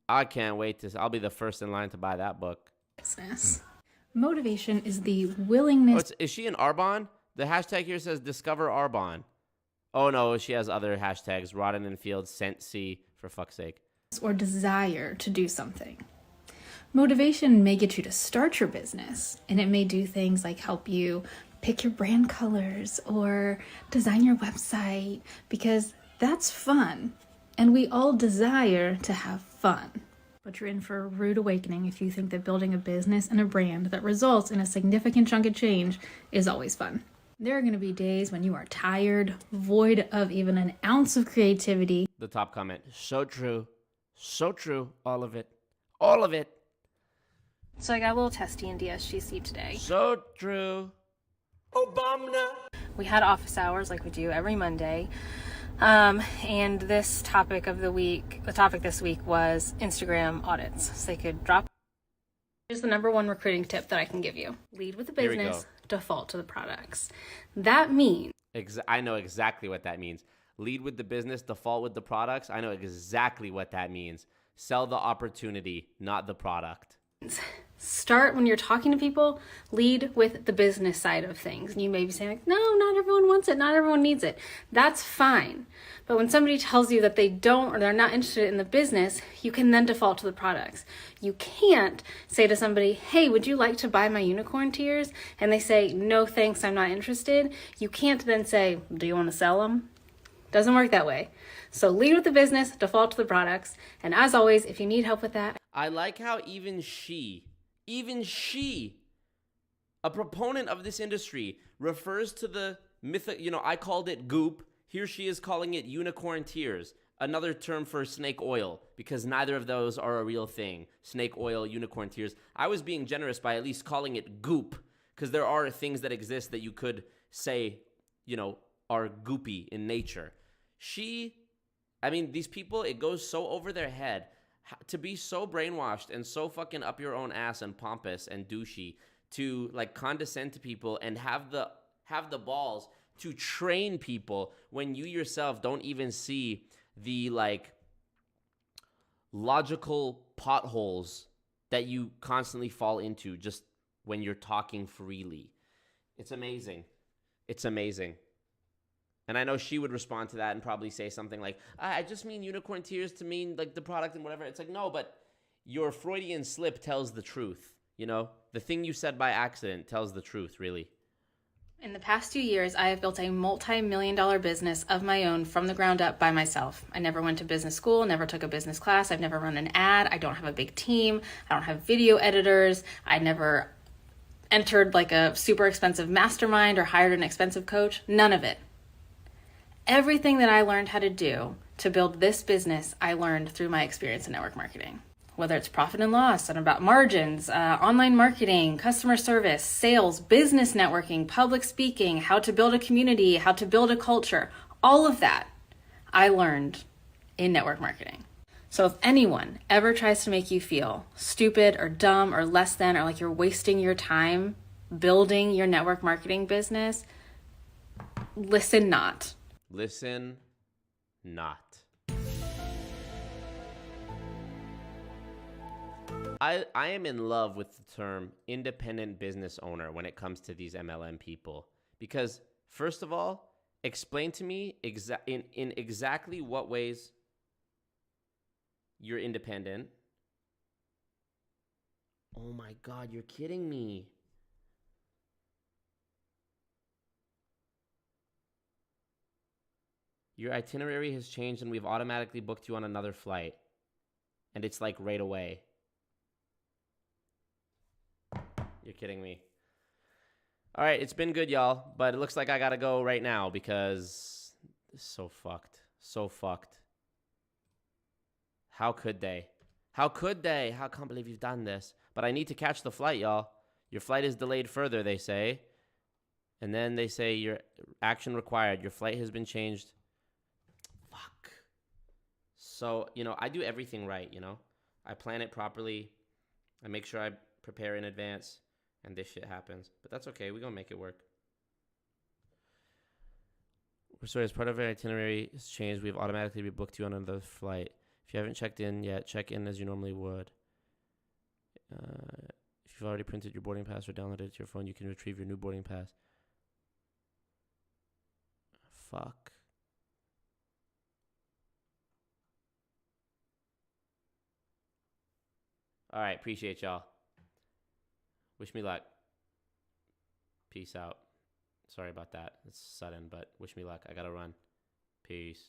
I can't wait to... I'll be the first in line to buy that book. business. Motivation is the willingness... Is she an arbonne? The hashtag here says discover arbonne. Oh no, she has other hashtags. Rodden and Field, Scentsy, for fuck's sake. Or desire to do something. Motivation may get you to start your business, and it may do things like help you pick your brand colors or design your website, because that's fun, and we all desire to have fun. But you're in for a rude awakening if you think that building a business and a brand that results in a significant chunk of change is always fun. There are going to be days when you are tired, void of even an ounce of creativity. The top comment, so true. So true. All of it. All of it. So I got a little testy in DSGC today. So true. Obama. We had office hours like we do every Monday. And this topic of the week, the topic this week was Instagram audits. So they could drop. Here's the #1 recruiting tip that I can give you. Lead with the business, default to the products. That means... I know exactly what that means. Lead with the business, default with the products. I know exactly what that means. Sell the opportunity, not the product. Start when you're talking to people, lead with the business side of things. And you may be saying, like, no, not everyone wants it. Not everyone needs it. That's fine. But when somebody tells you that they don't or they're not interested in the business, you can then default to the products. You can't say to somebody, hey, would you like to buy my unicorn tears? And they say, no, thanks, I'm not interested. You can't then say, do you want to sell them? Doesn't work that way. So lead with the business, default to the products. And as always, if you need help with that. I like how even she, a proponent of this industry, refers to the myth. I called it goop. Here she is calling it unicorn tears, another term for snake oil, because neither of those are a real thing. Snake oil, unicorn tears. I was being generous by at least calling it goop, because there are things that exist that you could say, are goopy in nature. These people, it goes so over their head to be so brainwashed and so fucking up your own ass and pompous and douchey to like condescend to people and have the balls to train people when you yourself don't even see the like logical potholes that you constantly fall into just when you're talking freely. It's amazing. It's amazing. And I know she would respond to that and probably say something like, I just mean unicorn tears to mean like the product and whatever. It's like, no, but your Freudian slip tells the truth. The thing you said by accident tells the truth, really. In the past 2 years, I have built a multi-million-dollar business of my own from the ground up by myself. I never went to business school, never took a business class. I've never run an ad. I don't have a big team. I don't have video editors. I never entered like a super expensive mastermind or hired an expensive coach. None of it. Everything that I learned how to do to build this business, I learned through my experience in network marketing. Whether it's profit and loss and about margins, online marketing, customer service, sales, business networking, public speaking, how to build a community, how to build a culture, all of that I learned in network marketing. So if anyone ever tries to make you feel stupid or dumb or less than or like you're wasting your time building your network marketing business, listen not. Listen not. I am in love with the term independent business owner when it comes to these MLM people. Because, first of all, explain to me in exactly what ways you're independent. Oh my God, you're kidding me. Your itinerary has changed and we've automatically booked you on another flight. And it's like right away. You're kidding me. All right, it's been good, y'all. But it looks like I got to go right now because it's so fucked. So fucked. How could they? How could they? How can't believe you've done this? But I need to catch the flight, y'all. Your flight is delayed further, they say. And then they say your action required. Your flight has been changed. Fuck. So, I do everything right, I plan it properly. I make sure I prepare in advance. And this shit happens. But that's okay. We're going to make it work. We're sorry, as part of our itinerary has changed, we've automatically rebooked you on another flight. If you haven't checked in yet, check in as you normally would. If you've already printed your boarding pass or downloaded it to your phone, you can retrieve your new boarding pass. Fuck. All right, appreciate y'all. Wish me luck. Peace out. Sorry about that. It's sudden, but wish me luck. I gotta run. Peace.